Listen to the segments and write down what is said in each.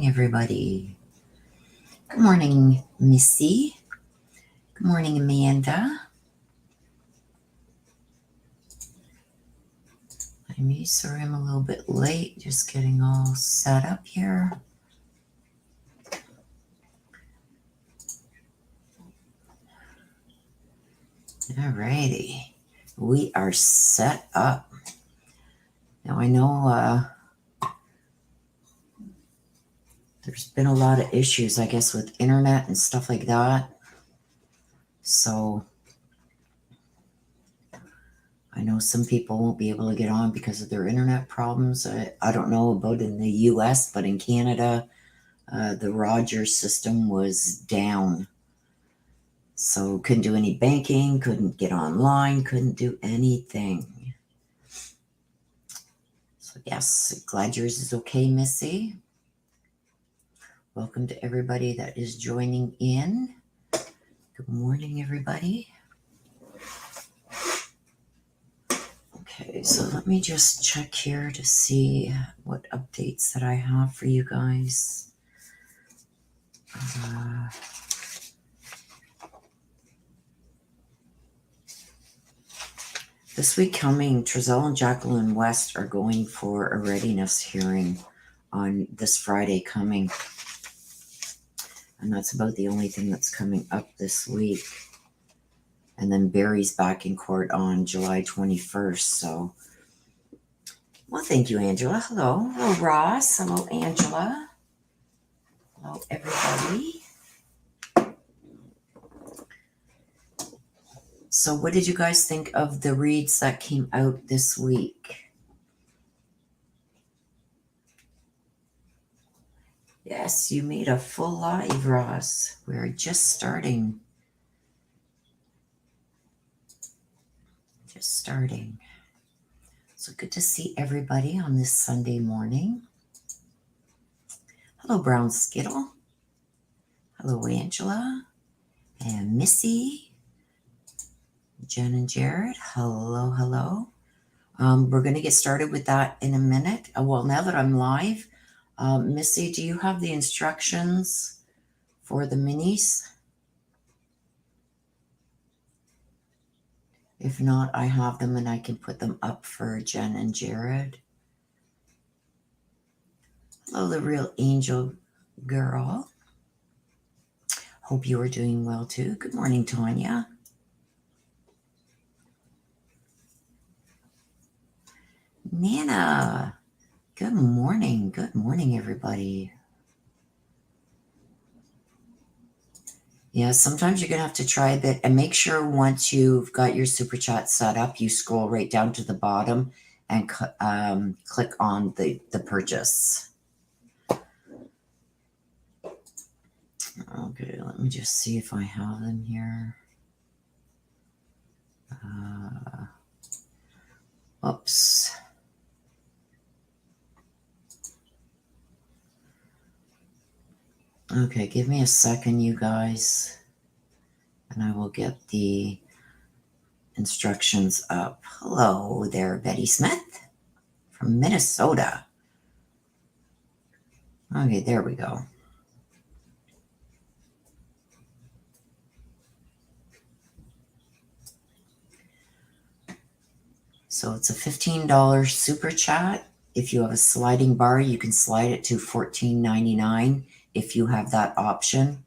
morning, everybody. Good morning, Missy. Good morning, Amanda. Sorry I'm a little bit late, just getting all set up here. Alrighty, we are set up. Now I know there's been a lot of issues, I guess, with internet and stuff like that. So I know some people won't be able to get on because of their internet problems. I don't know about in the US, but in Canada, the Rogers system was down. So couldn't do any banking, couldn't get online, couldn't do anything. So yes, glad yours is okay, Missy. Welcome to everybody that is joining in. Good morning, everybody. Okay, so let me just check here to see what updates that I have for you guys. This week coming, Trezell and Jacqueline West are going for a readiness hearing on this Friday coming. And that's about the only thing that's coming up this week. And then Barry's back in court on July 21st. So, well, thank you, Angela. Hello. Hello, Ross. Hello, Angela. Hello, everybody. So what did you guys think of the reads that came out this week? Yes, you made a full live, Ross. We're just starting. Just starting. So good to see everybody on this Sunday morning. Hello, Brown Skittle. Hello, Angela. And Missy. Jen and Jared. Hello, hello. We're going to get started with that in a minute. Well, now that I'm live, Missy, do you have the instructions for the minis? If not, I have them and I can put them up for Jen and Jared. Hello, the real angel girl. Hope you are doing well too. Good morning, Tanya. Nana. Good morning. Good morning, everybody. Yeah, sometimes you're going to have to try a bit and make sure once you've got your super chat set up, you scroll right down to the bottom and click on the purchase. Okay, let me just see if I have them here. Oops. Okay, give me a second, you guys, and I will get the instructions up. Hello there, Betty Smith from Minnesota. Okay, there we go. So it's a $15 super chat. If you have a sliding bar, you can slide it to $14.99 if you have that option.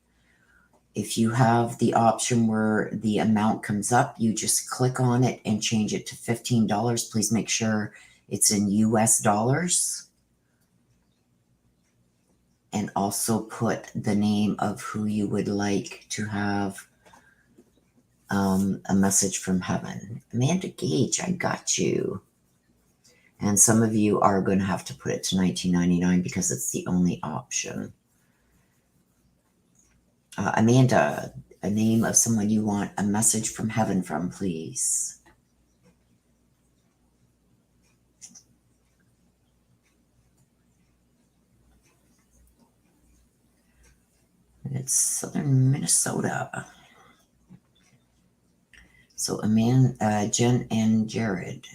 If you have the option where the amount comes up, you just click on it and change it to $15. Please make sure it's in US dollars. And also put the name of who you would like to have a message from heaven. Amanda Gage, I got you. And some of you are going to have to put it to $19.99 because it's the only option. Amanda, a name of someone you want a message from heaven from, please. And it's southern Minnesota. So Amanda, Jen and Jared.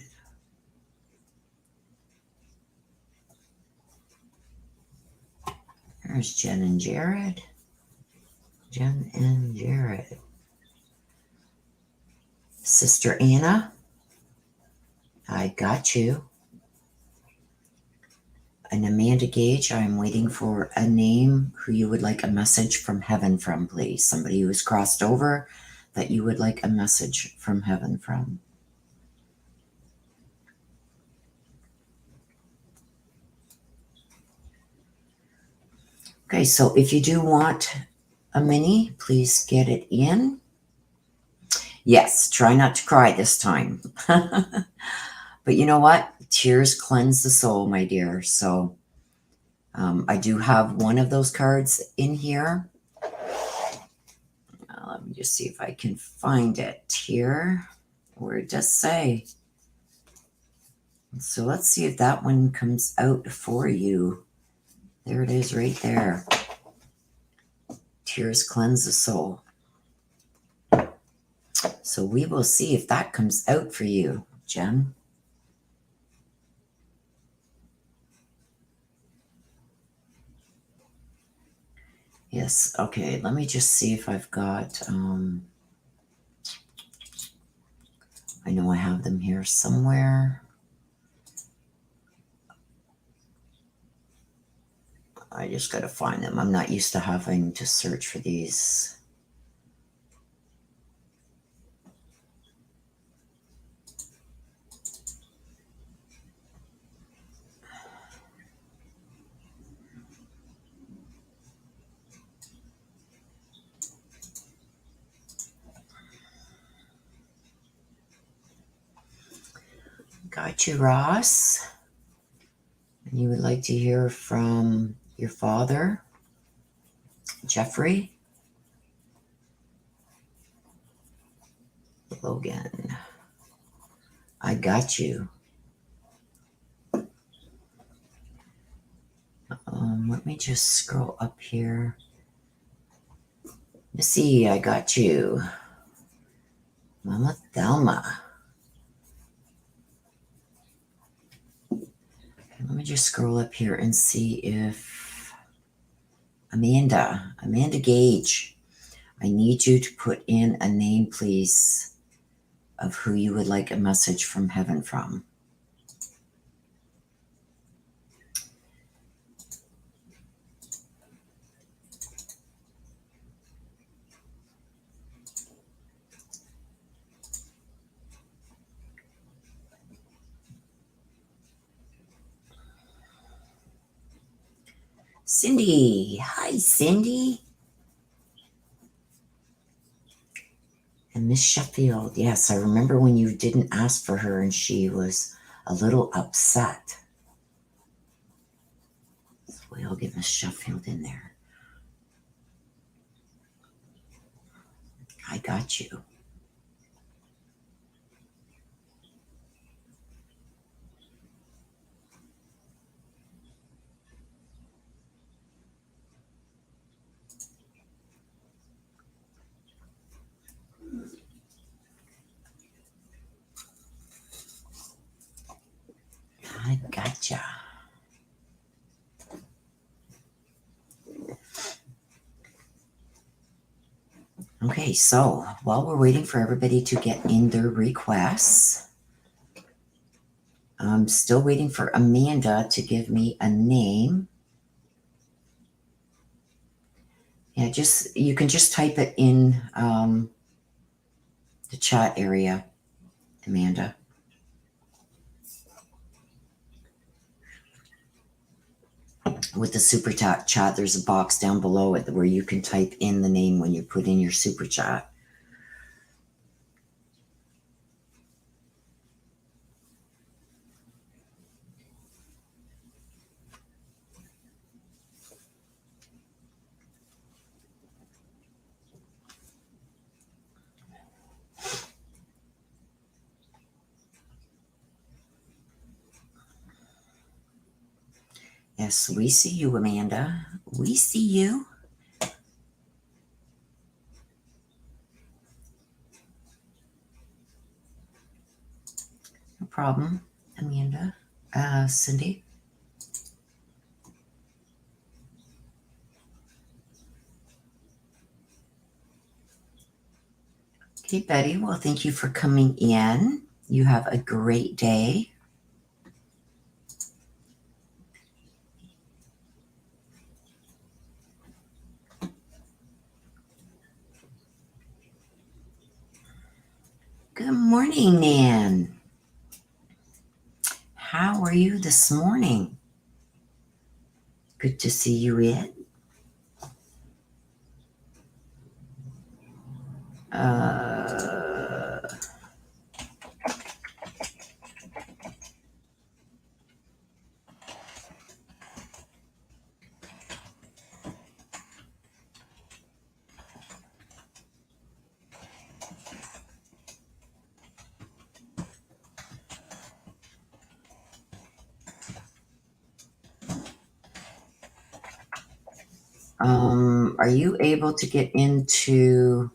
All There's Jen and Jared. Jen and Jared. Sister Anna, I got you. And Amanda Gage, I'm waiting for a name who you would like a message from heaven from, please. Somebody who has crossed over that you would like a message from heaven from. Okay, so if you do want a mini, please get it in. Yes, try not to cry this time. But you know what? Tears cleanse the soul, my dear. So I do have one of those cards in here. Let me just see if I can find it here. Where it does say. So let's see if that one comes out for you. There it is right there. Tears cleanse the soul. So we will see if that comes out for you, Jen. Yes, okay, let me just see if I've got, I know I have them here somewhere. I just got to find them. I'm not used to having to search for these. Got you, Ross. And you would like to hear from your father, Jeffrey. Logan. I got you. Let me just scroll up here. Missy, I got you. Mama Thelma. Let me just scroll up here and see if Amanda Gage, I need you to put in a name, please, of who you would like a message from heaven from. Cindy. Hi, Cindy. And Miss Sheffield. Yes, I remember when you didn't ask for her and she was a little upset. So we'll get Miss Sheffield in there. I got you. I gotcha. Okay, so while we're waiting for everybody to get in their requests, I'm still waiting for Amanda to give me a name. Yeah, you can just type it in the chat area, Amanda. With the super chat, there's a box down below it where you can type in the name when you put in your super chat. Yes, we see you, Amanda. We see you. No problem, Amanda. Cindy. Okay, Betty. Well, thank you for coming in. You have a great day. Good morning, Nan. How are you this morning? Good to see you in. Uh, are you able to get into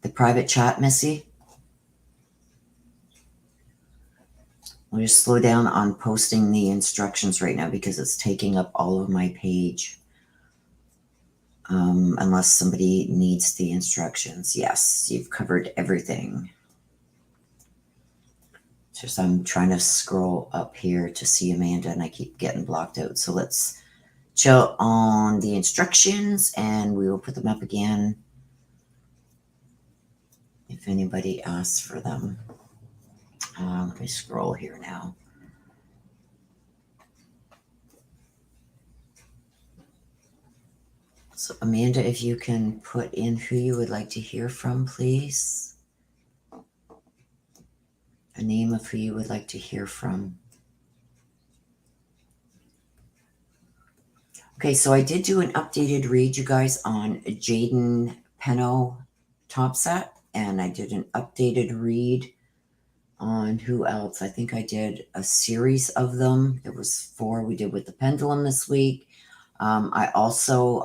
the private chat, Missy? We'll just slow down on posting the instructions right now because it's taking up all of my page. Unless somebody needs the instructions. Yes, you've covered everything. Just I'm trying to scroll up here to see Amanda and I keep getting blocked out. So let's chill on the instructions and we will put them up again if anybody asks for them. Let me scroll here now. So Amanda, if you can put in who you would like to hear from, please. A name of who you would like to hear from. Okay, so I did do an updated read, you guys, on Jaden Penno top set, and I did an updated read on who else? I think I did a series of them. There was 4 we did with the pendulum this week. I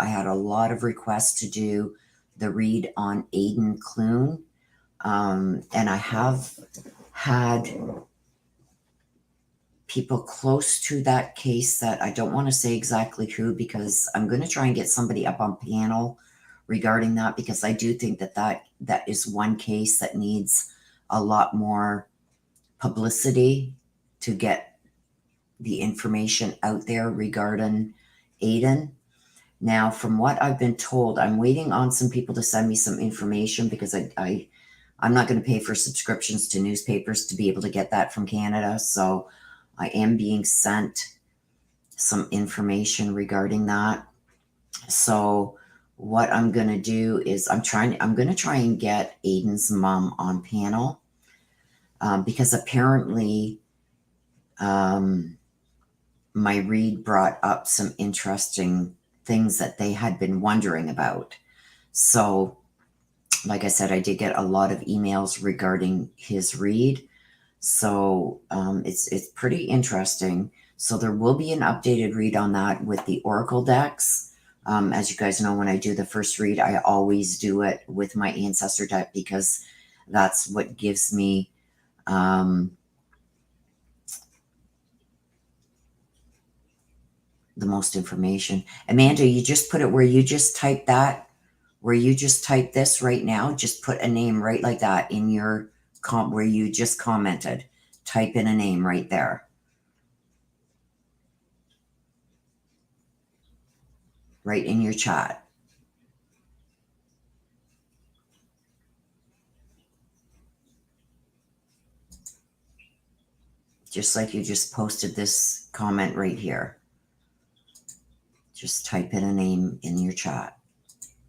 had a lot of requests to do the read on Aiden Clune, and I have had people close to that case that I don't want to say exactly who because I'm going to try and get somebody up on panel regarding that because I do think that is one case that needs a lot more publicity to get the information out there regarding Aiden. Now, from what I've been told, I'm waiting on some people to send me some information because I'm not going to pay for subscriptions to newspapers to be able to get that from Canada. So I am being sent some information regarding that. So what I'm going to do is I'm going to try and get Aiden's mom on panel because apparently my read brought up some interesting things that they had been wondering about. So, like I said, I did get a lot of emails regarding his read. So it's pretty interesting. So there will be an updated read on that with the Oracle decks. As you guys know, when I do the first read, I always do it with my Ancestor deck because that's what gives me the most information. Amanda, you just put it where you just type that, where you just type this right now. Just put a name right like that in your where you just commented. Type in a name right there. Right in your chat. Just like you just posted this comment right here. Just type in a name in your chat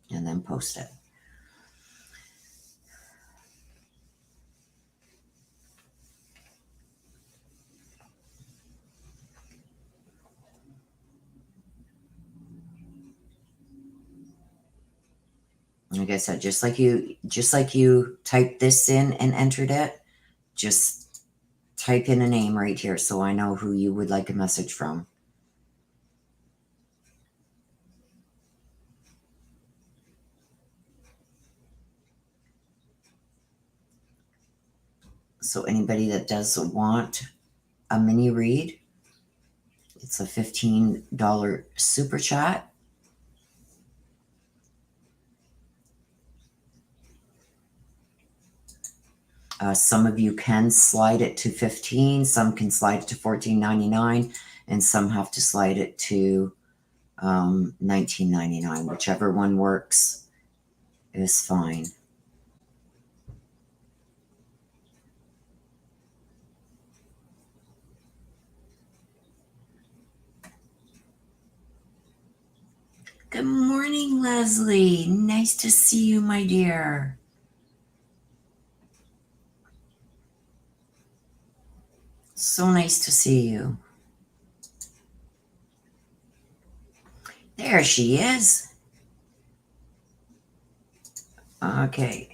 and then post it. Like I said, just like you typed this in and entered it, just type in a name right here so I know who you would like a message from. So anybody that does want a mini read, it's a $15 super chat. Some of you can slide it to 15, some can slide it to $14.99, and some have to slide it to $19.99. Whichever one works is fine. Good morning, Leslie. Nice to see you, my dear. So nice to see you. There she is. Okay.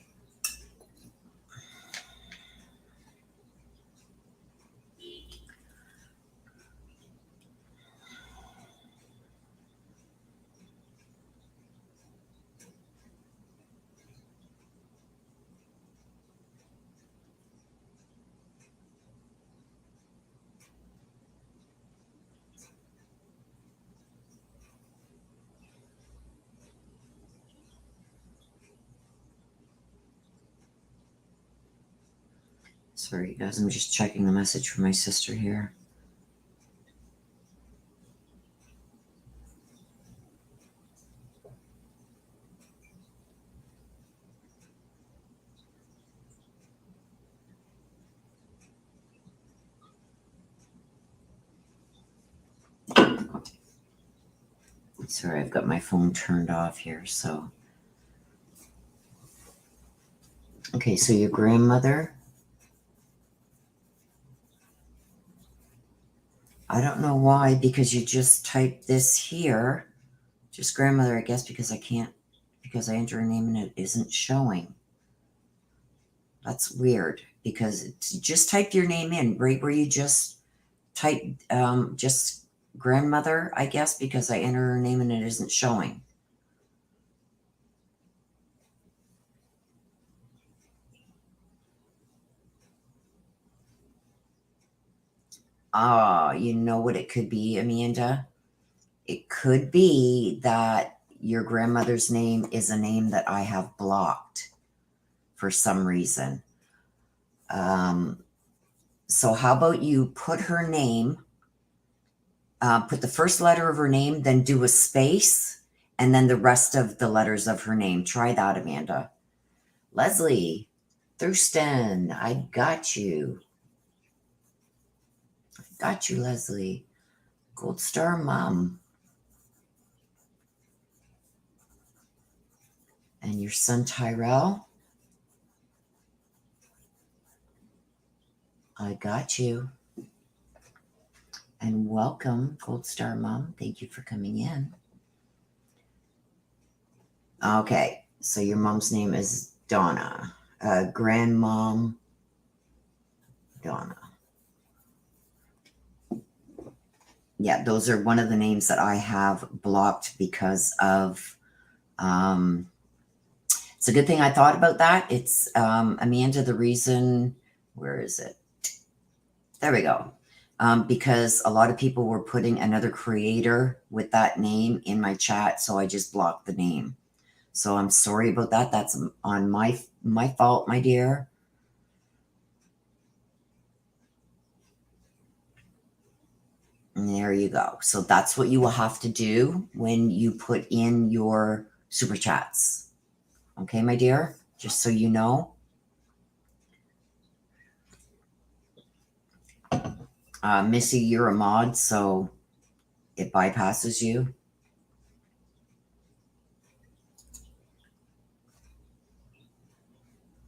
Sorry, guys. I'm just checking the message from my sister here. Sorry, I've got my phone turned off here, so. Okay, so your grandmother. I don't know why, because you just typed this here. Just grandmother, I guess, because I enter a name and it isn't showing. That's weird, because just typed your name in right where you just typed just grandmother, I guess, because I enter her name and it isn't showing. You know what it could be, Amanda? It could be that your grandmother's name is a name that I have blocked for some reason. So how about you put her name, put the first letter of her name, then do a space, and then the rest of the letters of her name. Try that, Amanda. Leslie, Thurston, I got you. Got you, Leslie. Gold Star Mom. And your son, Tyrell. I got you. And welcome, Gold Star Mom. Thank you for coming in. Okay, so your mom's name is Donna. Grandmom Donna. Yeah, those are one of the names that I have blocked because of, it's a good thing I thought about that. It's Amanda, the reason, where is it? There we go. Because a lot of people were putting another creator with that name in my chat, so I just blocked the name. So I'm sorry about that. That's on my fault, my dear. And there you go. So that's what you will have to do when you put in your super chats. Okay, my dear? Just so you know. Missy, you're a mod, so it bypasses you.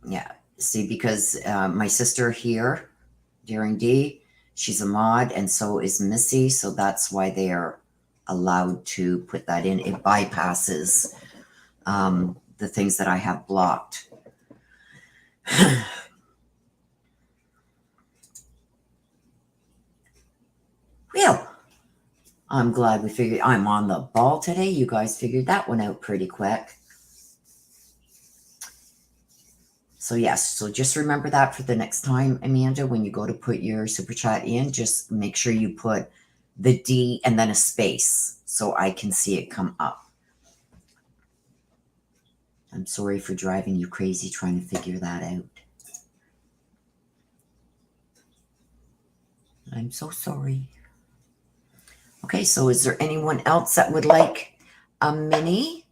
Yeah. See, because my sister here, Daring D, she's a mod, and so is Missy, so that's why they are allowed to put that in. It bypasses the things that I have blocked. Well, I'm glad we figured I'm on the ball today. You guys figured that one out pretty quick. So yes, so just remember that for the next time, Amanda, when you go to put your super chat in, just make sure you put the D and then a space so I can see it come up. I'm sorry for driving you crazy trying to figure that out. I'm so sorry. Okay, so is there anyone else that would like a mini?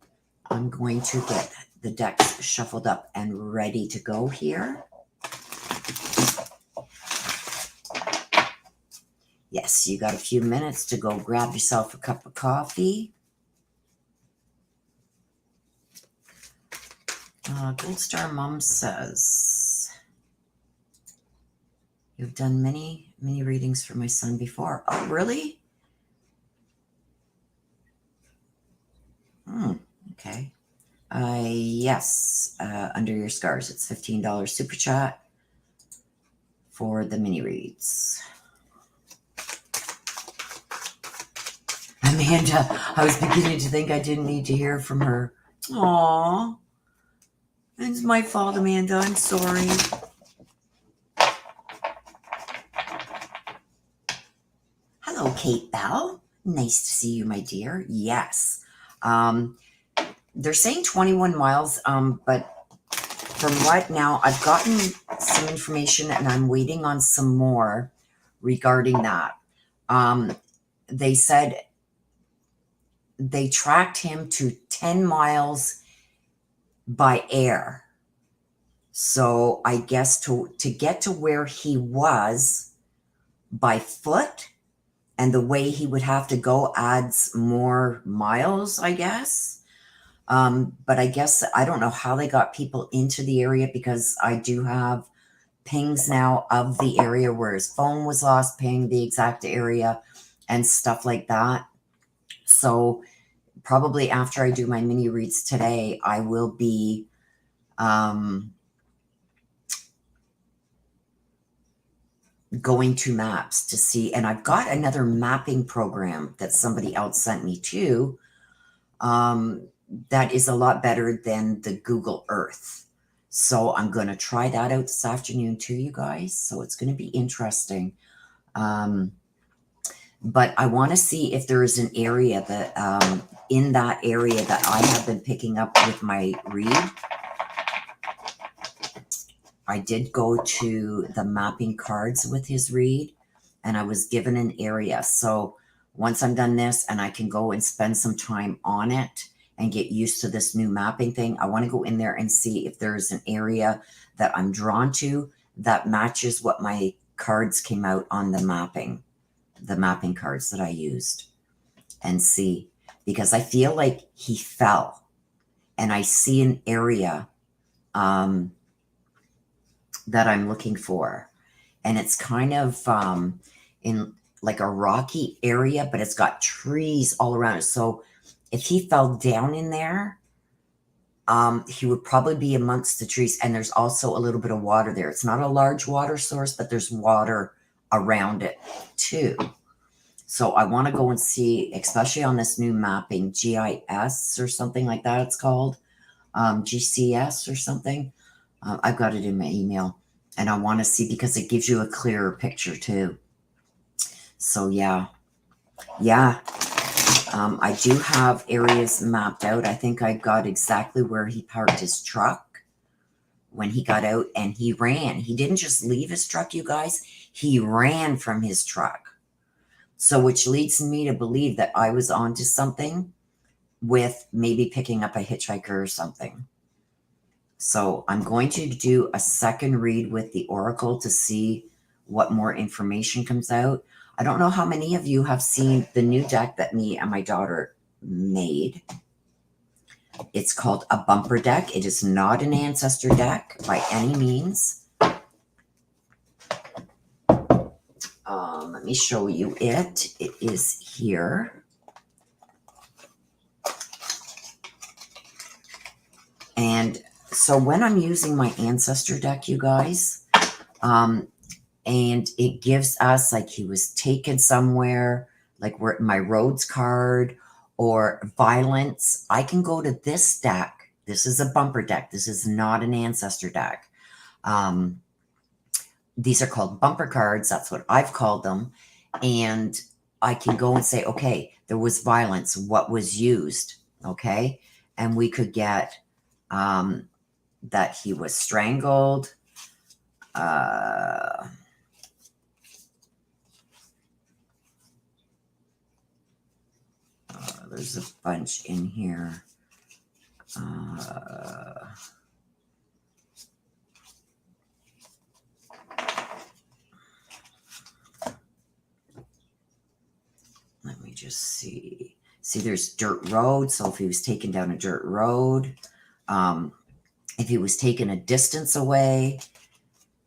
I'm going to get the decks shuffled up and ready to go here. Yes, you got a few minutes to go grab yourself a cup of coffee. Gold Star Mom says, you've done many readings for my son before. Oh, really? Okay. Yes, Under Your Scars. It's $15 super chat for the mini reads. Amanda, I was beginning to think I didn't need to hear from her. Aww. It's my fault, Amanda. I'm sorry. Hello, Kate Bell. Nice to see you, my dear. Yes. They're saying 21 miles, but from what now, I've gotten some information and I'm waiting on some more regarding that. They said they tracked him to 10 miles by air. So I guess to get to where he was by foot and the way he would have to go adds more miles, I guess. But I guess I don't know how they got people into the area because I do have pings now of the area where his phone was lost, ping the exact area and stuff like that. So probably after I do my mini reads today, I will be going to maps to see. And I've got another mapping program that somebody else sent me too. That is a lot better than the Google Earth. So I'm going to try that out this afternoon too, you guys. So it's going to be interesting. But I want to see if there is an area that in that area that I have been picking up with my read. I did go to the mapping cards with his read and I was given an area. So once I'm done this and I can go and spend some time on it and get used to this new mapping thing, I want to go in there and see if there's an area that I'm drawn to that matches what my cards came out on the mapping cards that I used, and see, because I feel like he fell and I see an area that I'm looking for. And it's kind of in like a rocky area, but it's got trees all around it. So if he fell down in there, he would probably be amongst the trees. And there's also a little bit of water there. It's not a large water source, but there's water around it too. So I want to go and see, especially on this new mapping, GIS or something like that it's called, GCS or something. I've got it in my email. And I want to see because it gives you a clearer picture too. So yeah. I do have areas mapped out. I think I got exactly where he parked his truck when he got out, and he ran. He didn't just leave his truck, you guys. He ran from his truck. So which leads me to believe that I was onto something with maybe picking up a hitchhiker or something. So I'm going to do a second read with the Oracle to see what more information comes out. I don't know how many of you have seen the new deck that me and my daughter made. It's called a bumper deck. It is not an Ancestor deck by any means. Let me show you it. It is here. And so when I'm using my Ancestor deck, you guys, and it gives us like he was taken somewhere, like where my roads card or violence, I can go to this deck. This is a bumper deck. This is not an Ancestor deck. These are called bumper cards. That's what I've called them. And I can go and say, okay, there was violence. What was used? Okay. And we could get that he was strangled. There's a bunch in here. Let me just see. See, there's dirt road. So if he was taken down a dirt road, if he was taken a distance away,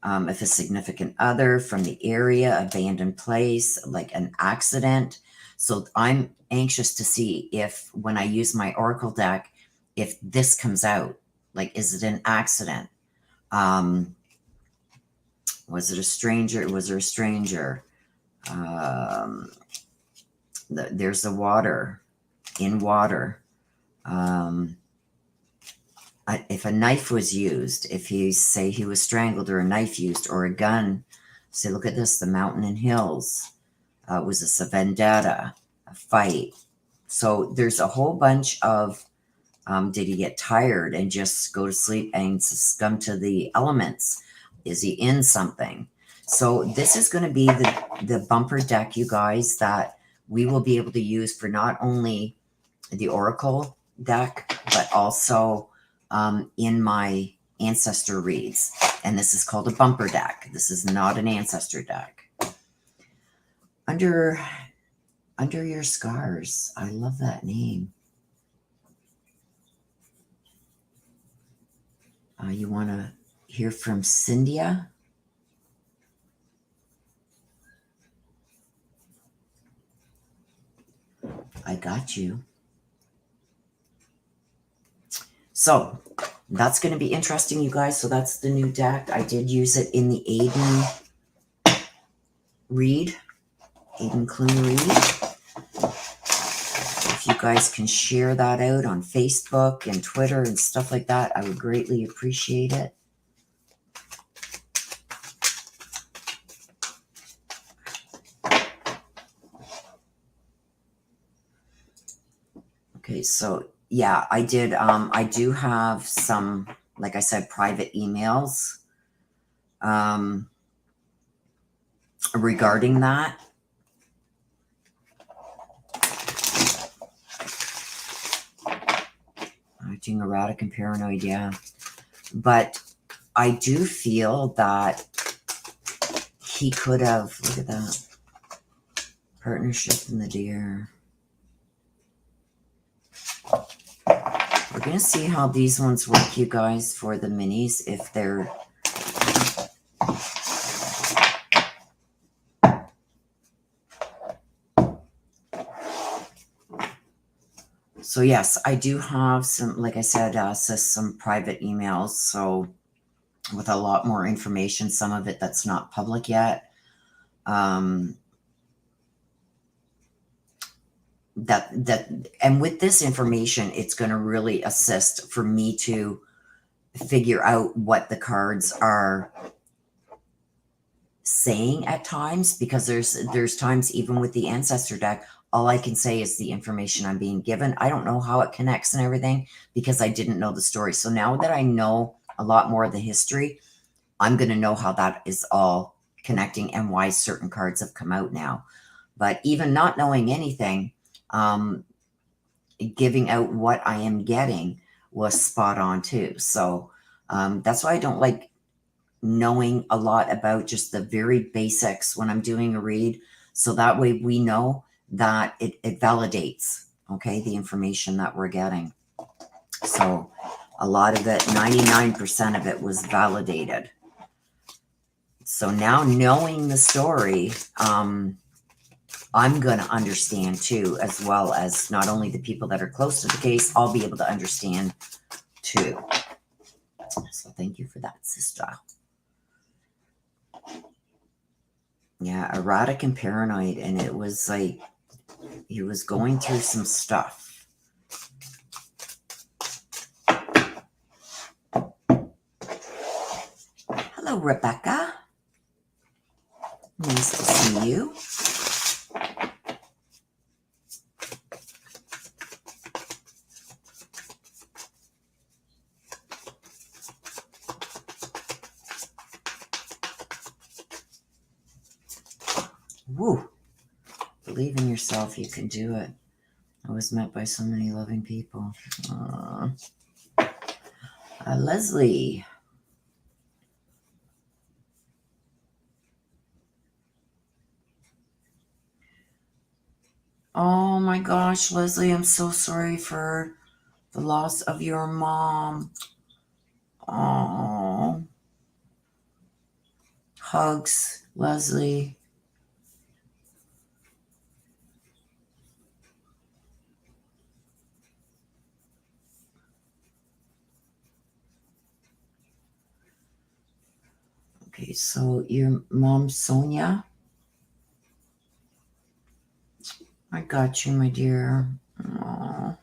if a significant other from the area, abandoned place, like an accident. So I'm anxious to see if, when I use my Oracle deck, if this comes out. Like, is it an accident? Was it a stranger? Was there a stranger? There's the water, in water. If a knife was used, if he say he was strangled or a knife used or a gun, say, look at this, the mountain and hills. Was this a vendetta, a fight? So there's a whole bunch of, did he get tired and just go to sleep and succumb to the elements? Is he in something? So this is going to be the bumper deck, you guys, that we will be able to use for not only the Oracle deck, but also in my Ancestor reads. And this is called a bumper deck. This is not an Ancestor deck. Under Your Scars. I love that name. You want to hear from Cynthia? I got you. So that's going to be interesting, you guys. So that's the new deck. I did use it in the Aiden read, Aiden Clune read. If you guys can share that out on Facebook and Twitter and stuff like that, I would greatly appreciate it. Okay, so yeah, I did. I do have some, like I said, private emails regarding that. Acting erratic and paranoid, yeah. But I do feel that he could have, look at that, partnership in the deer. We're going to see how these ones work, you guys, for the minis, if they're... So yes, I do have some, like I said, some private emails, so with a lot more information, some of it that's not public yet. And with this information, it's going to really assist for me to figure out what the cards are saying at times, because there's times, even with the Ancestor deck, all I can say is the information I'm being given. I don't know how it connects and everything because I didn't know the story. So now that I know a lot more of the history, I'm going to know how that is all connecting and why certain cards have come out now. But even not knowing anything, giving out what I am getting was spot on too. So that's why I don't like knowing a lot about just the very basics when I'm doing a read. So that way we know that it validates, okay, the information that we're getting. So a lot of it, 99% of it was validated. So now knowing the story, I'm going to understand too, as well as not only the people that are close to the case, I'll be able to understand too. So thank you for that, sister. Yeah, erratic and paranoid. And it was like, he was going through some stuff. Hello, Rebecca. Nice to see you. Woo. Believe in yourself. You can do it. I was met by so many loving people. Leslie. Oh my gosh, Leslie, I'm so sorry for the loss of your mom. Oh. Hugs, Leslie. Okay, so your mom, Sonia. I got you, my dear. Oh,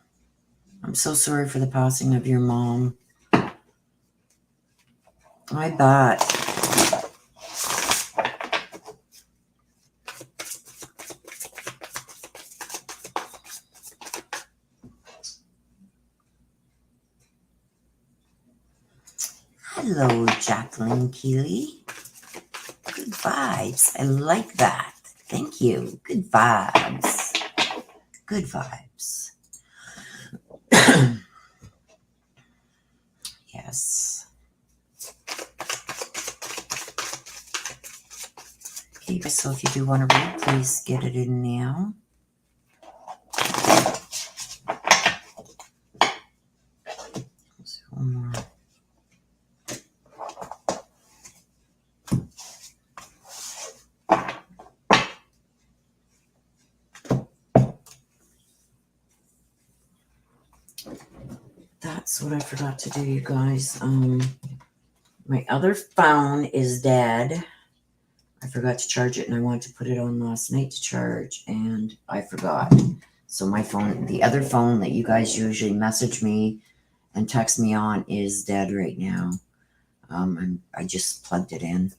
I'm so sorry for the passing of your mom. I bet. Hello, Jacqueline Keeley. Good vibes. I like that. Thank you. Good vibes. Good vibes. Yes. Okay, so if you do want to read, please get it in now. Let's see one more. That's what I forgot to do, you guys. My other phone is dead. I forgot to charge it, and I wanted to put it on last night to charge, and I forgot. So my phone, the other phone that you guys usually message me and text me on, is dead right now. And I just plugged it in.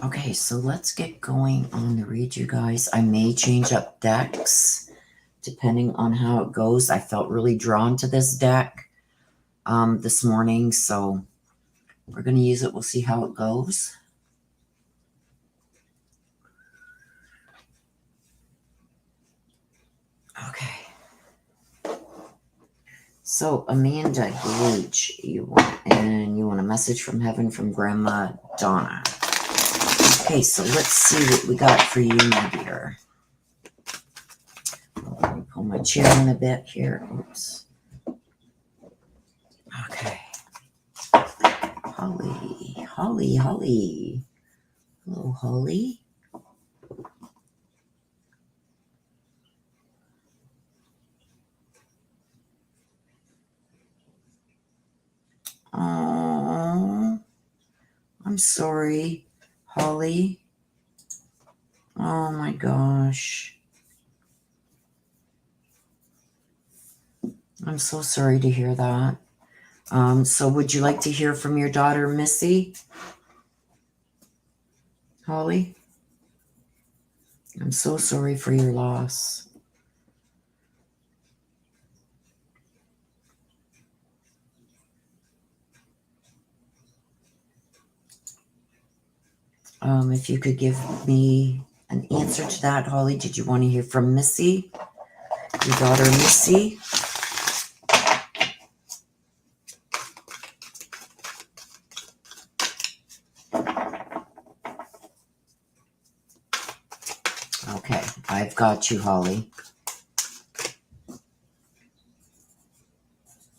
Okay, so let's get going on the read, you guys. I may change up decks depending on how it goes. I felt really drawn to this deck this morning, so we're going to use it. We'll see how it goes. Okay. So Amanda Gage, you want a message from heaven from Grandma Donna. Okay, so let's see what we got for you, my dear. Let me pull my chair in a bit here. Oops. Okay. Holly. Hello, Holly. Oh, I'm sorry, Holly. Oh my gosh. I'm so sorry to hear that. So would you like to hear from your daughter, Missy? Holly? I'm so sorry for your loss. If you could give me an answer to that, Holly, did you want to hear from Missy? Your daughter, Missy? Okay, I've got you, Holly.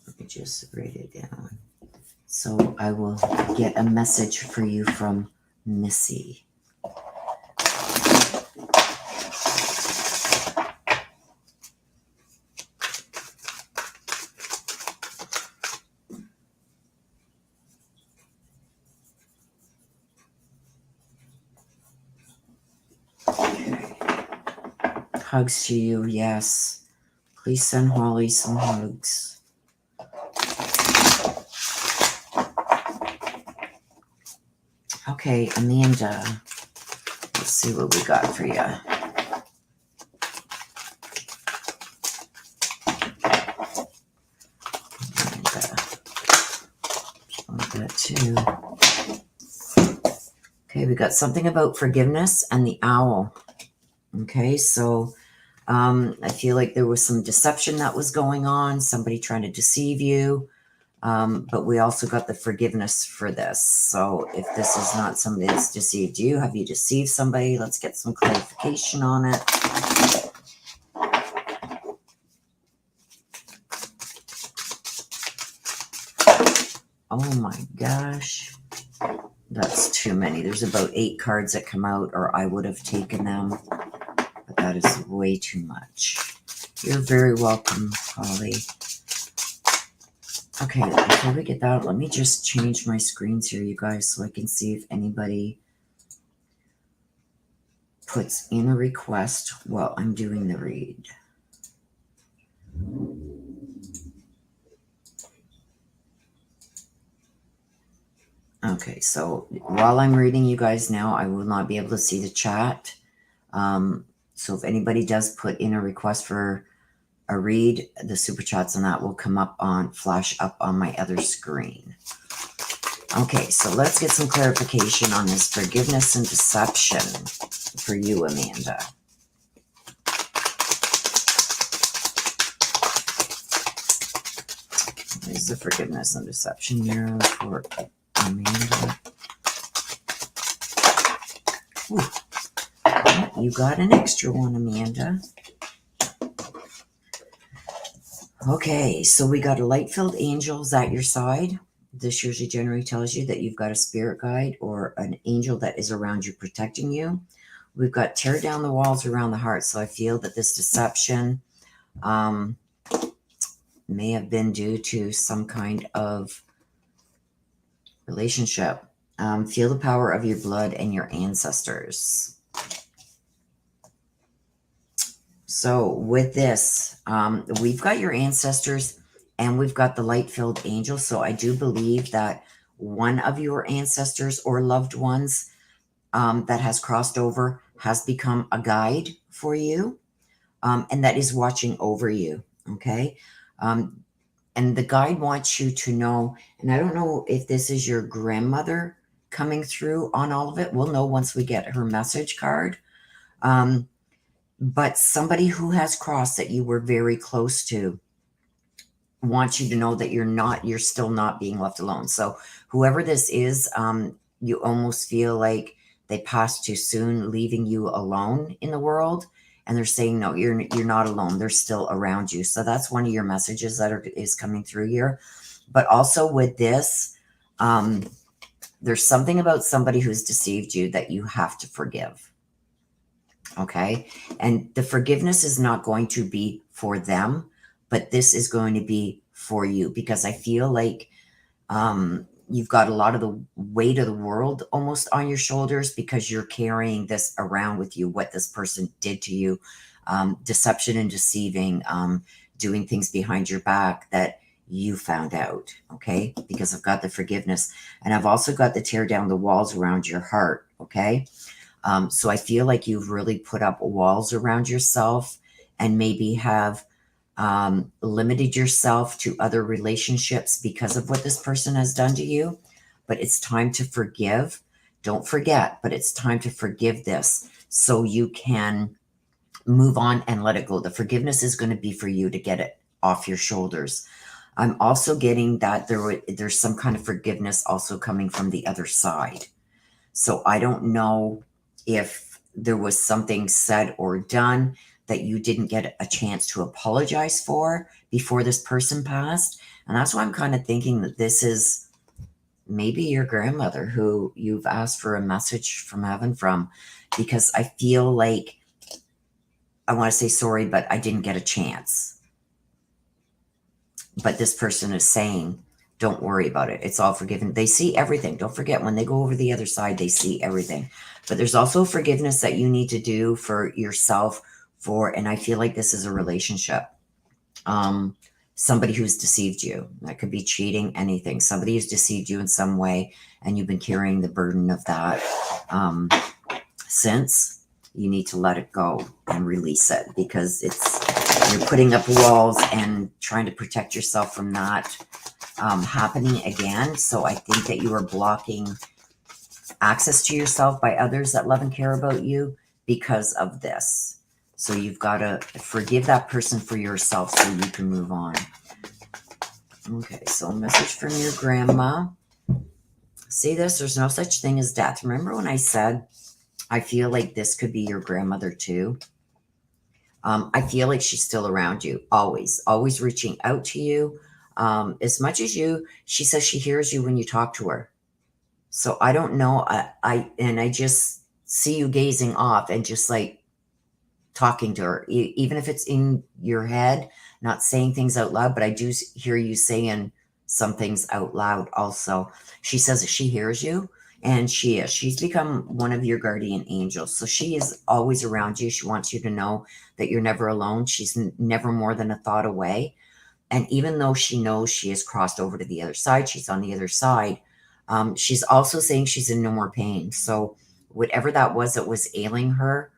Let me just write it down. So I will get a message for you from Missy. Hugs to you, yes. Please send Holly some hugs. Okay, Amanda. Let's see what we got for you. that too. Okay, we got something about forgiveness and the owl. Okay, so I feel like there was some deception that was going on, somebody trying to deceive you. But we also got the forgiveness for this. So if this is not somebody that's deceived you, have you deceived somebody? Let's get some clarification on it. Oh my gosh. That's too many. There's about 8 cards that come out, or I would have taken them. But that is way too much. You're very welcome, Holly. Okay, before we get that, let me just change my screens here, you guys, so I can see if anybody puts in a request while I'm doing the read. Okay, so while I'm reading you guys now, I will not be able to see the chat. So if anybody does put in a request for a read, the super chats on that will come up flash up on my other screen. Okay, so let's get some clarification on this forgiveness and deception for you, Amanda. What is the forgiveness and deception here for Amanda? Ooh, you got an extra one, Amanda. Okay, so we got a light-filled angels at your side. This usually generally tells you that you've got a spirit guide or an angel that is around you protecting you. We've got tear down the walls around the heart. So I feel that this deception may have been due to some kind of relationship. Feel the power of your blood and your ancestors. So with this, we've got your ancestors and we've got the light-filled angel. So I do believe that one of your ancestors or loved ones that has crossed over has become a guide for you, and that is watching over you, okay? And the guide wants you to know, and I don't know if this is your grandmother coming through on all of it. We'll know once we get her message card. But somebody who has crossed that you were very close to wants you to know that you're still not being left alone. So whoever this is, you almost feel like they passed too soon, leaving you alone in the world. And they're saying, no, you're not alone. They're still around you. So that's one of your messages that is coming through here. But also with this, there's something about somebody who's deceived you that you have to forgive. Okay. And the forgiveness is not going to be for them, but this is going to be for you, because I feel like you've got a lot of the weight of the world almost on your shoulders because you're carrying this around with you, what this person did to you, deception and deceiving, doing things behind your back that you found out. Okay. Because I've got the forgiveness and I've also got the tear down the walls around your heart. Okay. So I feel like you've really put up walls around yourself and maybe have limited yourself to other relationships because of what this person has done to you. But it's time to forgive. Don't forget, but it's time to forgive this so you can move on and let it go. The forgiveness is going to be for you to get it off your shoulders. I'm also getting that there's some kind of forgiveness also coming from the other side. So I don't know if there was something said or done that you didn't get a chance to apologize for before this person passed. And that's why I'm kind of thinking that this is maybe your grandmother who you've asked for a message from heaven from, because I feel like I want to say sorry, but I didn't get a chance. But this person is saying, don't worry about it. It's all forgiven. They see everything. Don't forget, when they go over the other side, they see everything. But there's also forgiveness that you need to do for yourself and I feel like this is a relationship. Somebody who's deceived you. That could be cheating, anything. Somebody who's deceived you in some way, and you've been carrying the burden of that since. You need to let it go and release it, because you're putting up walls and trying to protect yourself from that happening again. So I think that you are blocking access to yourself by others that love and care about you because of this. So you've got to forgive that person for yourself so you can move on. Okay, so a message from your grandma. See this? There's no such thing as death. Remember when I said I feel like this could be your grandmother too? I feel like she's still around you, always reaching out to you. As much as you, she says she hears you when you talk to her. So I don't know. I just see you gazing off and just like talking to her, even if it's in your head, not saying things out loud, but I do hear you saying some things out loud also. She says that she hears you, and she's become one of your guardian angels. So she is always around you. She wants you to know that you're never alone. She's never more than a thought away. And even though she knows she has crossed over to the other side, she's on the other side, she's also saying she's in no more pain. So whatever that was ailing her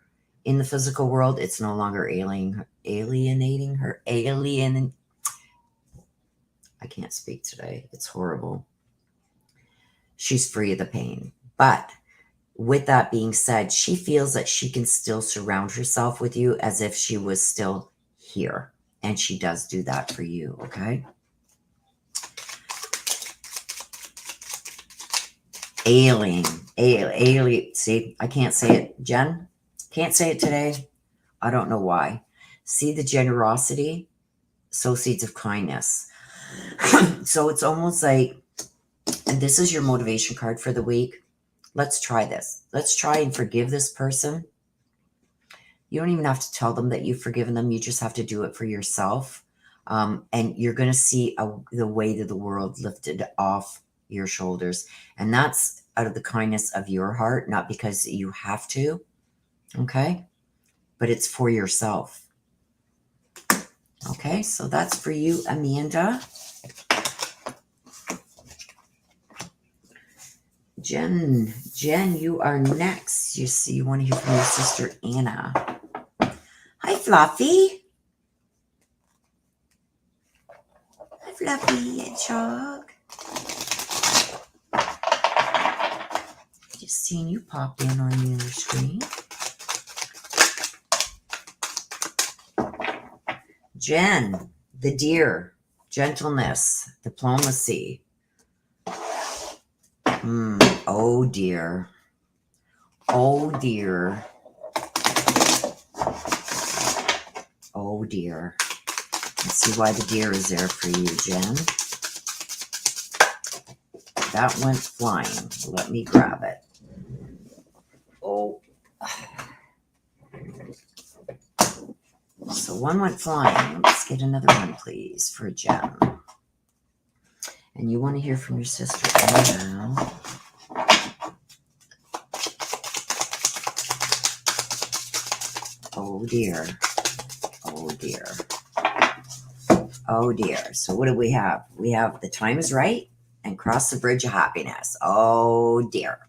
in the physical world, it's no longer alienating her. I can't speak today. It's horrible. She's free of the pain. But with that being said, she feels that she can still surround herself with you as if she was still here. And she does do that for you, okay? Alien. See, I can't say it, Jen. Can't say it today. I don't know why. See the generosity, sow seeds of kindness. So it's almost like, and this is your motivation card for the week. Let's try this. Let's try and forgive this person. You don't even have to tell them that you've forgiven them. You just have to do it for yourself. And you're going to see the weight of the world lifted off your shoulders. And that's out of the kindness of your heart, not because you have to. Okay? But it's for yourself. Okay, so that's for you, Amanda. Jen, you are next. You want to hear from your sister, Anna. Hi, Fluffy. Hi, Fluffy and Chog. Just seeing you pop in on the other screen. Jen, the deer, gentleness, diplomacy. Oh dear. Oh dear. Oh dear. Let's see why the deer is there for you, Jen. That went flying. Let me grab it. Oh. So one went flying. Let's get another one, please, for Jen. And you want to hear from your sister Anna. Oh dear. Oh dear. Oh dear. So what do we have? We have the time is right and cross the bridge of happiness. Oh dear.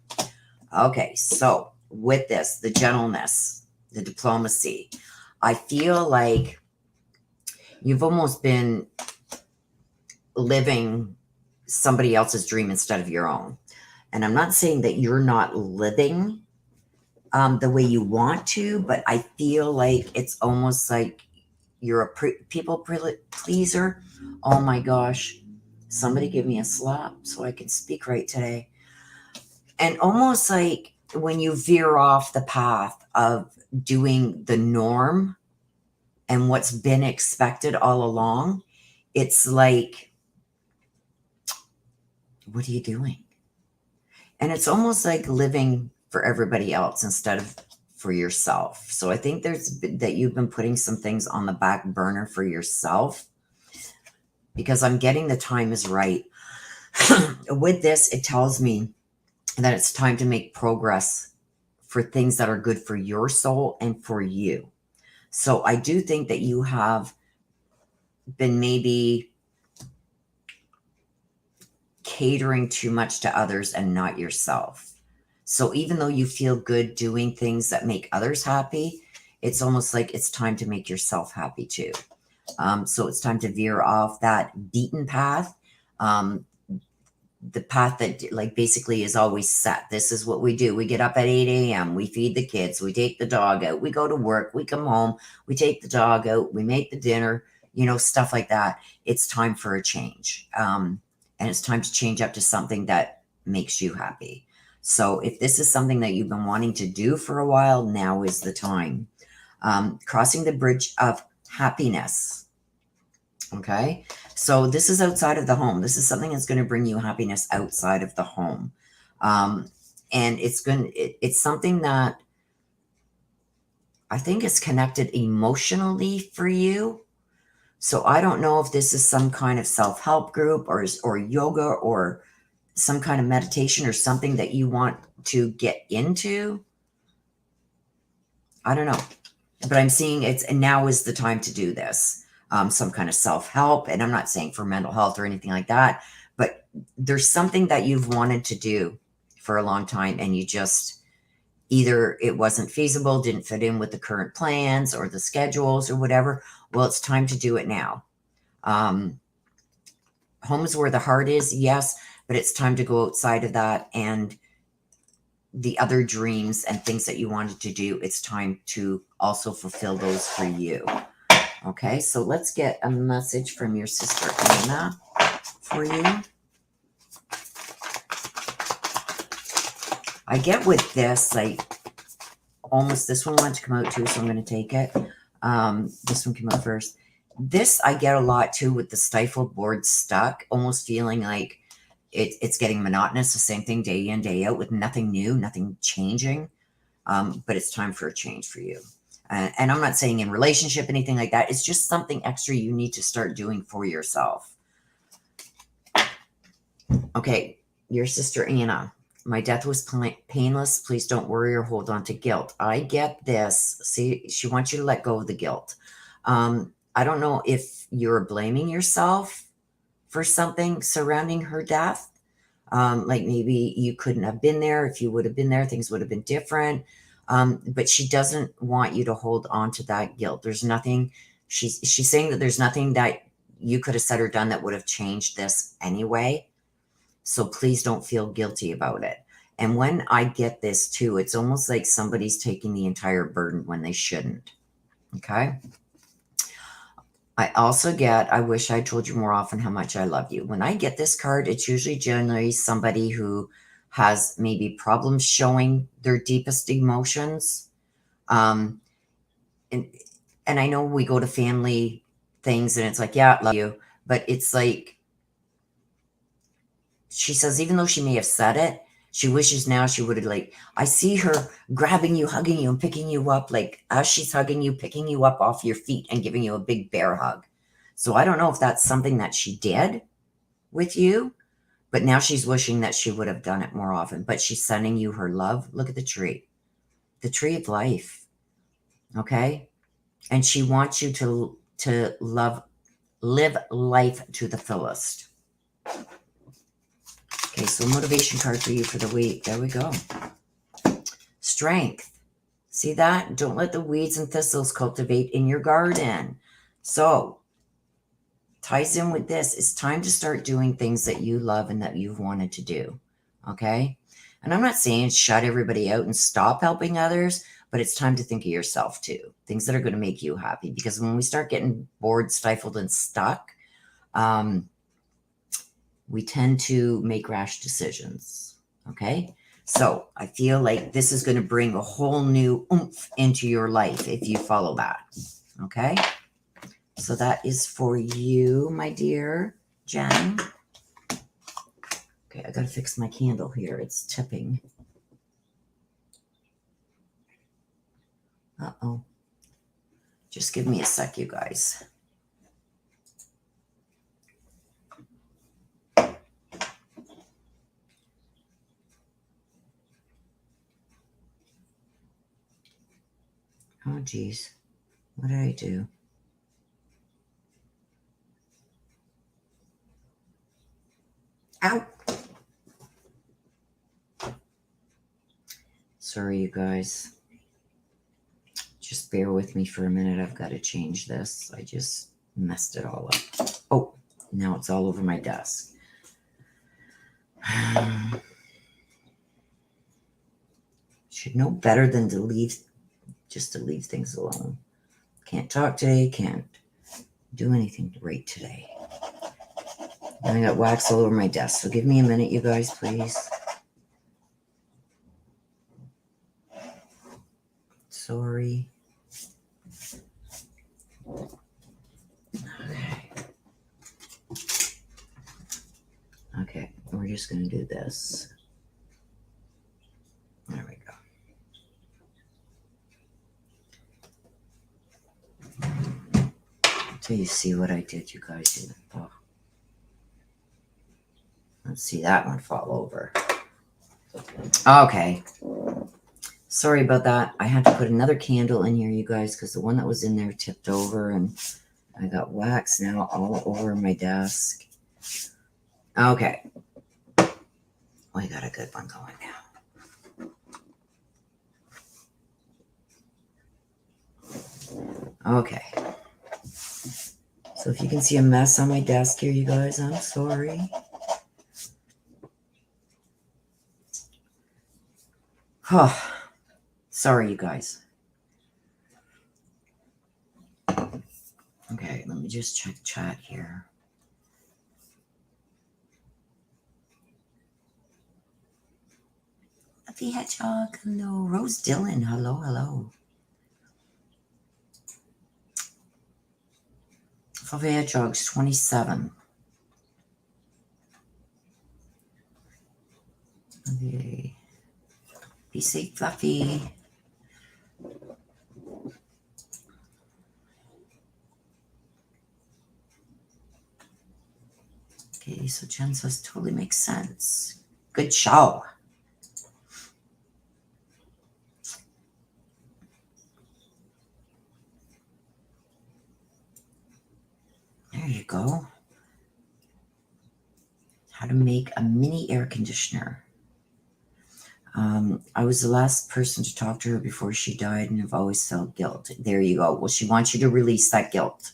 Okay, so with this, the gentleness, the diplomacy, I feel like you've almost been living somebody else's dream instead of your own. And I'm not saying that you're not living the way you want to, but I feel like it's almost like you're a people pleaser. Oh my gosh. Somebody give me a slap so I can speak right today. And almost like when you veer off the path of doing the norm and what's been expected all along, it's like, what are you doing? And it's almost like living for everybody else instead of for yourself. So I think that you've been putting some things on the back burner for yourself, because I'm getting the time is right. With this, it tells me that it's time to make progress for things that are good for your soul and for you. So I do think that you have been maybe catering too much to others and not yourself. So even though you feel good doing things that make others happy, it's almost like it's time to make yourself happy too. So it's time to veer off that beaten path The path that like basically is always set. This is what we do. We get up at 8 a.m. We feed the kids. We take the dog out. We go to work. We come home. We take the dog out. We make the dinner, stuff like that. It's time for a change. And it's time to change up to something that makes you happy. So if this is something that you've been wanting to do for a while, now is the time. Crossing the bridge of happiness. Okay. So this is outside of the home. This is something that's going to bring you happiness outside of the home. And it's something that I think is connected emotionally for you. So I don't know if this is some kind of self-help group or yoga or some kind of meditation or something that you want to get into. I don't know, but I'm seeing and now is the time to do this. Some kind of self-help. And I'm not saying for mental health or anything like that, but there's something that you've wanted to do for a long time and you just either it wasn't feasible, didn't fit in with the current plans or the schedules or whatever. Well, it's time to do it now. Home is where the heart is, yes, but it's time to go outside of that and the other dreams and things that you wanted to do. It's time to also fulfill those for you. Okay, so let's get a message from your sister Anna for you. I get with this, like, almost this one wanted to come out too, so I'm going to take it. This one came out first. This I get a lot too with the stifled board stuck, almost feeling like it's getting monotonous, the same thing day in, day out with nothing new, nothing changing. But it's time for a change for you. And I'm not saying in relationship, anything like that. It's just something extra you need to start doing for yourself. Okay, your sister Anna. My death was painless. Please don't worry or hold on to guilt. I get this. See, she wants you to let go of the guilt. I don't know if you're blaming yourself for something surrounding her death. Like maybe you couldn't have been there. If you would have been there, things would have been different. But she doesn't want you to hold on to that guilt. There's nothing, she's saying that there's nothing that you could have said or done that would have changed this anyway. So please don't feel guilty about it. And when I get this too, it's almost like somebody's taking the entire burden when they shouldn't. Okay. I also get, I wish I told you more often how much I love you. When I get this card, it's usually generally somebody who has maybe problems showing their deepest emotions. And I know we go to family things and it's like, yeah, I love you. But it's like, she says, even though she may have said it, she wishes now she would have, like, I see her grabbing you, hugging you, and picking you up, like, as she's hugging you, picking you up off your feet and giving you a big bear hug. So I don't know if that's something that she did with you, but now she's wishing that she would have done it more often. But she's sending you her love. Look at the tree of life. Okay? And she wants you to live life to the fullest. Okay, so motivation card for you for the week. There we go. Strength. See that? Don't let the weeds and thistles cultivate in your garden. So, ties in with this. It's time to start doing things that you love and that you've wanted to do. Okay? And I'm not saying shut everybody out and stop helping others, but it's time to think of yourself too. Things that are going to make you happy. Because when we start getting bored, stifled, and stuck, we tend to make rash decisions. Okay? So I feel like this is going to bring a whole new oomph into your life if you follow that. Okay? So that is for you, my dear Jen. Okay, I got to fix my candle here. It's tipping. Uh-oh. Just give me a sec, you guys. Oh, geez. What did I do? Ow! Sorry, you guys. Just bear with me for a minute. I've got to change this. I just messed it all up. Oh, now it's all over my desk. Should know better than to leave things alone. Can't talk today, can't do anything right today. I got wax all over my desk, so give me a minute, you guys, please. Sorry. Okay, we're just going to do this. There we go. Until you see what I did, you guys. Oh. Let's see that one fall over. Okay. Sorry about that. I had to put another candle in here, you guys, because the one that was in there tipped over, and I got wax now all over my desk. Okay. We got a good one going now. Okay. So if you can see a mess on my desk here, you guys, I'm sorry. Oh, sorry, you guys. Okay, let me just check chat here. The Hedgehog, hello. Rose Dillon, hello, hello. Fluffy Hedgehog's 27. Okay. Be safe, Fluffy. Okay, so Jen says totally makes sense. Good show. There you go. How to make a mini air conditioner. I was the last person to talk to her before she died, and I've always felt guilt. There you go. Well, she wants you to release that guilt.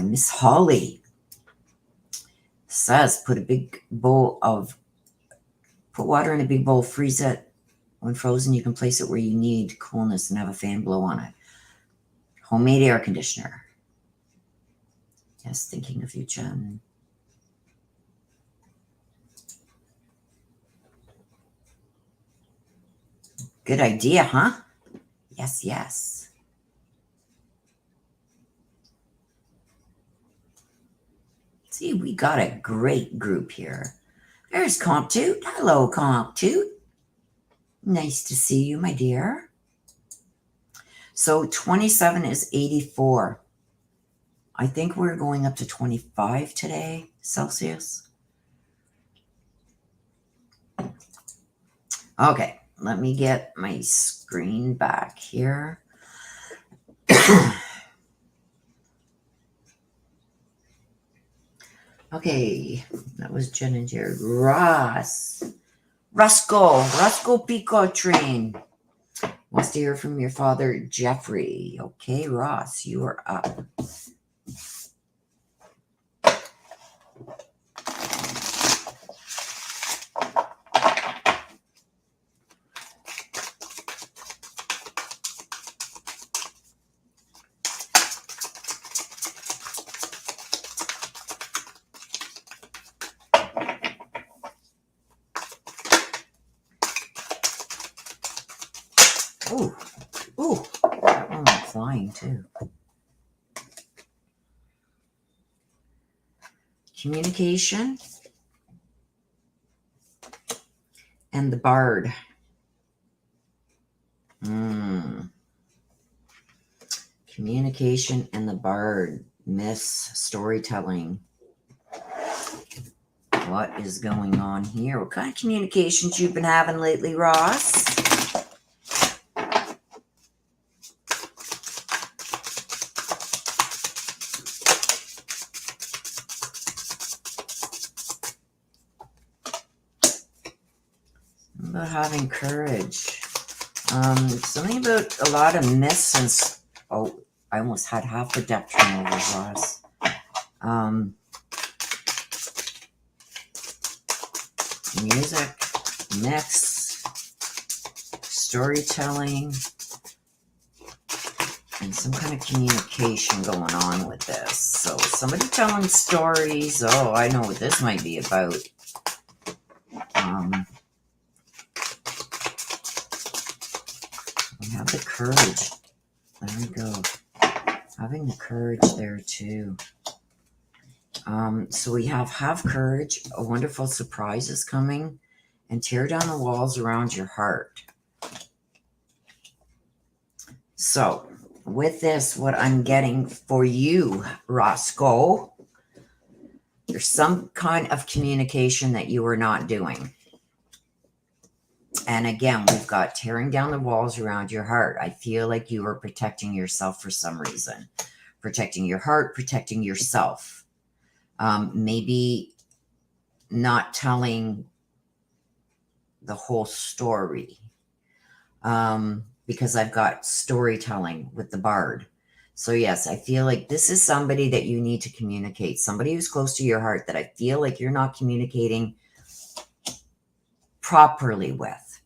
Miss Holly says put water in a big bowl, freeze it. When frozen, you can place it where you need coolness and have a fan blow on it. Homemade air conditioner. Yes, thinking of you, Jen. Good idea, huh? Yes, yes. See, we got a great group here. There's Comp Toot. Hello, Comp Toot. Nice to see you, my dear. So 27 is 84. I think we're going up to 25 today, Celsius. Okay, let me get my screen back here. Okay, that was Jen and Jared. Roscoe Pico Train wants to hear from your father, Jeffrey. Okay, Ross, you are up. Ooh, that one went flying too. Communication and the Bard. Communication and the Bard. Miss storytelling. What is going on here? What kind of communications you've been having lately, Ross? About having courage. Something about a lot of myths and oh, I almost had half the deck turn over, Ross. music, mix, storytelling, and some kind of communication going on with this. So somebody telling stories. Oh, I know what this might be about. We have the courage. There we go. Having the courage there too. So we have courage. A wonderful surprise is coming, and tear down the walls around your heart. So with this, what I'm getting for you, Roscoe, there's some kind of communication that you are not doing. And again, we've got tearing down the walls around your heart. I feel like you are protecting yourself for some reason. Protecting your heart, protecting yourself. Maybe not telling the whole story. Because I've got storytelling with the bard. So yes, I feel like this is somebody that you need to communicate. Somebody who's close to your heart that I feel like you're not communicating properly with.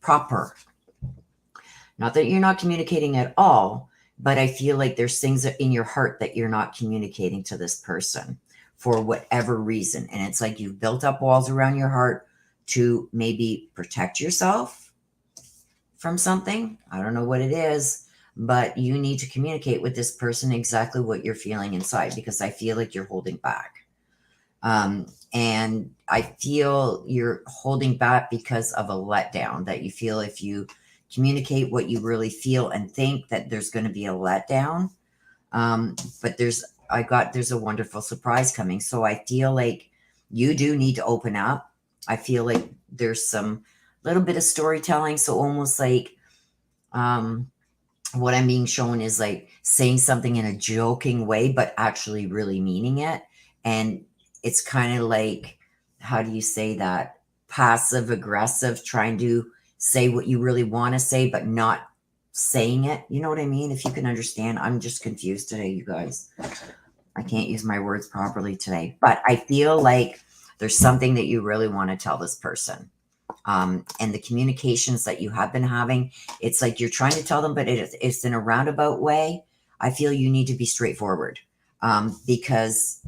Not that you're not communicating at all, but I feel like there's things in your heart that you're not communicating to this person for whatever reason. And it's like you've built up walls around your heart to maybe protect yourself from something. I don't know what it is, but you need to communicate with this person exactly what you're feeling inside, because I feel like you're holding back. And I feel you're holding back because of a letdown, that you feel if you communicate what you really feel and think, that there's going to be a letdown. But there's a wonderful surprise coming. So I feel like you do need to open up. I feel like there's some little bit of storytelling. So almost like, what I'm being shown is like saying something in a joking way, but actually really meaning it. And it's kind of like, how do you say that? Passive aggressive, trying to say what you really want to say, but not saying it. You know what I mean? If you can understand, I'm just confused today, you guys. I can't use my words properly today, but I feel like there's something that you really want to tell this person. And the communications that you have been having, it's like you're trying to tell them, but it's in a roundabout way. I feel you need to be straightforward, because,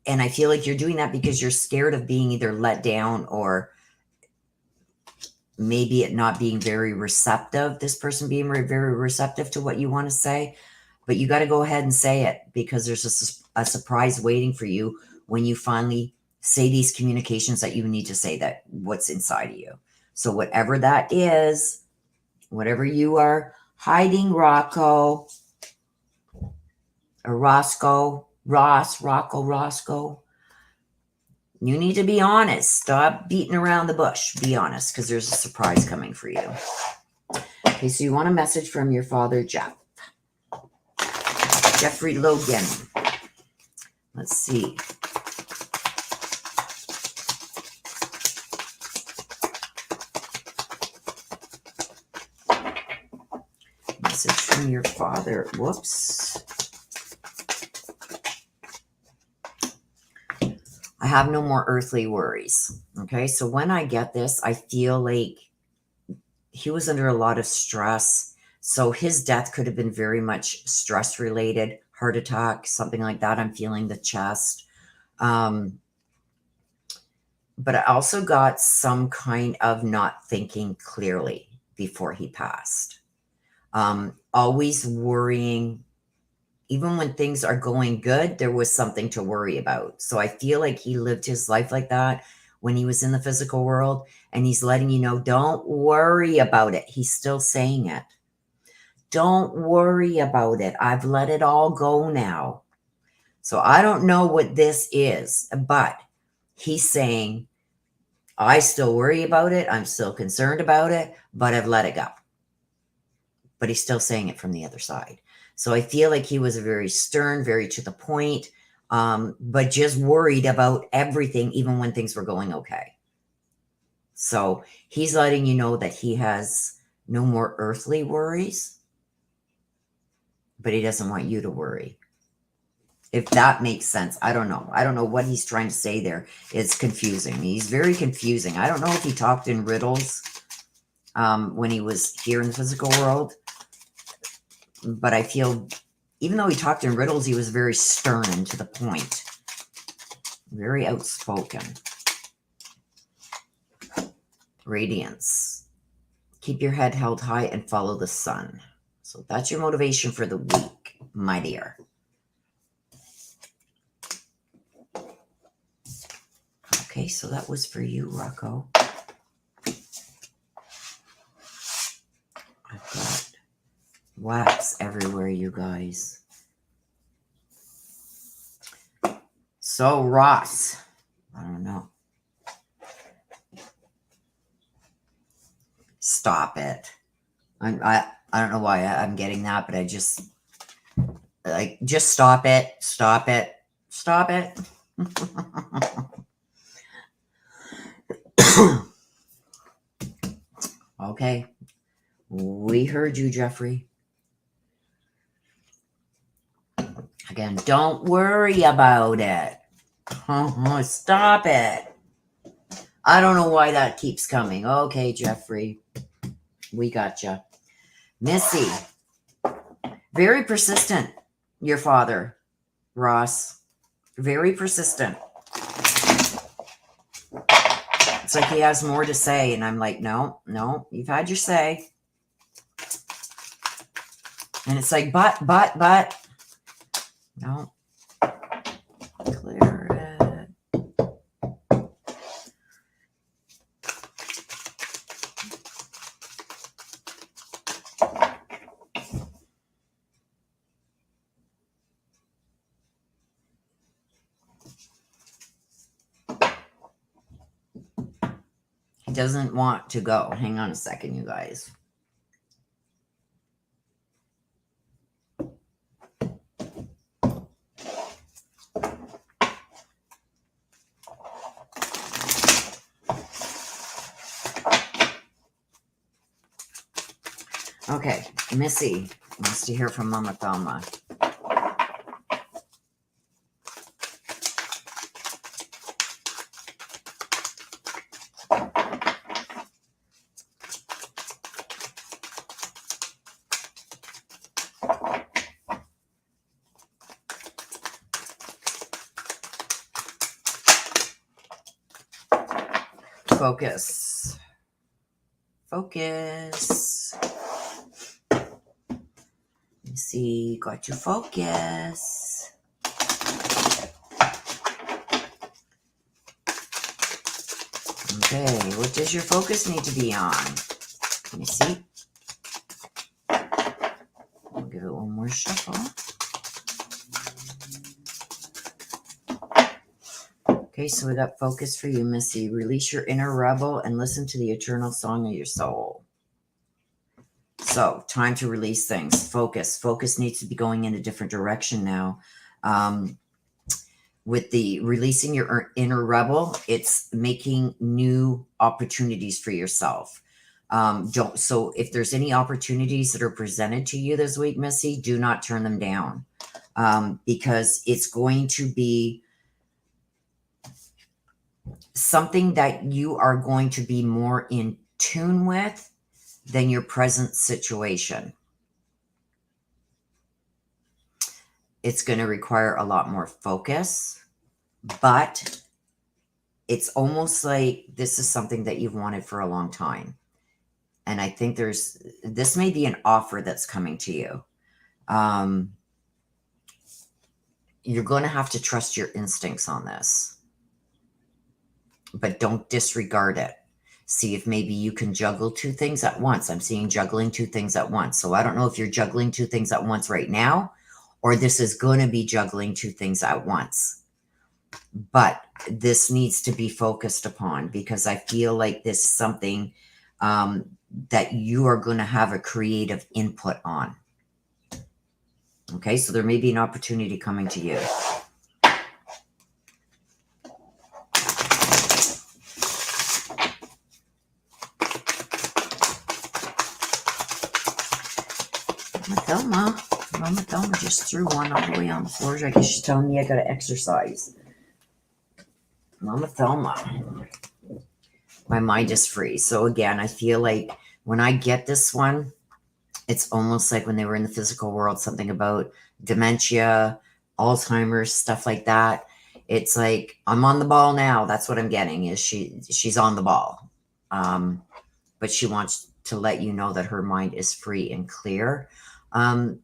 and I feel like you're doing that because you're scared of being either let down, or maybe it not being very receptive, this person being very receptive to what you want to say. But you got to go ahead and say it, because there's a surprise waiting for you when you finally say these communications that you need to say, that what's inside of you. So whatever that is, whatever you are hiding, Rocco, or Roscoe, Roscoe, you need to be honest. Stop beating around the bush. Be honest, because there's a surprise coming for you. Okay, so you want a message from your father, Jeffrey Logan. Let's see. Message from your father. Whoops. I have no more earthly worries. Okay, so when I get this, I feel like he was under a lot of stress. So his death could have been very much stress related, heart attack, something like that. I'm feeling the chest. But I also got some kind of not thinking clearly before he passed. Always worrying. Even when things are going good, there was something to worry about. So I feel like he lived his life like that when he was in the physical world, and he's letting you know, don't worry about it. He's still saying it. Don't worry about it. I've let it all go now. So I don't know what this is, but he's saying, I still worry about it. I'm still concerned about it, but I've let it go. But he's still saying it from the other side. So I feel like he was very stern, very to the point, but just worried about everything, even when things were going okay. So he's letting you know that he has no more earthly worries, but he doesn't want you to worry. If that makes sense. I don't know. I don't know what he's trying to say there. It's confusing. He's very confusing. I don't know if he talked in riddles when he was here in the physical world. But I feel, even though he talked in riddles, he was very stern and to the point. Very outspoken. Radiance. Keep your head held high and follow the sun. So that's your motivation for the week, my dear. Okay, so that was for you, Rocco. I've got wax everywhere, you guys. So, Ross, I don't know. Stop it. I don't know why I'm getting that, but I just, like, just stop it. Stop it. Stop it. Okay. We heard you, Jeffrey. Again, don't worry about it. Stop it. I don't know why that keeps coming. Okay, Jeffrey. We gotcha. Missy. Very persistent, your father, Ross. Very persistent. It's like he has more to say, and I'm like, no, you've had your say. And it's like, but. No. Clear it. He doesn't want to go. Hang on a second, you guys. Okay, Missy wants to hear from Mama Thelma. Focus. Focus. Let me see. Got your focus. Okay, what does your focus need to be on? Let me see. I'll give it one more shuffle. Okay, so we got focus for you, Missy. Release your inner rebel and listen to the eternal song of your soul. So, time to release things. Focus. Focus needs to be going in a different direction now. With the releasing your inner rebel, it's making new opportunities for yourself. So if there's any opportunities that are presented to you this week, Missy, do not turn them down. Because it's going to be something that you are going to be more in tune with than your present situation. It's going to require a lot more focus, but it's almost like this is something that you've wanted for a long time. And I think this may be an offer that's coming to you. You're going to have to trust your instincts on this, but don't disregard it. See if maybe you can juggle two things at once. I'm seeing juggling two things at once. So I don't know if you're juggling two things at once right now, or this is going to be juggling two things at once. But this needs to be focused upon, because I feel like this is something that you are going to have a creative input on. Okay, so there may be an opportunity coming to you. Thelma, Mama Thelma just threw one all the way on the floor. I guess she's telling me I gotta exercise. Mama Thelma. My mind is free. So again, I feel like when I get this one, it's almost like when they were in the physical world, something about dementia, Alzheimer's, stuff like that. It's like, I'm on the ball now. That's what I'm getting, is she's on the ball. But she wants to let you know that her mind is free and clear. I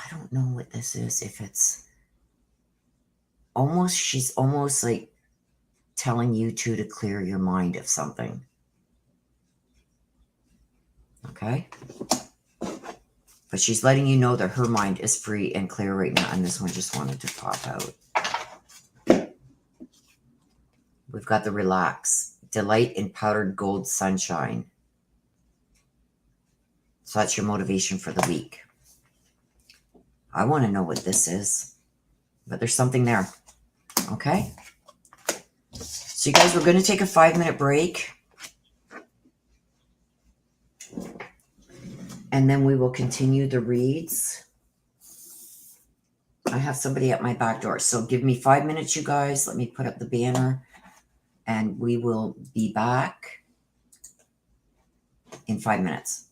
don't know what this is. If it's almost, she's almost like telling you two to clear your mind of something. Okay? But she's letting you know that her mind is free and clear right now. And this one just wanted to pop out. We've got the relax. Delight in powdered gold sunshine. So that's your motivation for the week. I want to know what this is. But there's something there. Okay? So you guys, we're going to take a 5-minute break. And then we will continue the reads. I have somebody at my back door. So give me 5 minutes, you guys. Let me put up the banner. And we will be back in 5 minutes.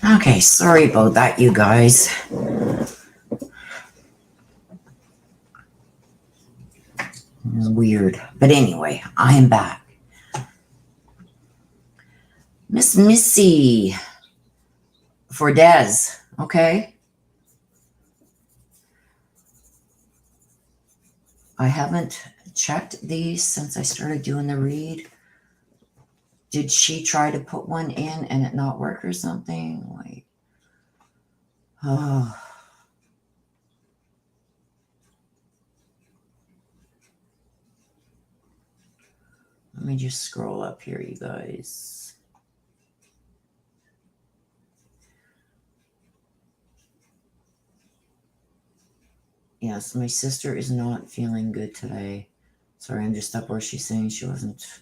Okay, sorry about that, you guys. It was weird. But anyway, I am back. Miss Missy for Des. Okay. I haven't checked these since I started doing the read. Did she try to put one in and it not work or something? Like, oh. Let me just scroll up here, you guys. Yes, my sister is not feeling good today. Sorry, I'm just up where she's saying she wasn't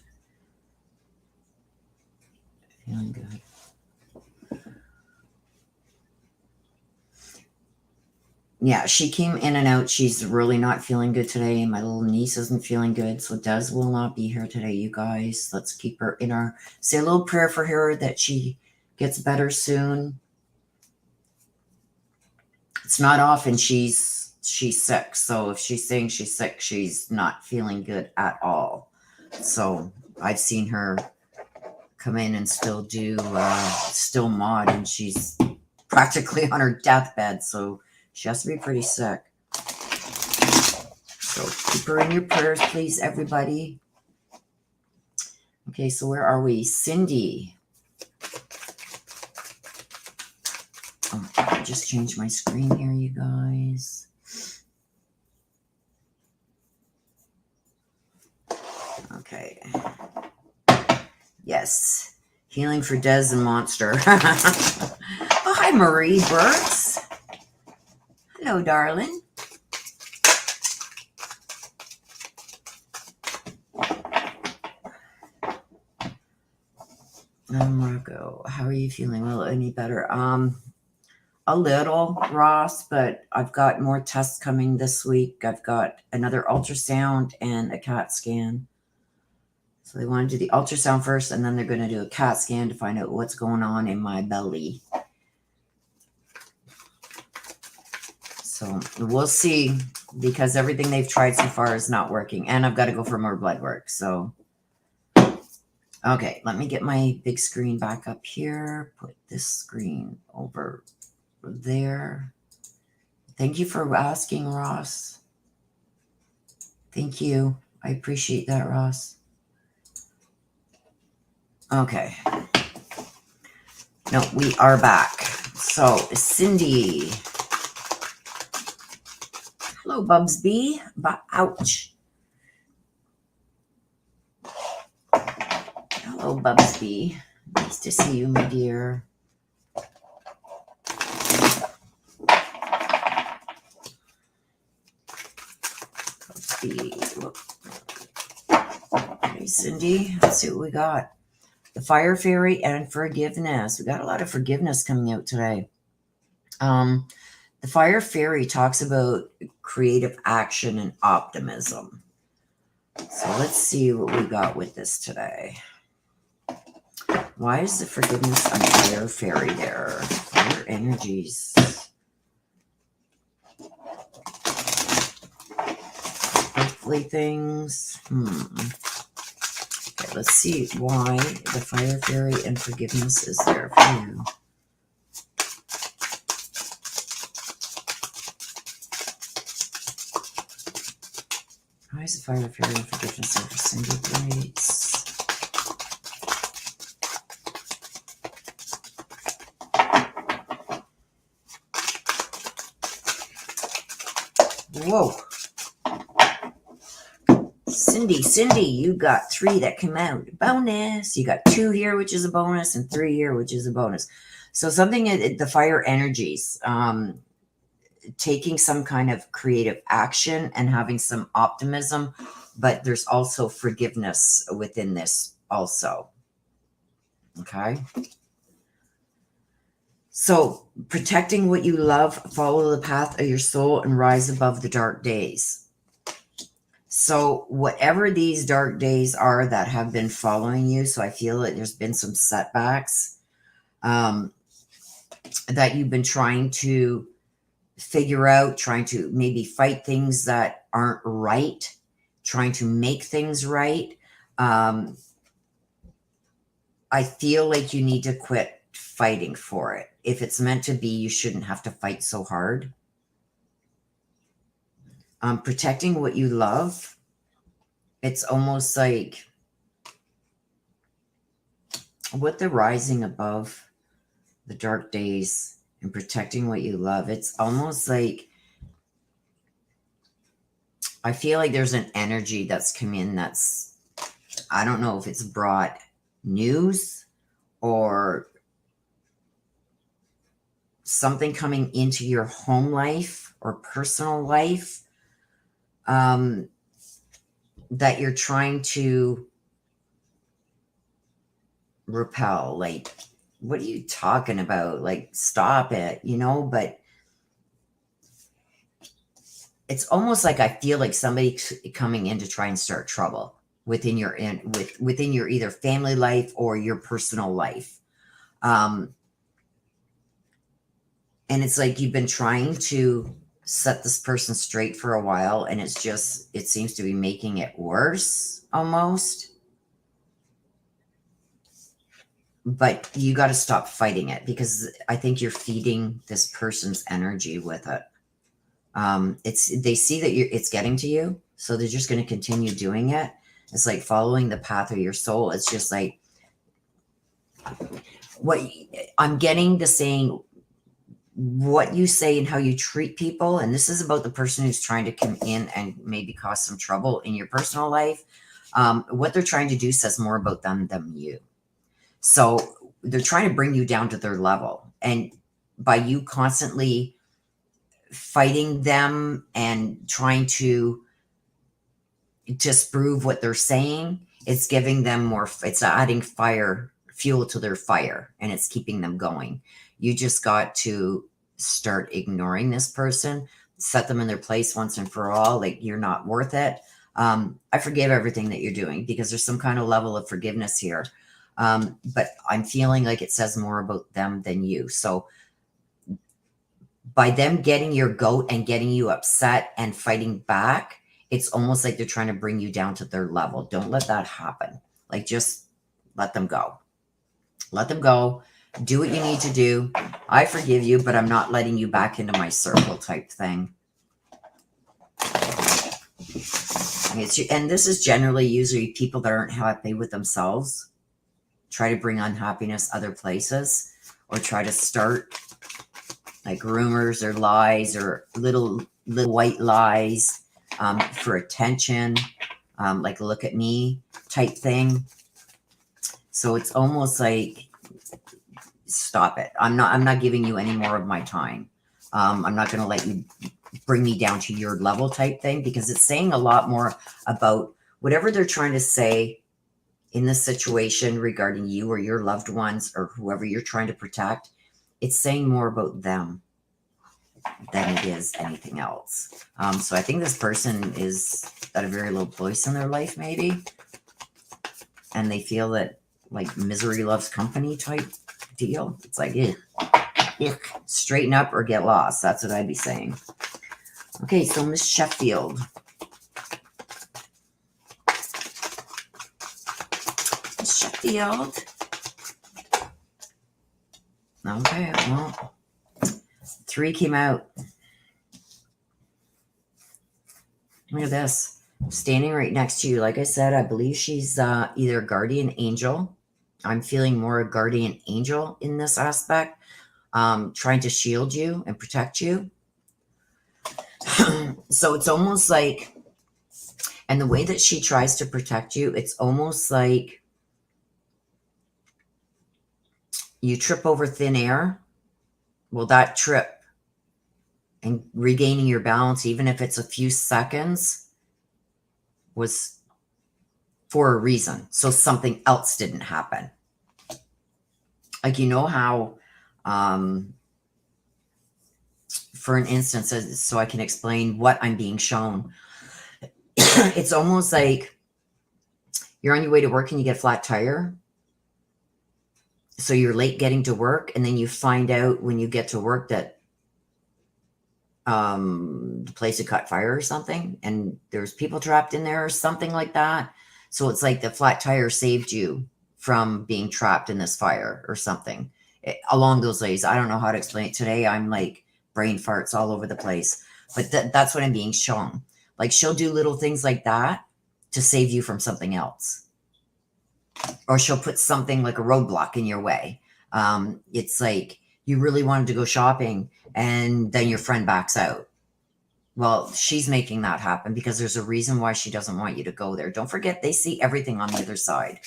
feeling good. Yeah, she came in and out. She's really not feeling good today. My little niece isn't feeling good, so Des will not be here today, you guys. Let's keep her in our, say a little prayer for her that she gets better soon. It's not often she's sick, so if she's saying she's sick, she's not feeling good at all. So I've seen her come in and still do still mod, and she's practically on her deathbed, so she has to be pretty sick. So keep her in your prayers, please, everybody. Okay, so where are we? Cindy. Oh, I just changed my screen here, you guys. Okay. Yes. Healing for Des and Monster. Oh, hi, Marie Burks. Hello, darling. Marco, how are you feeling? Well, any better? A little, Ross, but I've got more tests coming this week. I've got another ultrasound and a CAT scan. So they want to do the ultrasound first, and then they're going to do a CAT scan to find out what's going on in my belly. So we'll see, because everything they've tried so far is not working. And I've got to go for more blood work. So, okay, let me get my big screen back up here. Put this screen over there. Thank you for asking, Ross. Thank you. I appreciate that, Ross. Okay. No, we are back. So, Cindy. Hello, Bubsby. Ouch. Hello, Bubsby. Nice to see you, my dear. Bubsby. Okay, Cindy. Let's see what we got. The Fire Fairy and Forgiveness. We got a lot of forgiveness coming out today. The Fire Fairy talks about creative action and optimism. So let's see what we got with this today. Why is the Forgiveness on Fire Fairy there? Fire energies. Earthly things. Okay, let's see why the Fire Fairy and Forgiveness is there for you. Why is the Fire Fairy and Forgiveness there for Cindy, please? Whoa. Cindy, you got 3 that come out. Bonus. You got 2 here, which is a bonus, and 3 here, which is a bonus. So something, the fire energies, taking some kind of creative action and having some optimism, but there's also forgiveness within this also. Okay. So protecting what you love, follow the path of your soul, and rise above the dark days. So whatever these dark days are that have been following you, so I feel that there's been some setbacks. that you've been trying to figure out, trying to maybe fight things that aren't right, trying to make things right. Um, I feel like you need to quit fighting for it. If it's meant to be, you shouldn't have to fight so hard. Protecting what you love, it's almost like with the rising above the dark days and protecting what you love, it's almost like I feel like there's an energy that's come in that's, I don't know if it's brought news or something coming into your home life or personal life that you're trying to repel. Like, what are you talking about? Like, stop it, you know? But it's almost like I feel like somebody coming in to try and start trouble within your within your either family life or your personal life. And it's like you've been trying to set this person straight for a while, and it's just, it seems to be making it worse almost. But you got to stop fighting it, because I think you're feeding this person's energy with it. They see that it's getting to you, so they're just going to continue doing it. It's like following the path of your soul. It's just like what I'm getting the saying, what you say and how you treat people. And this is about the person who's trying to come in and maybe cause some trouble in your personal life. What they're trying to do says more about them than you. So they're trying to bring you down to their level. And by you constantly fighting them and trying to disprove what they're saying, it's giving them more, it's adding fuel to their fire, and it's keeping them going. You just got to start ignoring this person, set them in their place once and for all. Like, you're not worth it. I forgive everything that you're doing, because there's some kind of level of forgiveness here. But I'm feeling like it says more about them than you. So by them getting your goat and getting you upset and fighting back, it's almost like they're trying to bring you down to their level. Don't let that happen. Like, just let them go. Let them go. Do what you need to do. I forgive you, but I'm not letting you back into my circle type thing. And this is generally usually people that aren't happy with themselves, try to bring unhappiness other places, or try to start like rumors or lies or little white lies for attention, like look at me type thing. So it's almost like, stop it. I'm not giving you any more of my time. I'm not going to let you bring me down to your level type thing, because it's saying a lot more about whatever they're trying to say in this situation regarding you or your loved ones or whoever you're trying to protect. It's saying more about them than it is anything else. So I think this person is got a very low voice in their life, maybe, and they feel that like misery loves company type deal. It's like, straighten up or get lost. That's what I'd be saying. Okay, so Miss Sheffield. Miss Sheffield. Okay, well, 3 came out. Look at this. Standing right next to you. Like I said, I believe she's either a guardian angel. I'm feeling more a guardian angel in this aspect, trying to shield you and protect you. So it's almost like, and the way that she tries to protect you, it's almost like you trip over thin air. Well, that trip and regaining your balance, even if it's a few seconds, was for a reason. So something else didn't happen. Like, you know how, for an instance, so I can explain what I'm being shown. It's almost like you're on your way to work and you get a flat tire. So you're late getting to work, and then you find out when you get to work that the place had caught fire or something, and there's people trapped in there or something like that. So it's like the flat tire saved you from being trapped in this fire or something along those lines. I don't know how to explain it today. I'm like brain farts all over the place, but that's what I'm being shown. Like she'll do little things like that to save you from something else, or she'll put something like a roadblock in your way. It's like you really wanted to go shopping and then your friend backs out. Well, she's making that happen because there's a reason why she doesn't want you to go there. Don't forget, they see everything on the other side.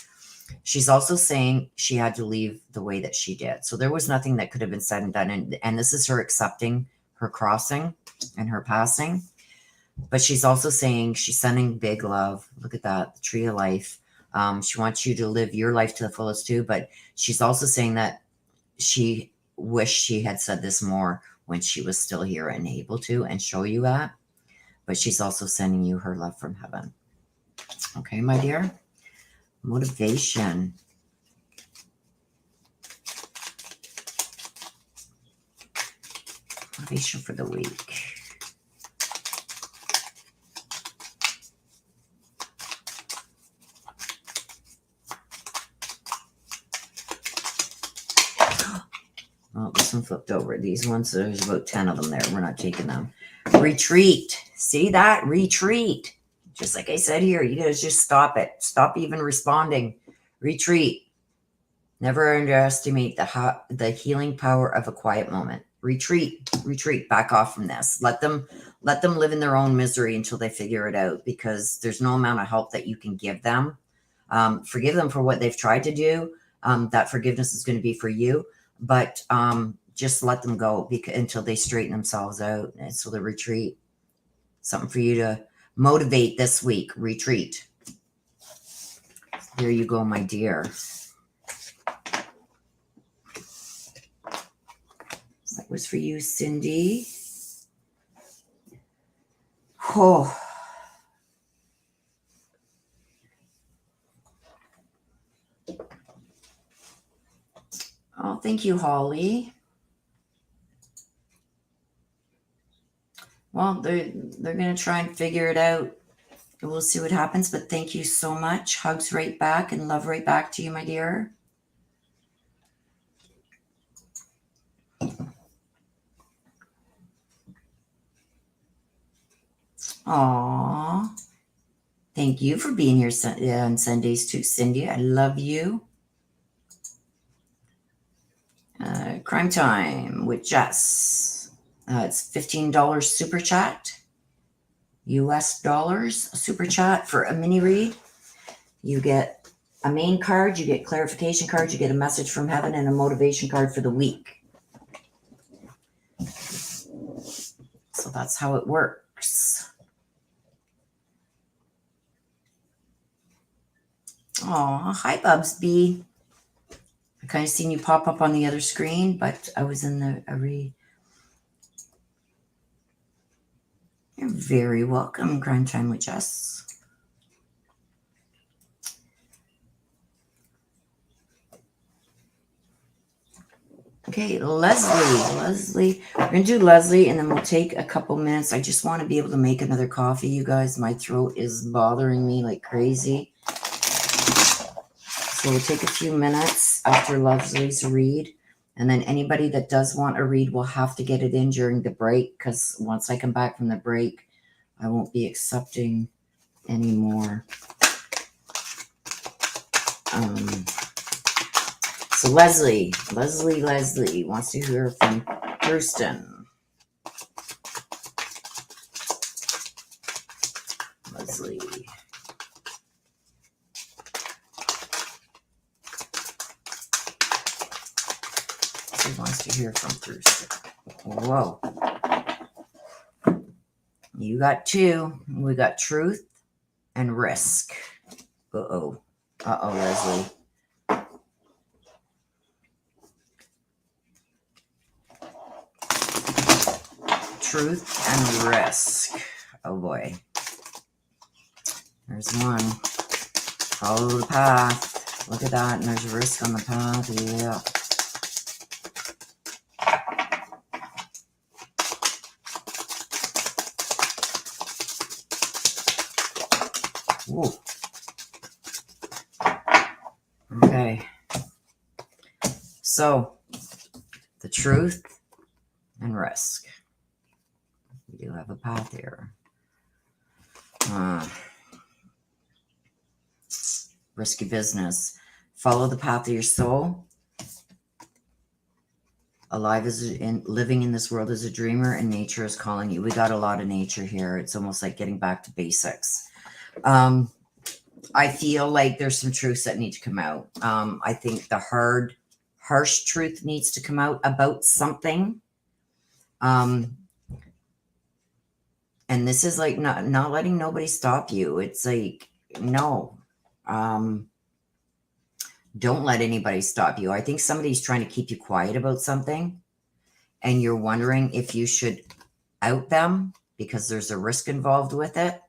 She's also saying she had to leave the way that she did. So there was nothing that could have been said and done. And this is her accepting her crossing and her passing. But she's also saying she's sending big love. Look at that, the tree of life. She wants you to live your life to the fullest too. But she's also saying that she wished she had said this more when she was still here and able to and show you that. But she's also sending you her love from heaven. Okay, my dear. Motivation. Motivation for the week. Oh, this one flipped over. These ones, there's about 10 of them there. We're not taking them. Retreat. See that? Retreat. Just like I said here, you guys just stop it. Stop even responding. Retreat. Never underestimate the healing power of a quiet moment. Retreat. Retreat. Back off from this. Let them live in their own misery until they figure it out, because there's no amount of help that you can give them. Forgive them for what they've tried to do. That forgiveness is going to be for you. But just let them go until they straighten themselves out. And so the retreat, something for you to motivate this week. Retreat. There you go, my dear. That was for you, Cindy. Oh. Oh, thank you, Holly. Well, they're going to try and figure it out. We'll see what happens, but thank you so much. Hugs right back and love right back to you, my dear. Aww. Thank you for being here on Sundays too, Cindy. I love you. Crime Time with Jess. It's $15 super chat. US dollars super chat for a mini read. You get a main card, you get clarification cards, you get a message from heaven, and a motivation card for the week. So that's how it works. Oh, hi, Bubs B. I kind of seen you pop up on the other screen, but I was in a read. You're very welcome, Crime Time with Jess. Okay, Leslie. We're going to do Leslie, and then we'll take a couple minutes. I just want to be able to make another coffee, you guys. My throat is bothering me like crazy. So we'll take a few minutes after Leslie's read. And then anybody that does want a read will have to get it in during the break, because once I come back from the break, I won't be accepting anymore. So Leslie wants to hear from Kirsten. Leslie. She wants to hear from Kirsten. Whoa. You got two. We got truth and risk. Uh-oh. Uh-oh, Leslie. Truth and risk. Oh boy. There's one. Follow the path. Look at that. And there's a risk on the path. Yeah. Ooh. Okay. So, the truth and risk. We do have a path here. Risky business. Follow the path of your soul. Alive as living in this world as a dreamer, and nature is calling you. We got a lot of nature here. It's almost like getting back to basics. I feel like there's some truths that need to come out. I think the harsh truth needs to come out about something. And this is like not letting nobody stop you. It's like, no. Don't let anybody stop you. I think somebody's trying to keep you quiet about something, and you're wondering if you should out them because there's a risk involved with it.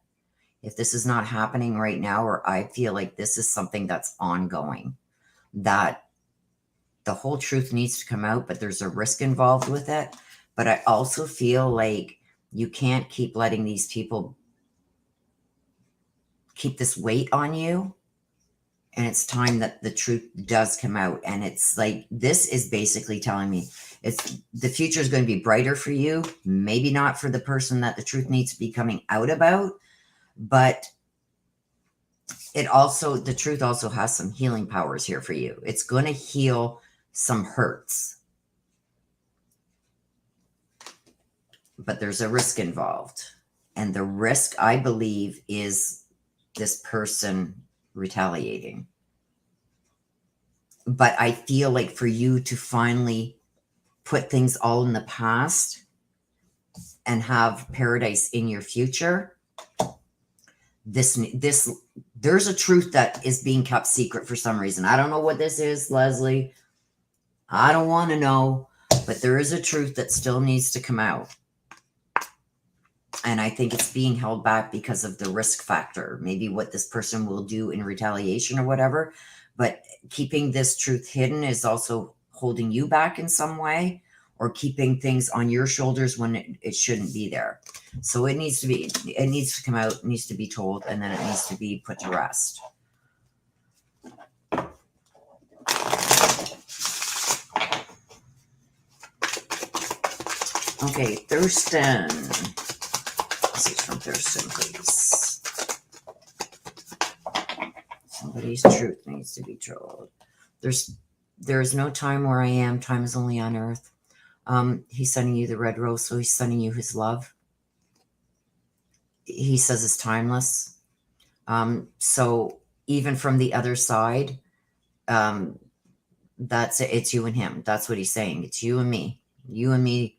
If this is not happening right now, or I feel like this is something that's ongoing, that the whole truth needs to come out, but there's a risk involved with it. But I also feel like you can't keep letting these people keep this weight on you. And it's time that the truth does come out. And it's like, this is basically telling me the future is going to be brighter for you. Maybe not for the person that the truth needs to be coming out about, but the truth also has some healing powers here for you. It's going to heal some hurts, but there's a risk involved. And the risk, I believe, is this person retaliating. But I feel like for you to finally put things all in the past and have paradise in your future, there's a truth that is being kept secret for some reason. I don't know what this is, Leslie. I don't want to know, but there is a truth that still needs to come out. And I think it's being held back because of the risk factor, maybe what this person will do in retaliation or whatever. But keeping this truth hidden is also holding you back in some way, or keeping things on your shoulders when it shouldn't be there. So it needs to come out, it needs to be told, and then it needs to be put to rest. Okay, Thurston. This is from Thurston, please. Somebody's truth needs to be told. There is no time where I am. Time is only on earth. He's sending you the red rose, so he's sending you his love. He says it's timeless. So even from the other side, it's you and him. That's what he's saying. It's you and me. You and me.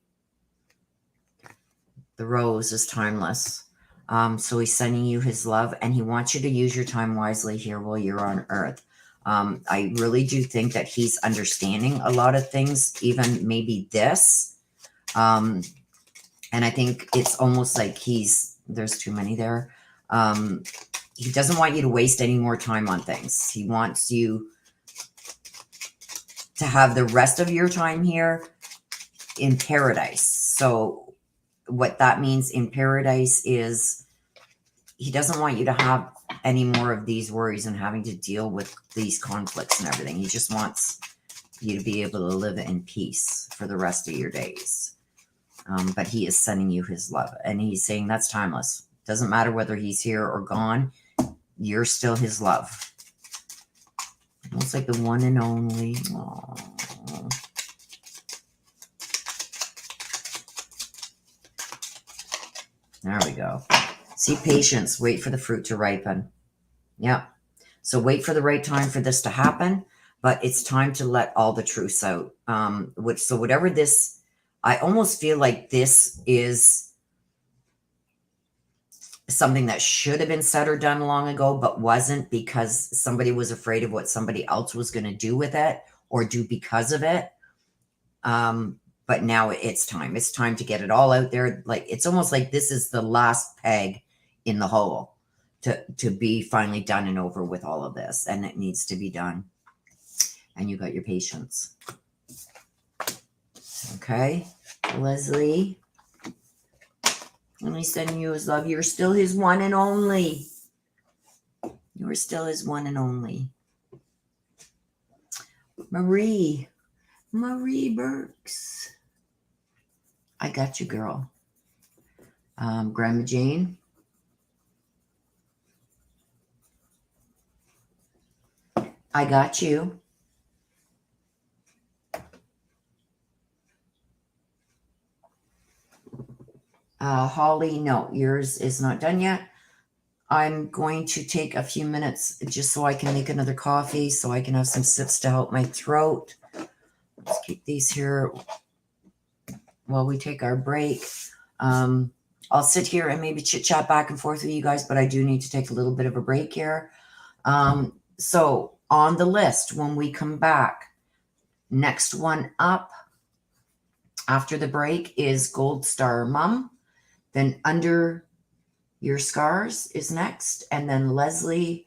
The rose is timeless. So he's sending you his love, and he wants you to use your time wisely here while you're on earth. I really do think that he's understanding a lot of things, even maybe this. And I think it's almost like there's too many there. He doesn't want you to waste any more time on things. He wants you to have the rest of your time here in paradise. So what that means in paradise is he doesn't want you to have any more of these worries and having to deal with these conflicts and everything. He just wants you to be able to live in peace for the rest of your days. But he is sending you his love, and he's saying that's timeless. Doesn't matter whether he's here or gone. You're still his love. Almost like the one and only. Aww. There we go. See, patience. Wait for the fruit to ripen. Yeah. So wait for the right time for this to happen, but it's time to let all the truths out. So whatever this, I almost feel like this is something that should have been said or done long ago, but wasn't, because somebody was afraid of what somebody else was going to do with it or do because of it. But now it's time. It's time to get it all out there. Like, it's almost like this is the last peg in the hole to be finally done and over with all of this, and it needs to be done. And you got your patience. Okay, Leslie. And he's sending you his love. You're still his one and only. You're still his one and only. Marie Burks. I got you, girl. Grandma Jane. I got you. Holly, no, yours is not done yet. I'm going to take a few minutes just so I can make another coffee, so I can have some sips to help my throat. Let's keep these here while we take our break. I'll sit here and maybe chit chat back and forth with you guys, but I do need to take a little bit of a break here. So on the list, when we come back, next one up after the break is Gold Star Mom. Then Under Your Scars is next. And then Leslie.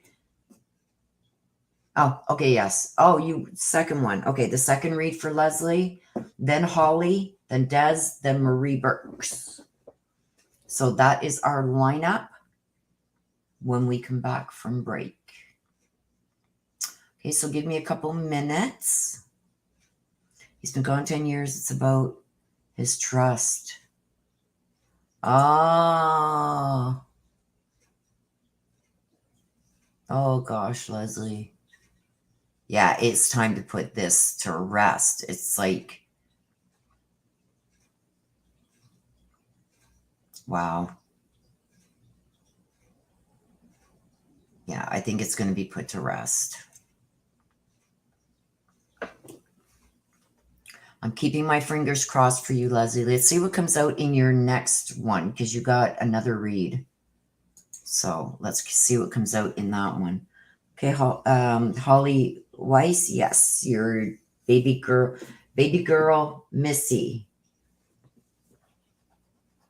Oh, okay, yes. Oh, you second one. Okay, the second read for Leslie. Then Holly. Then Des. Then Marie Burks. So that is our lineup when we come back from break. Okay, so give me a couple minutes. He's been gone 10 years. It's about his trust. Oh. Oh, gosh, Leslie. Yeah, it's time to put this to rest. It's like, wow. Yeah, I think it's going to be put to rest. I'm keeping my fingers crossed for you, Leslie. Let's see what comes out in your next one, because you got another read. So let's see what comes out in that one. Okay, Holly Weiss, yes, your baby girl, Missy.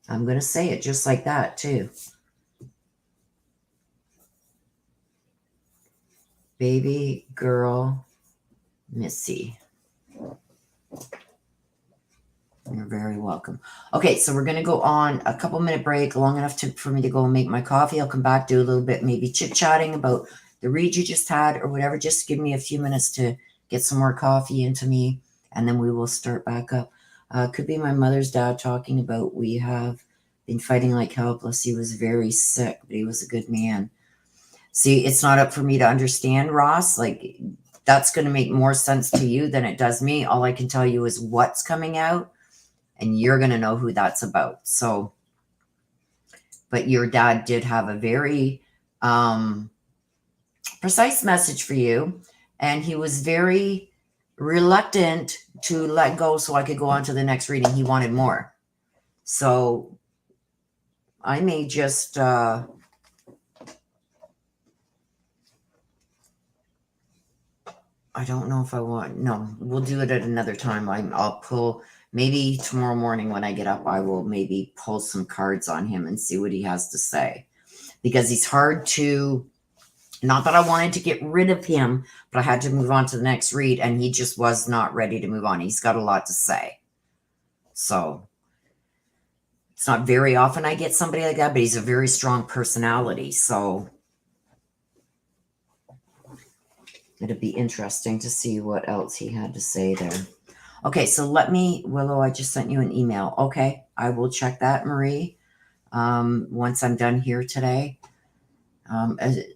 I'm going to say it just like that, too. Baby girl, Missy. You're very welcome. Okay, so we're going to go on a couple-minute break, long enough for me to go and make my coffee. I'll come back, do a little bit, maybe chit-chatting about the read you just had or whatever. Just give me a few minutes to get some more coffee into me, and then we will start back up. Could be my mother's dad talking about we have been fighting like helpless. He was very sick, but he was a good man. See, it's not up for me to understand, Ross. Like, that's going to make more sense to you than it does me. All I can tell you is what's coming out, and you're going to know who that's about. So, but your dad did have a very precise message for you, and he was very reluctant to let go so I could go on to the next reading. He wanted more. So I may just I don't know if I want. No, we'll do it at another time. I'll pull, maybe tomorrow morning when I get up, I will maybe pull some cards on him and see what he has to say, because he's hard to, not that I wanted to get rid of him, but I had to move on to the next read, and he just was not ready to move on. He's got a lot to say. So it's not very often I get somebody like that, but he's a very strong personality. So it'd be interesting to see what else he had to say there. Okay, so let me, Willow, I just sent you an email. Okay, I will check that, Marie, once I'm done here today,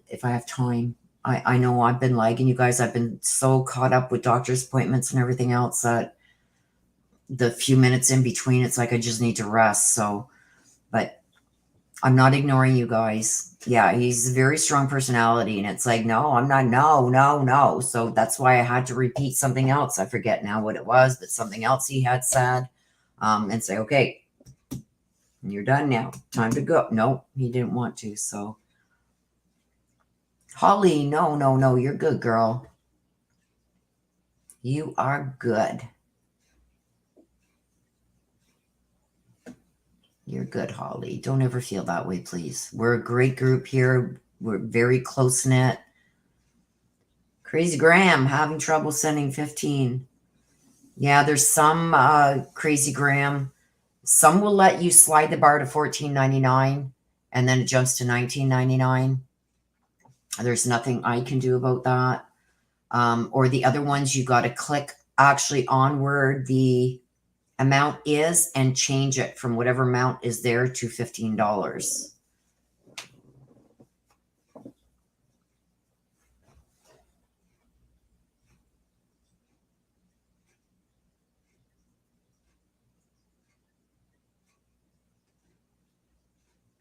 if I have time. I know I've been lagging, you guys. I've been so caught up with doctor's appointments and everything else that the few minutes in between, it's like I just need to rest. So, but I'm not ignoring you guys. Yeah, he's a very strong personality, and it's like, no, I'm not. No. So that's why I had to repeat something else. I forget now what it was, but something else he had said, and say, okay, you're done now. Time to go. No, he didn't want to. So, Holly, no, you're good, girl. You are good. You're good, Holly. Don't ever feel that way, please. We're a great group here. we're very close-knit. Crazy Graham having trouble sending 15. Yeah, there's some Crazy Graham. Some will let you slide the bar to $14.99 and then it jumps to $19.99. There's nothing I can do about that. Or the other ones, you got to click actually on where the amount is and change it from whatever amount is there to $15.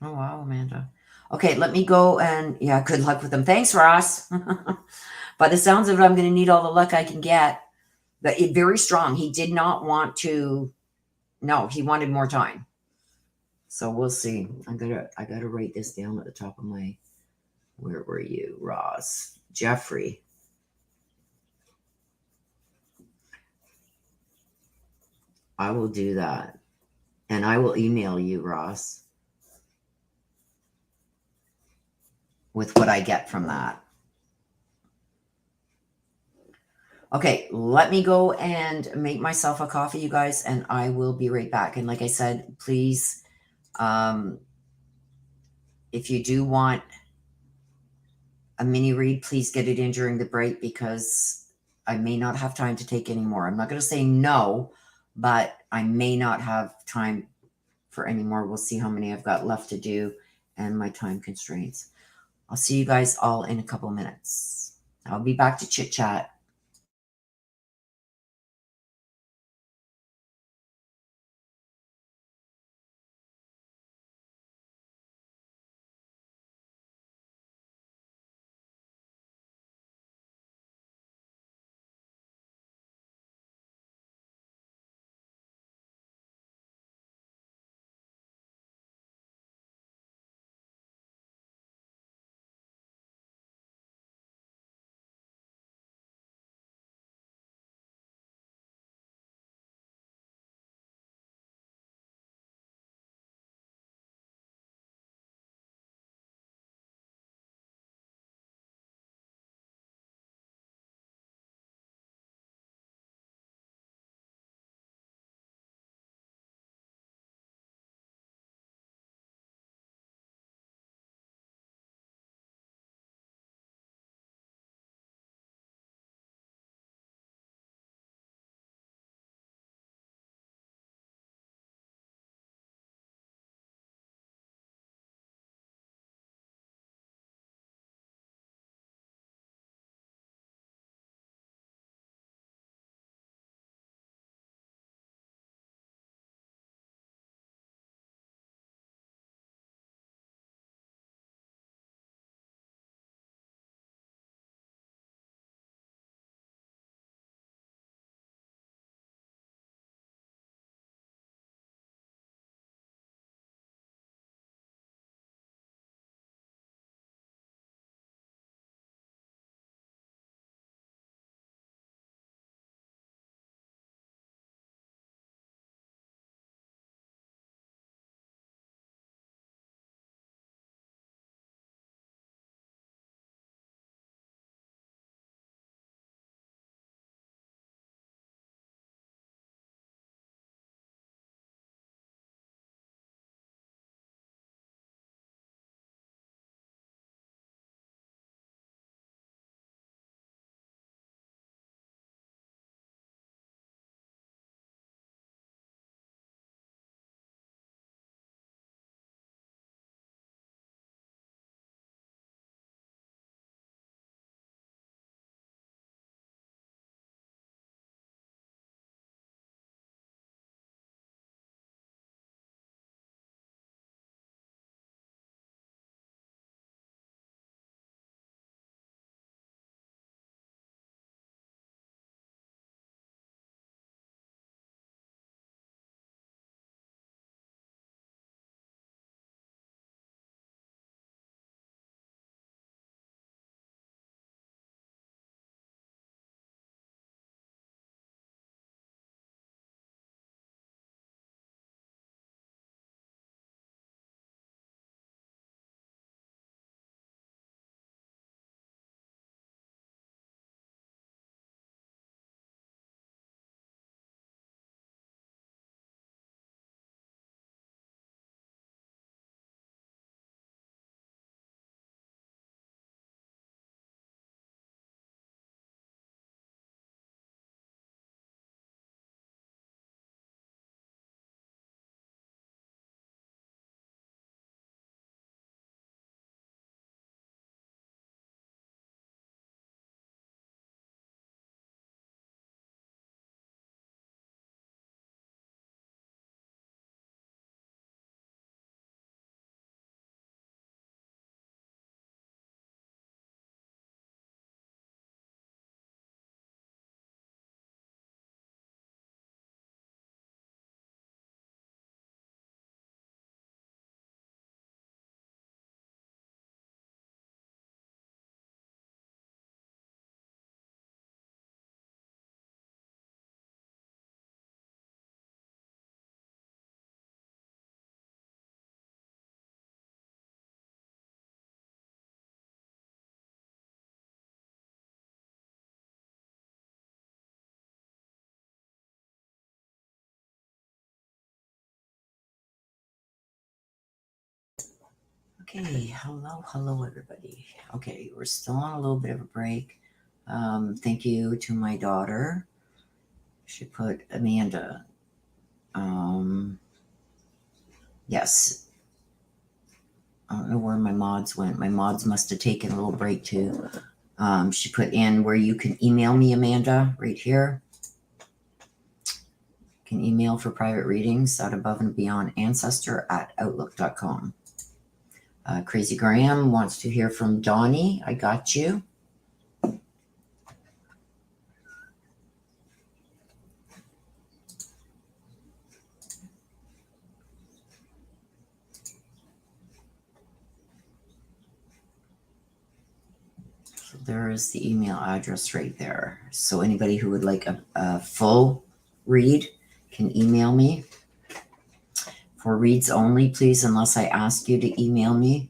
Oh, wow, Amanda. Okay, let me go and, yeah, good luck with them. Thanks, Ross. By the sounds of it, I'm going to need all the luck I can get. But very strong. He did not want to, no, he wanted more time. So we'll see. I gotta write this down at the top of my, where were you, Ross? Jeffrey. I will do that. And I will email you, Ross, with what I get from that. Okay, let me go and make myself a coffee, you guys, and I will be right back. And like I said, please, if you do want a mini read, please get it in during the break because I may not have time to take any more. I'm not going to say no, but I may not have time for any more. We'll see how many I've got left to do and my time constraints. I'll see you guys all in a couple minutes. I'll be back to chit chat. Okay, hello, everybody. Okay, we're still on a little bit of a break. Thank you to my daughter. She put Amanda. Yes. I don't know where my mods went. My mods must have taken a little break too. She put in where you can email me, Amanda, right here. You can email for private readings out above and beyond Ancestor at outlook.com. Crazy Graham wants to hear from Donnie. I got you. So there is the email address right there. So anybody who would like a full read can email me. For reads only, please, unless I ask you to email me.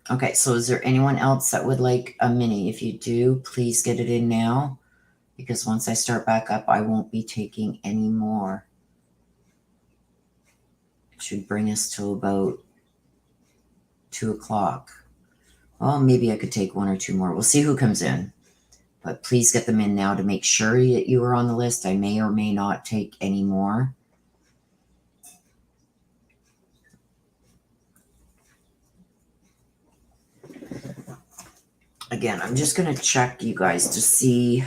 Okay, so is there anyone else that would like a mini? If you do, please get it in now, because once I start back up, I won't be taking any more. It should bring us to about 2 o'clock. Well, maybe I could take one or two more. We'll see who comes in. But please get them in now to make sure that you are on the list. I may or may not take any more. Again, I'm just going to check you guys to see.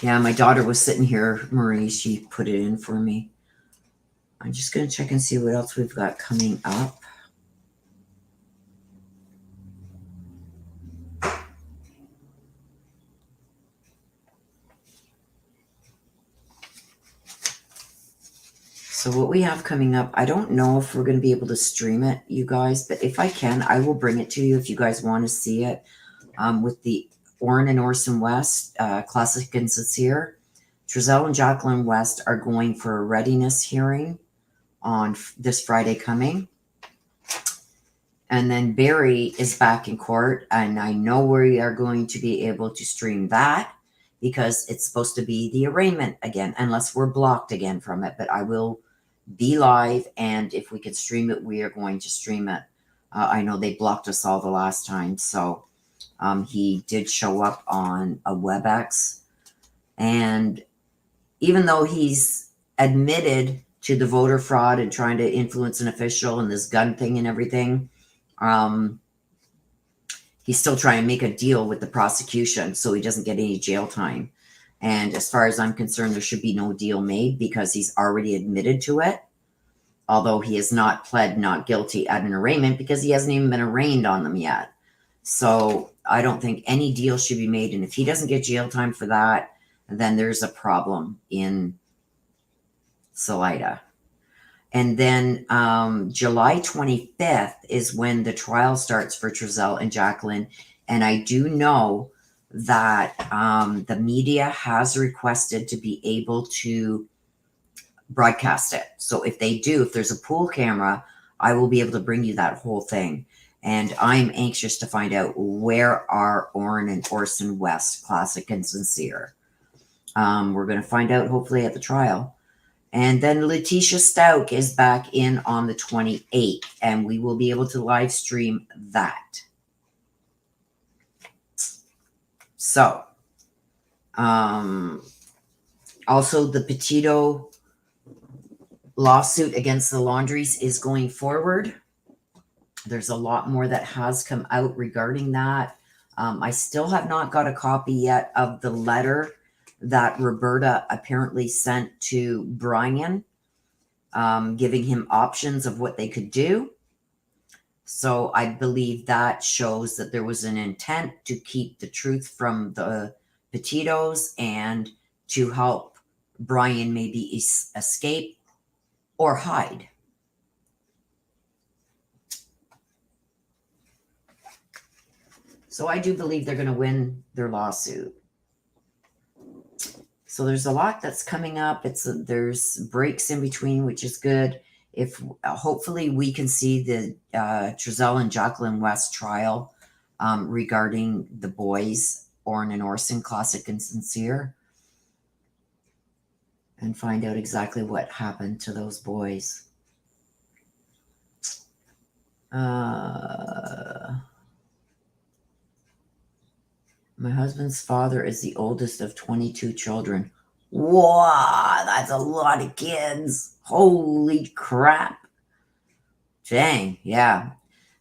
Yeah, my daughter was sitting here, Marie. She put it in for me. I'm just going to check and see what else we've got coming up. So what we have coming up, I don't know if we're going to be able to stream it, you guys, but if I can, I will bring it to you if you guys want to see it. With the Orrin and Orson West, Classic and Sincere, Trezell and Jacqueline West are going for a readiness hearing on this Friday coming. And then Barry is back in court, and I know we are going to be able to stream that because it's supposed to be the arraignment again, unless we're blocked again from it. But I will be live, and if we can stream it, we are going to stream it. I know they blocked us all the last time, so he did show up on a WebEx, and even though he's admitted to the voter fraud and trying to influence an official and this gun thing and everything, he's still trying to make a deal with the prosecution so he doesn't get any jail time. And as far as I'm concerned, there should be no deal made because he's already admitted to it, although he has not pled not guilty at an arraignment because he hasn't even been arraigned on them yet. So I don't think any deal should be made. And if he doesn't get jail time for that, then there's a problem in Salida. And then July 25th is when the trial starts for Trezell and Jacqueline. And I do know that the media has requested to be able to broadcast it. So if they do, if there's a pool camera, I will be able to bring you that whole thing. And I'm anxious to find out where are Orrin and Orson West, Classic and Sincere. We're going to find out hopefully at the trial. And then Letitia Stout is back in on the 28th, and we will be able to live stream that. So, also the Petito lawsuit against the Laundries is going forward. There's a lot more that has come out regarding that. I still have not got a copy yet of the letter that Roberta apparently sent to Brian, giving him options of what they could do. So I believe that shows that there was an intent to keep the truth from the Petitos and to help Brian maybe escape or hide. So I do believe they're going to win their lawsuit. So there's a lot that's coming up. There's breaks in between, which is good. If hopefully we can see the Trezell and Jacqueline West trial regarding the boys, Orrin and Orson, Classic and Sincere, and find out exactly what happened to those boys. My husband's father is the oldest of 22 children. Wow, that's a lot of kids. Holy crap. Dang, yeah.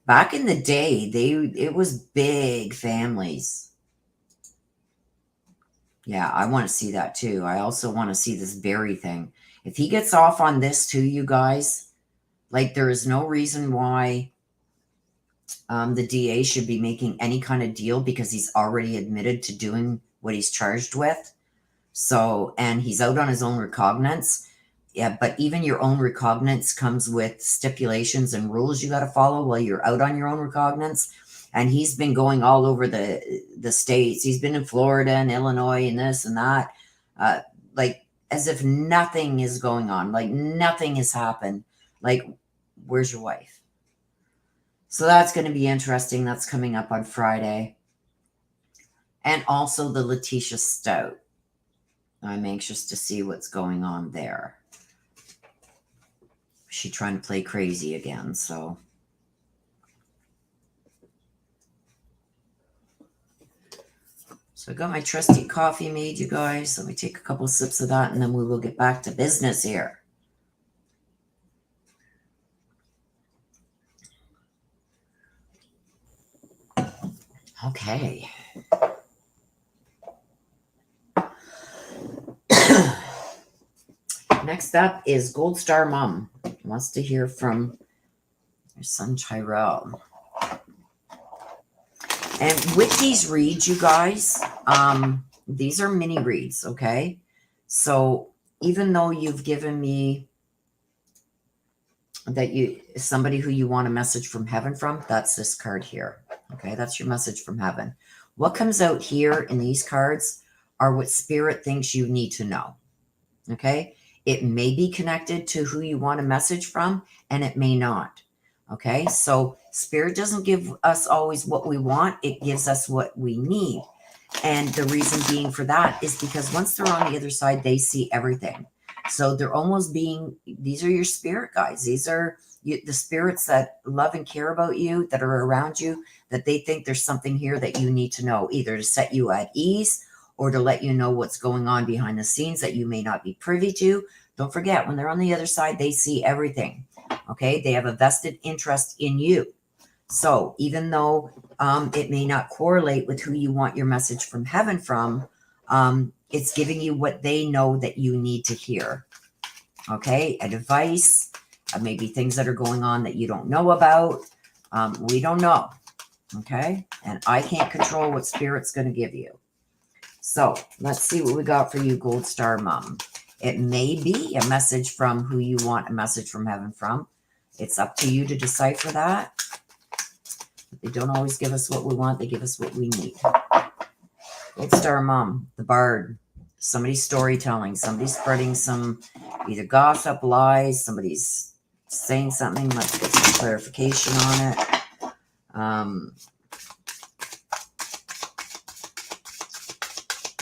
Back in the day, it was big families. Yeah, I want to see that too. I also want to see this Barry thing. If he gets off on this too, you guys, like there is no reason why the DA should be making any kind of deal, because he's already admitted to doing what he's charged with. So, and he's out on his own recognizance. Yeah, but even your own recognizance comes with stipulations and rules you got to follow while you're out on your own recognizance. And he's been going all over the states. He's been in Florida and Illinois and this and that, like as if nothing is going on, like nothing has happened. Like, where's your wife? So that's going to be interesting. That's coming up on Friday. And also the Letitia Stout. I'm anxious to see what's going on there. She's trying to play crazy again, so. So I got my trusty coffee made, you guys. Let me take a couple sips of that, and then we will get back to business here. Okay. Next up is Gold Star Mom. Wants to hear from your son Tyrell. And with these reads, you guys, these are mini reads, okay? So even though you've given me that somebody who you want a message from heaven from, that's this card here. Okay, that's your message from heaven. What comes out here in these cards are what Spirit thinks you need to know. Okay, it may be connected to who you want a message from, and it may not. Okay, so Spirit doesn't give us always what we want, it gives us what we need. And the reason being for that is because once they're on the other side, they see everything. So they're almost being, these are your spirit guides. These are the spirits that love and care about you, that are around you, that they think there's something here that you need to know, either to set you at ease or to let you know what's going on behind the scenes that you may not be privy to. Don't forget, when they're on the other side, they see everything. Okay, they have a vested interest in you. So even though it may not correlate with who you want your message from heaven from, it's giving you what they know that you need to hear. Okay, advice, maybe things that are going on that you don't know about. We don't know. Okay, and I can't control what Spirit's going to give you. So let's see what we got for you, Gold Star Mom. It may be a message from who you want a message from heaven from. It's up to you to decipher that. But they don't always give us what we want. They give us what we need. Gold Star Mom, the Bard. Somebody's storytelling. Somebody's spreading some either gossip, lies. Somebody's saying something. Let's get some clarification on it.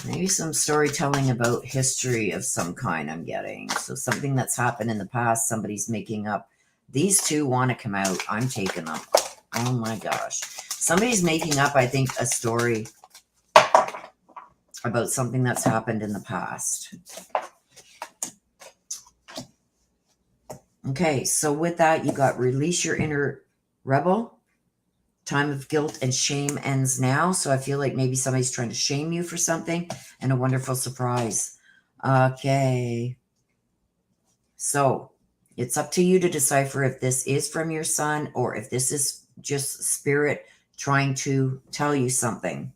Maybe some storytelling about history of some kind I'm getting. So something that's happened in the past, somebody's making up. These two want to come out. I'm taking them. Oh my gosh. Somebody's making up, I think, a story about something that's happened in the past. Okay, so with that, you got release your inner rebel. Time of guilt and shame ends now. So I feel like maybe somebody's trying to shame you for something, and a wonderful surprise. Okay. So it's up to you to decipher if this is from your son or if this is just Spirit trying to tell you something.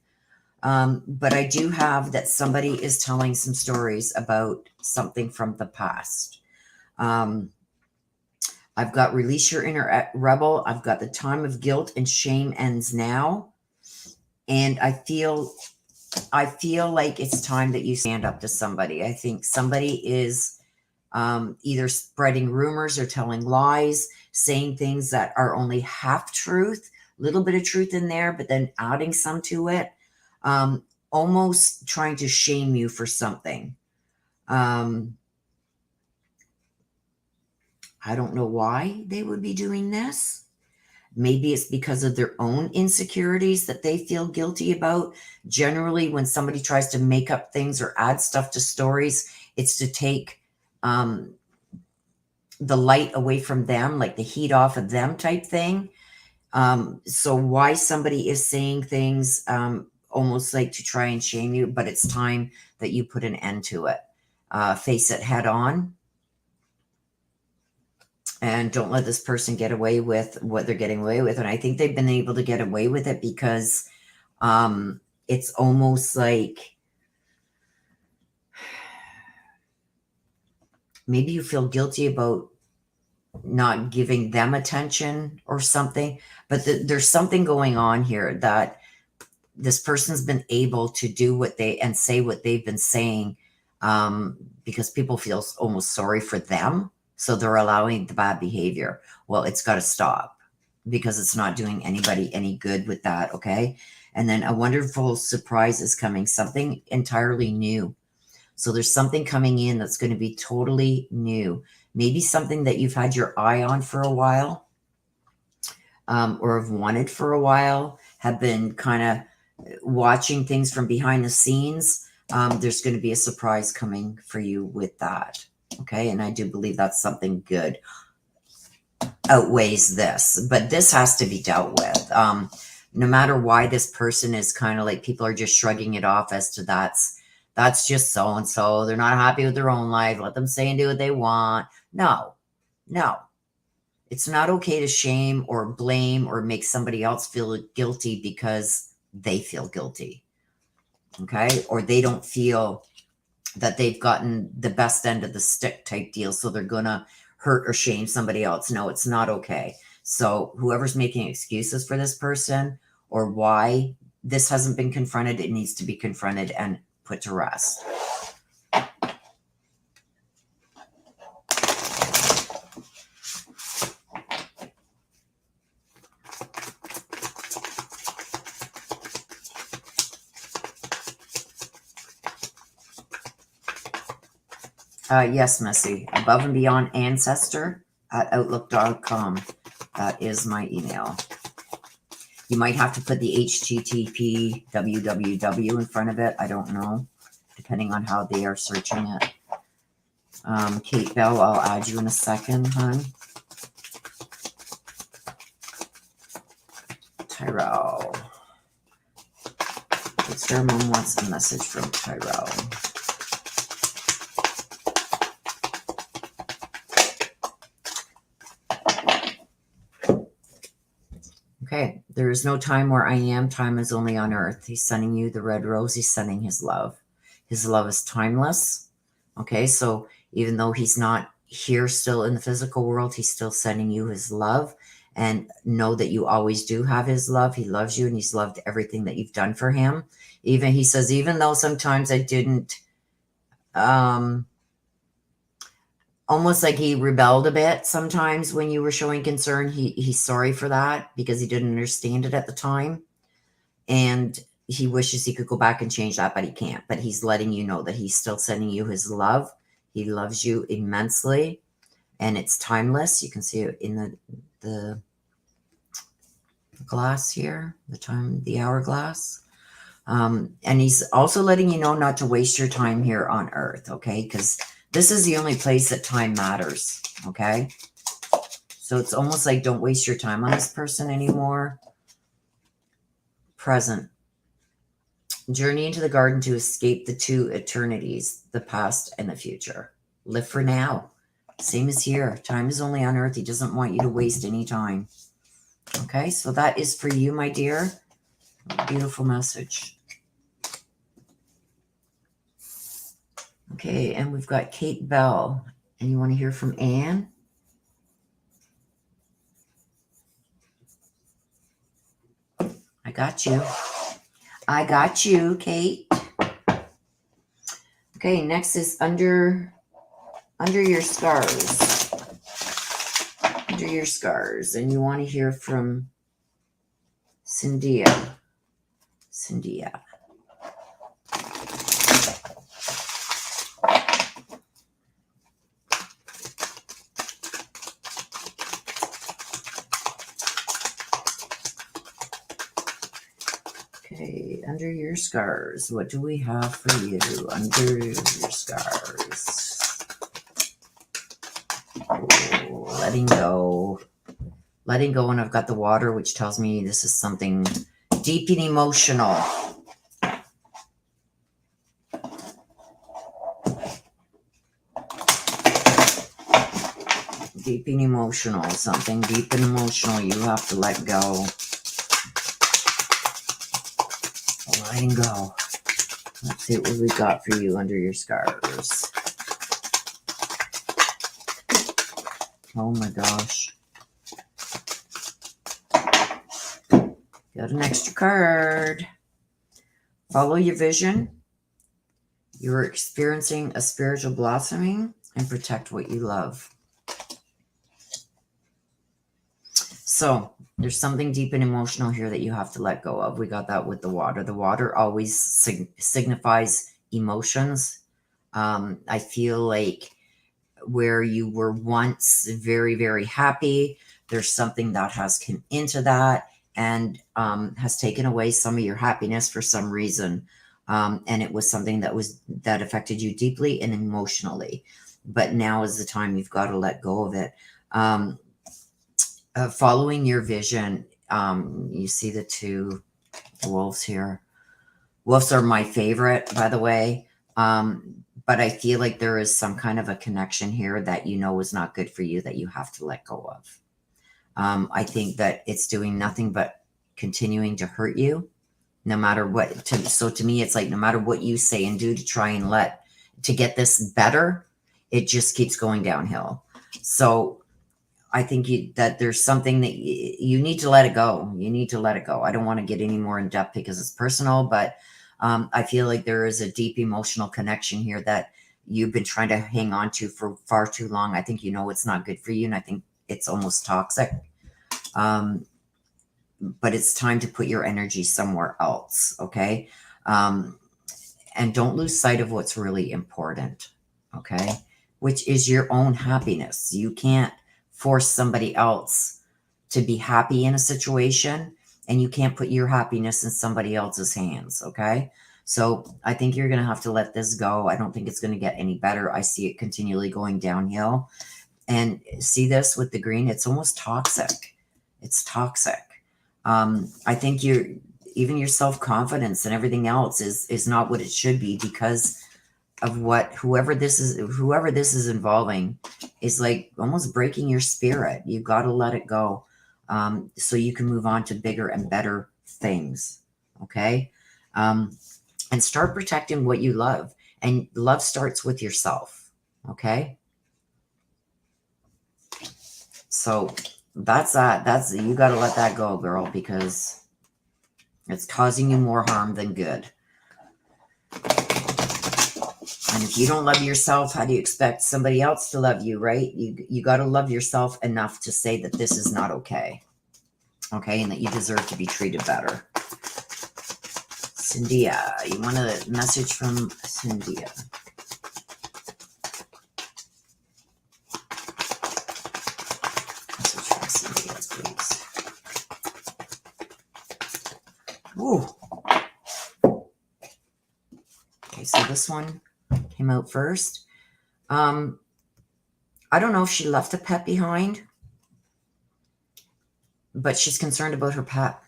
But I do have that somebody is telling some stories about something from the past. I've got release your inner rebel. I've got the time of guilt and shame ends now. And I feel like it's time that you stand up to somebody. I think somebody is either spreading rumors or telling lies, saying things that are only half truth, little bit of truth in there, but then adding some to it, almost trying to shame you for something. I don't know why they would be doing this. Maybe it's because of their own insecurities that they feel guilty about. Generally, when somebody tries to make up things or add stuff to stories, it's to take the light away from them, like the heat off of them type thing. So why somebody is saying things almost like to try and shame you, but it's time that you put an end to it. Face it head on. And don't let this person get away with what they're getting away with. And I think they've been able to get away with it because it's almost like maybe you feel guilty about not giving them attention or something. But there's something going on here that this person's been able to do what they and say what they've been saying because people feel almost sorry for them. So they're allowing the bad behavior. Well, it's got to stop because it's not doing anybody any good with that. Okay. And then a wonderful surprise is coming, something entirely new. So there's something coming in that's going to be totally new. Maybe something that you've had your eye on for a while or have wanted for a while, have been kind of watching things from behind the scenes. There's going to be a surprise coming for you with that. Okay. And I do believe that's something good. Outweighs this, but this has to be dealt with. No matter why this person is kind of like, people are just shrugging it off as to that's just so-and-so. They're not happy with their own life. Let them say and do what they want. No. It's not okay to shame or blame or make somebody else feel guilty because they feel guilty. Okay. Or they don't feel that they've gotten the best end of the stick type deal. So they're going to hurt or shame somebody else. No, it's not okay. So whoever's making excuses for this person or why this hasn't been confronted, it needs to be confronted and put to rest. Yes, Missy. Above and Beyond Ancestor at outlook.com. That is my email. You might have to put the HTTP www in front of it. I don't know, depending on how they are searching it. Kate Bell, I'll add you in a second, hon. Tyrell. Sarah Mom wants a message from Tyrell. Okay, there is no time where I am. Time is only on earth. He's sending you the red rose. He's sending his love. His love is timeless. Okay, so even though he's not here still in the physical world, he's still sending you his love. And know that you always do have his love. He loves you and he's loved everything that you've done for him. Even, he says, even though sometimes I didn't, almost like he rebelled a bit sometimes when you were showing concern. He's sorry for that because he didn't understand it at the time. And he wishes he could go back and change that, but he can't. But he's letting you know that he's still sending you his love. He loves you immensely. And it's timeless. You can see it in the glass here, the hourglass. And he's also letting you know not to waste your time here on earth, okay? Because this is the only place that time matters, okay? So it's almost like don't waste your time on this person anymore. Present. Journey into the garden to escape the two eternities, the past and the future. Live for now. Same as here. Time is only on earth. He doesn't want you to waste any time. Okay, so that is for you, my dear. Beautiful message. Okay, and we've got Kate Bell. And you want to hear from Anne? I got you. I got you, Kate. Okay, next is under your scars. Under your scars. And you want to hear from Cynthia. Cynthia. Okay, under your scars, what do we have for you under your scars? Oh, letting go. Letting go, and I've got the water, which tells me this is something deep and emotional. Deep and emotional. Something deep and emotional you have to let go. Letting go. Let's see what we got for you under your scars. Oh my gosh. Got an extra card. Follow your vision. You're experiencing a spiritual blossoming, and protect what you love. So there's something deep and emotional here that you have to let go of. We got that with the water. The water always signifies emotions. I feel like where you were once very, very happy, there's something that has come into that and has taken away some of your happiness for some reason. And it was something that affected you deeply and emotionally. But now is the time you've got to let go of it. Following your vision, you see the two wolves here. Wolves are my favorite, by the way. But I feel like there is some kind of a connection here that you know is not good for you that you have to let go of. I think that it's doing nothing but continuing to hurt you, no matter what. So to me, it's like no matter what you say and do to try and to get this better, it just keeps going downhill. So I think that there's something that you need to let it go. You need to let it go. I don't want to get any more in depth because it's personal, but I feel like there is a deep emotional connection here that you've been trying to hang on to for far too long. I think you know it's not good for you, and I think it's almost toxic. But it's time to put your energy somewhere else, okay? And don't lose sight of what's really important, okay? Which is your own happiness. You can't force somebody else to be happy in a situation, and you can't put your happiness in somebody else's hands, okay? So I think you're going to have to let this go. I don't think it's going to get any better. I see it continually going downhill. And see this with the green? It's almost toxic. It's toxic. I think even your self-confidence and everything else is not what it should be because of whoever this is involving is like almost breaking your spirit. You've got to let it go so you can move on to bigger and better things. Okay. And start protecting what you love, and love starts with yourself. Okay. So that's you got to let that go, girl, because it's causing you more harm than good. And if you don't love yourself, how do you expect somebody else to love you, right? You got to love yourself enough to say that this is not okay. Okay, and that you deserve to be treated better. Cynthia, you want a message from Cynthia? Message from Cynthia, please. Ooh. Okay, so this one came out first. I don't know if she left a pet behind, but she's concerned about her pet.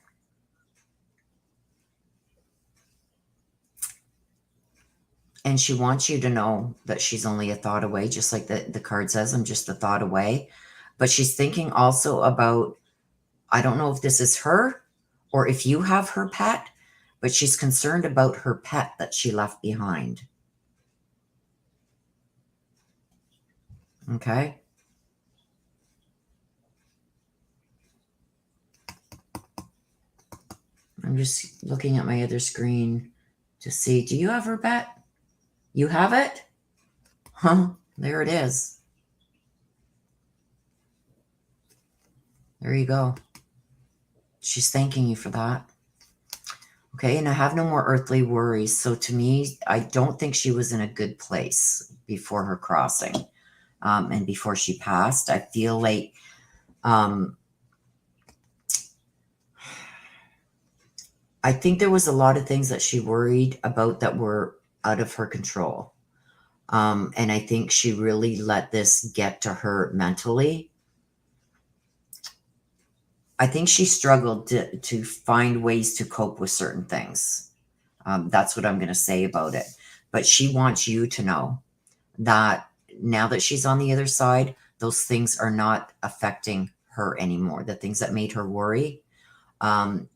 And she wants you to know that she's only a thought away, just like the card says, I'm just a thought away. But she's thinking also about, I don't know if this is her or if you have her pet, but she's concerned about her pet that she left behind. Okay. I'm just looking at my other screen to see, do you have her pet? You have it? Huh? There it is. There you go. She's thanking you for that. Okay, and I have no more earthly worries. So to me, I don't think she was in a good place before her crossing, and before she passed. I feel like I think there was a lot of things that she worried about that were out of her control. And I think she really let this get to her mentally. I think she struggled to find ways to cope with certain things. That's what I'm going to say about it. But she wants you to know that now that she's on the other side, those things are not affecting her anymore. The things that made her worry. And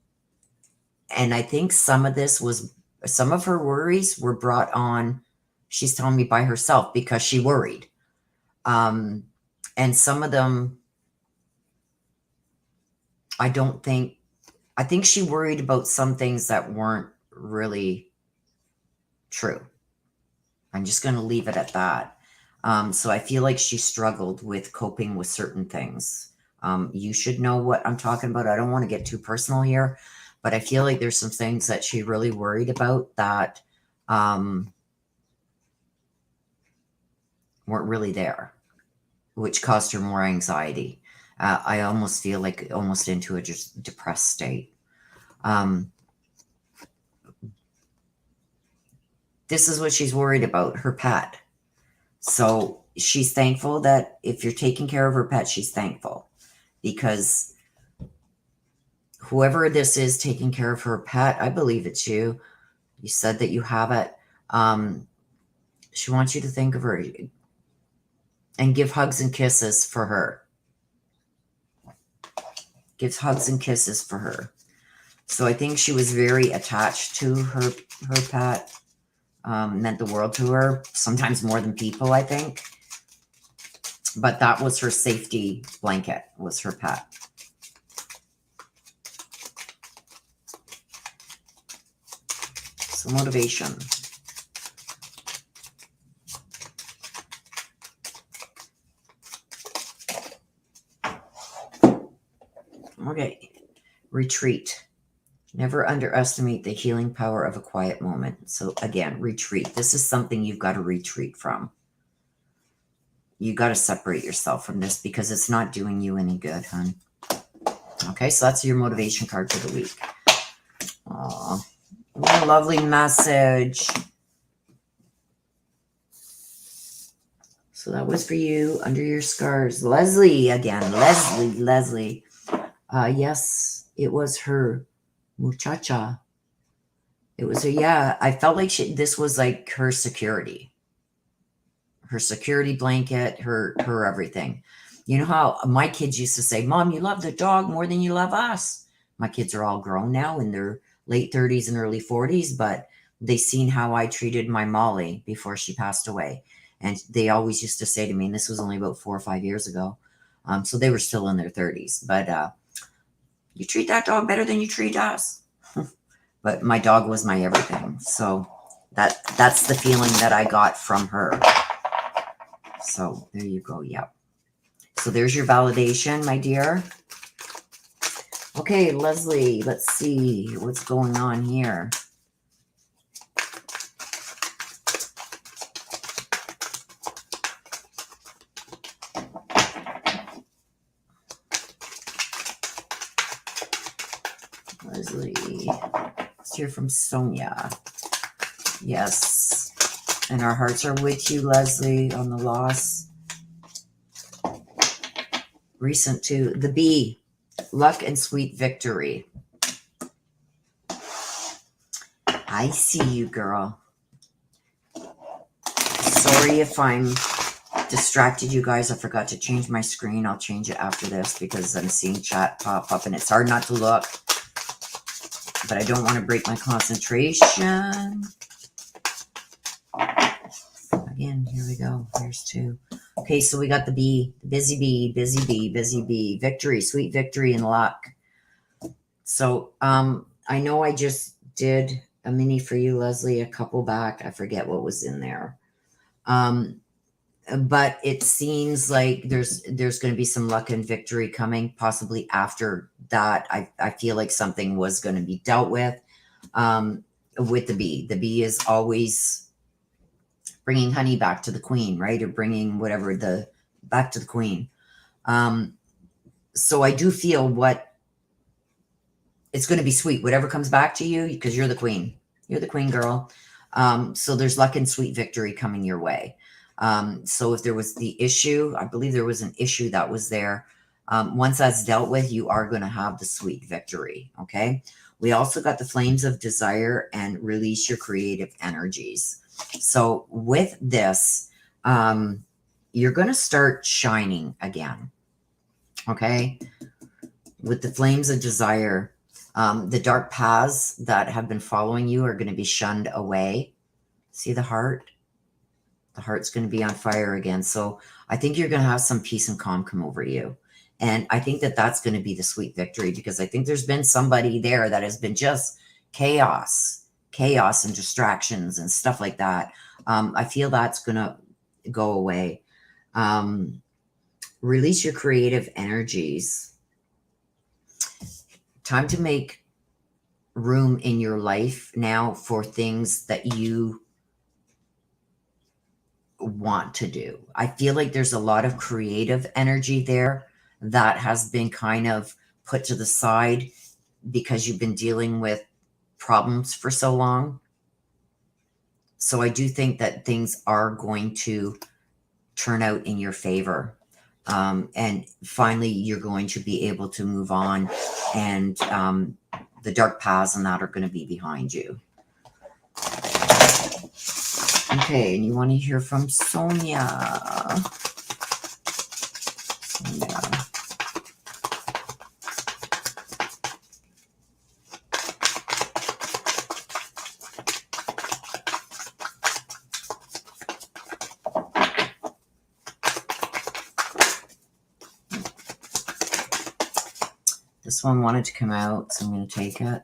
I think some of her worries were brought on, she's telling me, by herself because she worried. And some of them, I think she worried about some things that weren't really true. I'm just going to leave it at that. So I feel like she struggled with coping with certain things. You should know what I'm talking about. I don't want to get too personal here, but I feel like there's some things that she really worried about that weren't really there, which caused her more anxiety. I almost feel like almost into a just depressed state. This is what she's worried about, her pet. So she's thankful that if you're taking care of her pet, she's thankful because whoever this is taking care of her pet, I believe it's you. You said that you have it. She wants you to think of her and give hugs and kisses for her. Gives hugs and kisses for her. So I think she was very attached to her pet. Meant the world to her, sometimes more than people, I think. But that was her safety blanket, was her pet. So motivation. Okay. Retreat. Never underestimate the healing power of a quiet moment. So again, retreat. This is something you've got to retreat from. You got to separate yourself from this because it's not doing you any good, hon. Okay, so that's your motivation card for the week. Aw, what a lovely message. So that was for you, under your scars. Leslie again. Leslie. Yes, it was her. Muchacha. It was her, yeah. I felt like this was like her security. Her security blanket, her everything. You know how my kids used to say, Mom, you love the dog more than you love us. My kids are all grown now in their late 30s and early 40s, but they seen how I treated my Molly before she passed away. And they always used to say to me, and this was only about 4 or 5 years ago, so they were still in their 30s, but you treat that dog better than you treat us. But my dog was my everything. So that's the feeling that I got from her. So there you go. Yep. So there's your validation, my dear. Okay, Leslie, let's see what's going on here. Leslie, let's hear from Sonia. Yes. And our hearts are with you, Leslie, on the loss. Recent too. The B, luck and sweet victory. I see you, girl. Sorry if I'm distracted, you guys. I forgot to change my screen. I'll change it after this because I'm seeing chat pop up and it's hard not to look. But I don't want to break my concentration. Again, here we go. There's two. Okay, so we got the B, busy bee, busy bee, busy bee, victory, sweet victory, and luck. So I know I just did a mini for you, Leslie, a couple back. I forget what was in there. but it seems like there's going to be some luck and victory coming possibly after that. I feel like something was going to be dealt with the bee. The bee is always bringing honey back to the queen, right? Or bringing whatever back to the queen. So I do feel it's going to be sweet, whatever comes back to you, because you're the queen. You're the queen, girl. So there's luck and sweet victory coming your way. So if there was the issue, I believe there was an issue that was there. Once that's dealt with, you are going to have the sweet victory. Okay. We also got the flames of desire and release your creative energies. So with this, you're going to start shining again. Okay. With the flames of desire, the dark paths that have been following you are going to be shunned away. See the heart? The heart's going to be on fire again. So I think you're going to have some peace and calm come over you. And I think that that's going to be the sweet victory, because I think there's been somebody there that has been just chaos and distractions and stuff like that. I feel that's going to go away. Release your creative energies. Time to make room in your life now for things that you want to do. I feel like there's a lot of creative energy there that has been kind of put to the side because you've been dealing with problems for so long. So I do think that things are going to turn out in your favor. And finally, you're going to be able to move on, and the dark paths and that are going to be behind you. Okay, and you want to hear from Sonia. This one wanted to come out, so I'm going to take it.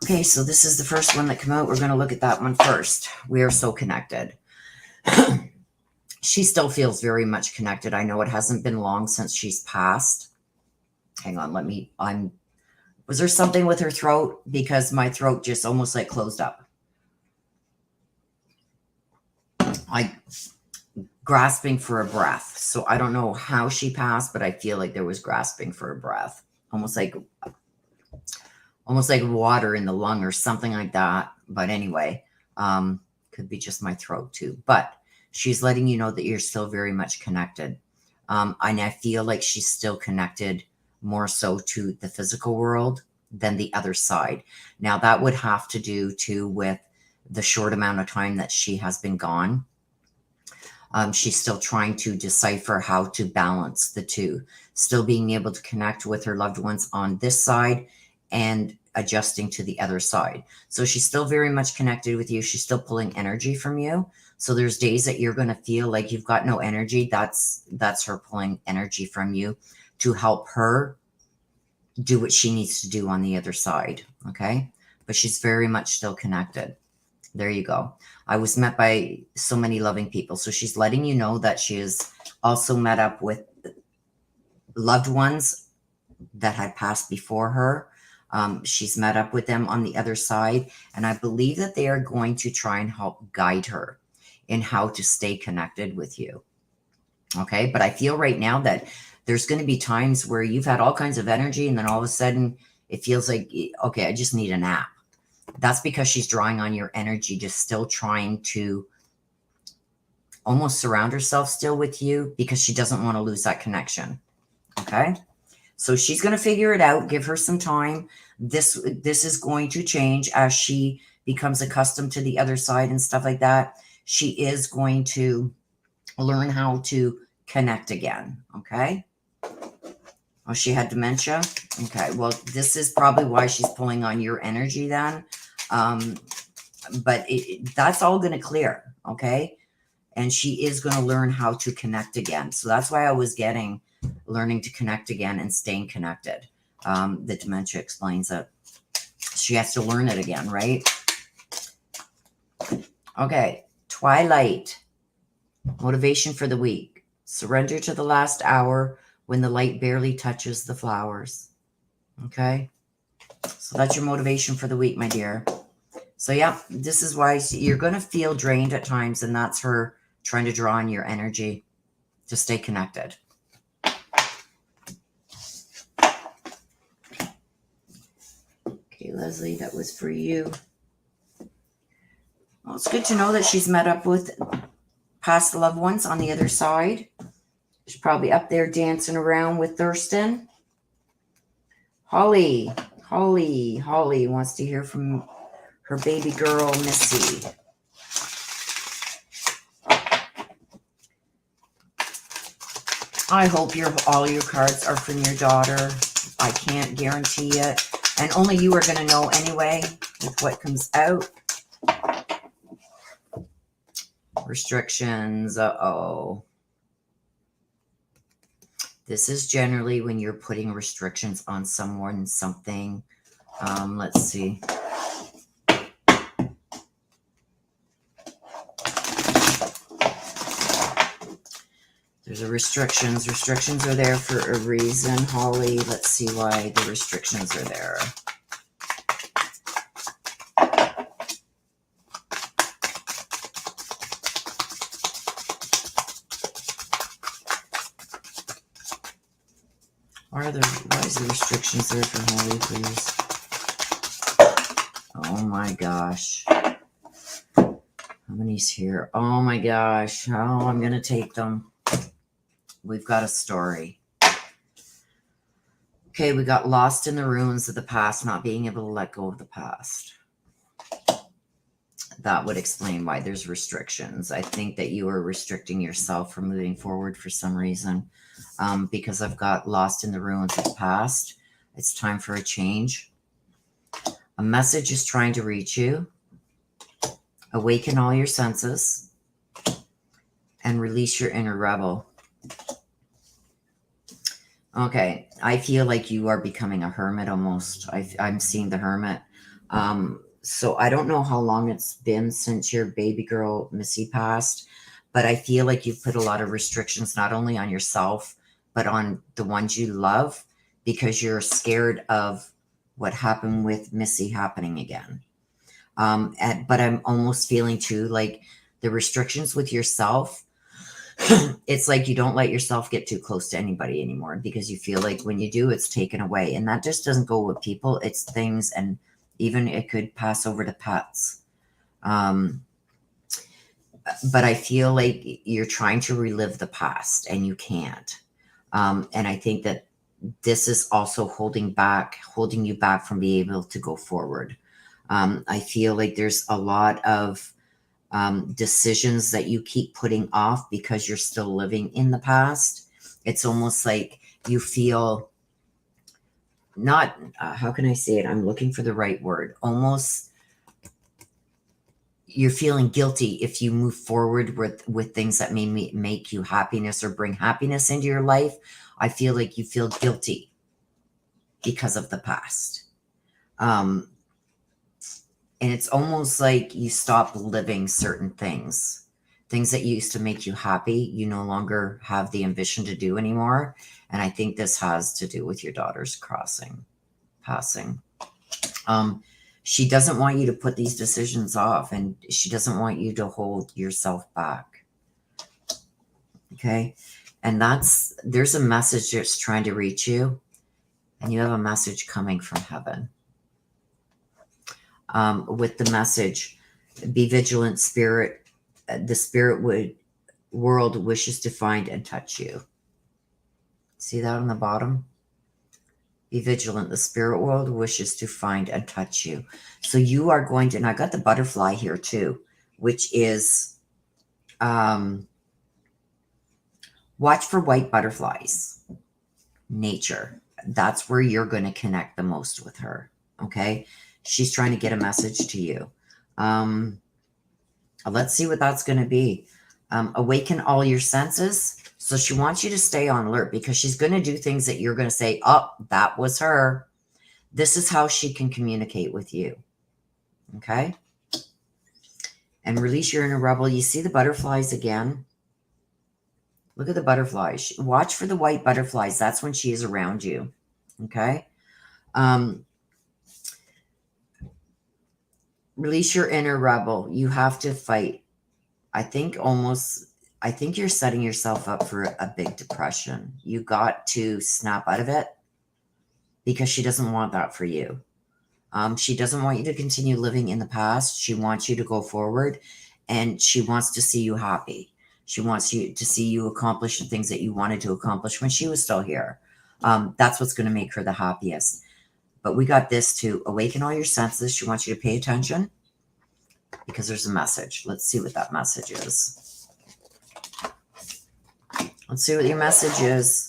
Okay, so this is the first one that came out. We're going to look at that one first. We are so connected. She still feels very much connected. I know it hasn't been long since she's passed. Hang on, was there something with her throat? Because my throat just almost like closed up. Grasping for a breath. So I don't know how she passed, but I feel like there was grasping for a breath. Almost like water in the lung or something like that. But anyway, could be just my throat too. But she's letting you know that you're still very much connected. And I feel like she's still connected more so to the physical world than the other side. Now, that would have to do too with the short amount of time that she has been gone. She's still trying to decipher how to balance the two, still being able to connect with her loved ones on this side and adjusting to the other side. So she's still very much connected with you. She's still pulling energy from you. So there's days that you're going to feel like you've got no energy. That's her pulling energy from you to help her do what she needs to do on the other side. Okay. But she's very much still connected. There you go. I was met by so many loving people. So she's letting you know that she is also met up with loved ones that had passed before her. She's met up with them on the other side. And I believe that they are going to try and help guide her in how to stay connected with you. Okay. But I feel right now that there's going to be times where you've had all kinds of energy and then all of a sudden it feels like, okay, I just need a nap. That's because she's drawing on your energy, just still trying to almost surround herself still with you because she doesn't want to lose that connection. Okay. So she's going to figure it out. Give her some time. This is going to change as she becomes accustomed to the other side and stuff like that. She is going to learn how to connect again. Okay. Oh, she had dementia. Okay. Well, this is probably why she's pulling on your energy then. But that's all going to clear. Okay. And she is going to learn how to connect again. So that's why I was getting learning to connect again and staying connected. The dementia explains it. She has to learn it again, right? Okay, Twilight. Motivation for the week. Surrender to the last hour when the light barely touches the flowers. Okay, so that's your motivation for the week, my dear. So yeah, this is why you're going to feel drained at times, and that's her trying to draw on your energy to stay connected. Okay, Leslie, that was for you. Well, it's good to know that she's met up with past loved ones on the other side. She's probably up there dancing around with Thurston. Holly wants to hear from her baby girl, Missy. I hope all your cards are from your daughter. I can't guarantee it. And only you are going to know anyway with what comes out. Restrictions. Uh-oh. This is generally when you're putting restrictions on someone, something. Let's see. There's a restrictions. Restrictions are there for a reason, Holly. Let's see why the restrictions are there. Why is the restrictions there for Holly, please? Oh my gosh. How many's here? Oh my gosh. Oh, I'm going to take them. We've got a story. Okay, we got lost in the ruins of the past, not being able to let go of the past. That would explain why there's restrictions. I think that you are restricting yourself from moving forward for some reason. Because I've got lost in the ruins of the past. It's time for a change. A message is trying to reach you. Awaken all your senses and release your inner rebel. Okay, I feel like you are becoming a hermit almost. I'm seeing the hermit. So I don't know how long it's been since your baby girl Missy passed, but I feel like you've put a lot of restrictions not only on yourself, but on the ones you love, because you're scared of what happened with Missy happening again. But I'm almost feeling too like the restrictions with yourself. It's like you don't let yourself get too close to anybody anymore because you feel like when you do, it's taken away. And that just doesn't go with people. It's things, and even it could pass over to pets. But I feel like you're trying to relive the past and you can't. And I think that this is also holding you back from being able to go forward. I feel like there's a lot of decisions that you keep putting off because you're still living in the past. It's almost like you feel not, how can I say it? I'm looking for the right word. Almost you're feeling guilty if you move forward with things that may make you happiness or bring happiness into your life. I feel like you feel guilty because of the past. And it's almost like you stop living certain things that used to make you happy. You no longer have the ambition to do anymore. And I think this has to do with your daughter's passing. She doesn't want you to put these decisions off, and she doesn't want you to hold yourself back. Okay. And there's a message that's trying to reach you, and you have a message coming from heaven. With the message, be vigilant, spirit. The spirit world wishes to find and touch you. See that on the bottom? Be vigilant. The spirit world wishes to find and touch you. So you are going to, and I got the butterfly here too, which is, watch for white butterflies. Nature. That's where you're going to connect the most with her. Okay. She's trying to get a message to you. Let's see what that's going to be. Awaken all your senses. So she wants you to stay on alert because she's going to do things that you're going to say, oh, that was her. This is how she can communicate with you. Okay. And release your inner rebel. You see the butterflies again? Look at the butterflies. Watch for the white butterflies. That's when she is around you. Okay? Release your inner rebel. You have to fight. I think you're setting yourself up for a big depression. You got to snap out of it because she doesn't want that for you. She doesn't want you to continue living in the past. She wants you to go forward, and she wants to see you happy. She wants you to see you accomplish the things that you wanted to accomplish when she was still here. That's what's going to make her the happiest. But we got this to awaken all your senses. She wants you to pay attention because there's a message. Let's see what that message is. Let's see what your message is.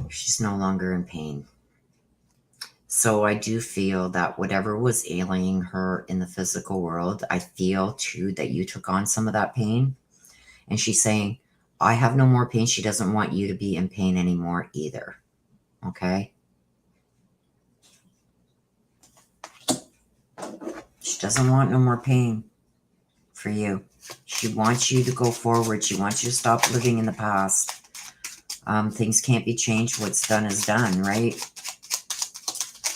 She's no longer in pain. So I do feel that whatever was ailing her in the physical world, I feel too that you took on some of that pain. And she's saying, I have no more pain. She doesn't want you to be in pain anymore either. Okay? She doesn't want no more pain for you. She wants you to go forward. She wants you to stop living in the past. Things can't be changed. What's done is done, right?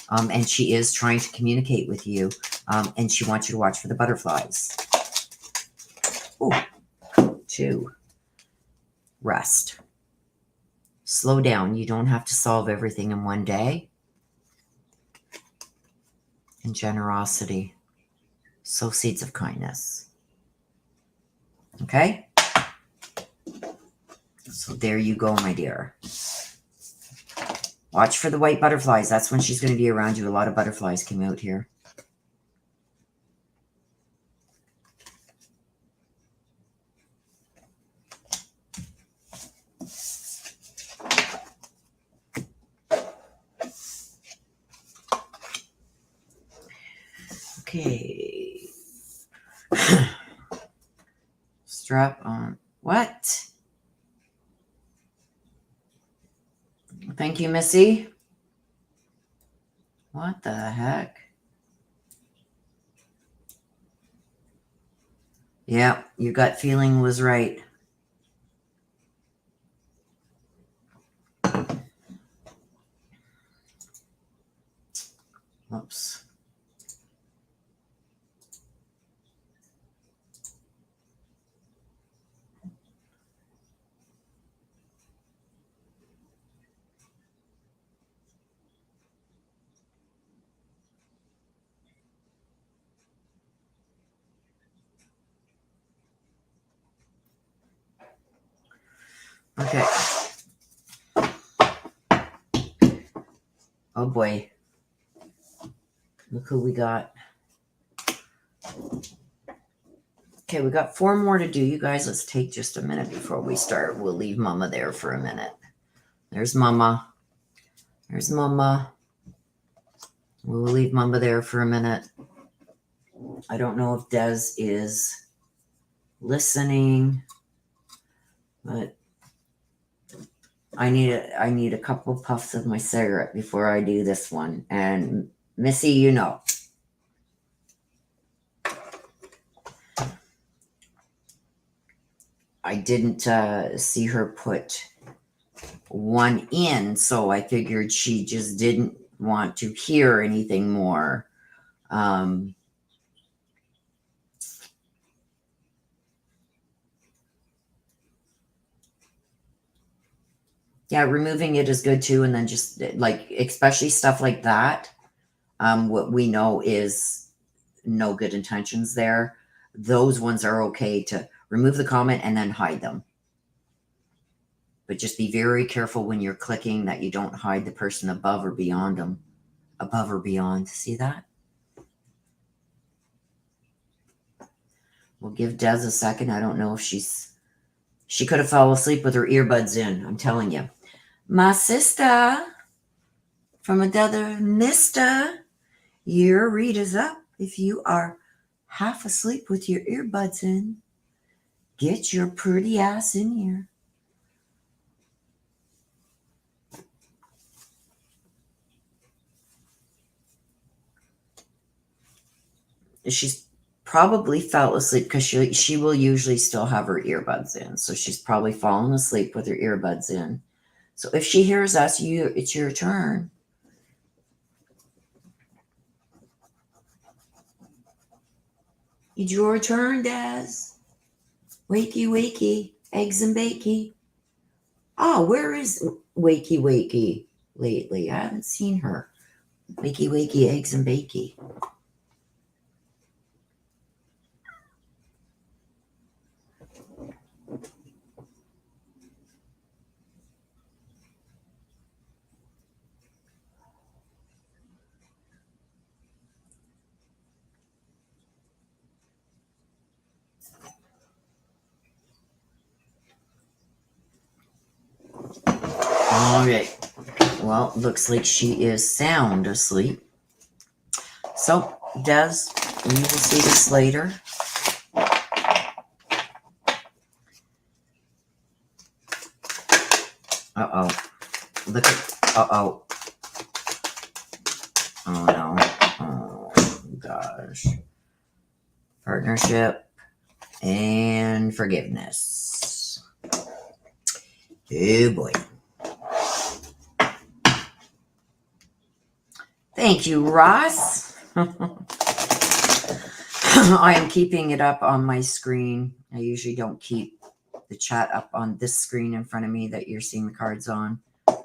And she is trying to communicate with you. And she wants you to watch for the butterflies. Ooh. 2. Rest. Slow down. You don't have to solve everything in one day. And generosity. Sow seeds of kindness. Okay? So there you go, my dear. Watch for the white butterflies. That's when she's going to be around you. A lot of butterflies came out here. Okay. Strap on. What? Thank you, Missy. What the heck? Yeah, your gut feeling was right. Oops. Okay. Oh boy. Look who we got. Okay, we got 4 more to do. You guys, let's take just a minute before we start. We'll leave Mama there for a minute. There's Mama. There's Mama. We'll leave Mama there for a minute. I don't know if Des is listening, but I need a couple puffs of my cigarette before I do this one. And Missy, you know. I didn't see her put one in, so I figured she just didn't want to hear anything more. Yeah, removing it is good too, and then just like, especially stuff like that, what we know is no good intentions there. Those ones are okay to remove the comment and then hide them. But just be very careful when you're clicking that you don't hide the person above or beyond them. Above or beyond. See that? We'll give Des a second. I don't know if she could have fallen asleep with her earbuds in. I'm telling you. My sister. From another mister, your read is up. If you are half asleep with your earbuds in, get your pretty ass in here. She's probably fell asleep because she will usually still have her earbuds in. So she's probably fallen asleep with her earbuds in. So if she hears us, it's your turn. It's your turn, Des. Wakey, wakey, eggs and bakey. Oh, where is Wakey, wakey lately? I haven't seen her. Wakey, wakey, eggs and bakey. All right. Well, looks like she is sound asleep. So, Des, we will see this later. Uh-oh. Look at... Uh-oh. Oh, no. Oh, gosh. Partnership and forgiveness. Oh, boy. Thank you, Ross. I am keeping it up on my screen. I usually don't keep the chat up on this screen in front of me that you're seeing the cards on. I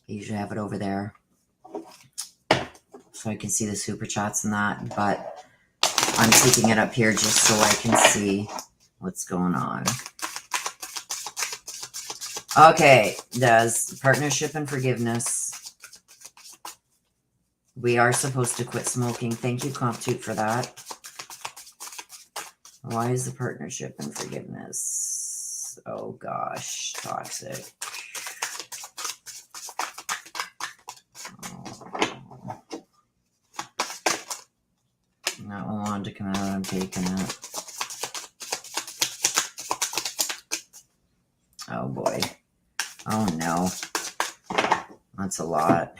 usually have it over there so I can see the super chats and that, but I'm keeping it up here just so I can see what's going on. Okay, there's partnership and forgiveness. We are supposed to quit smoking. Thank you, CompToot, for that. Why is the partnership and forgiveness? Oh, gosh. Toxic. Oh. That one wanted to come out. I'm taking it. Oh, boy. Oh, no. That's a lot.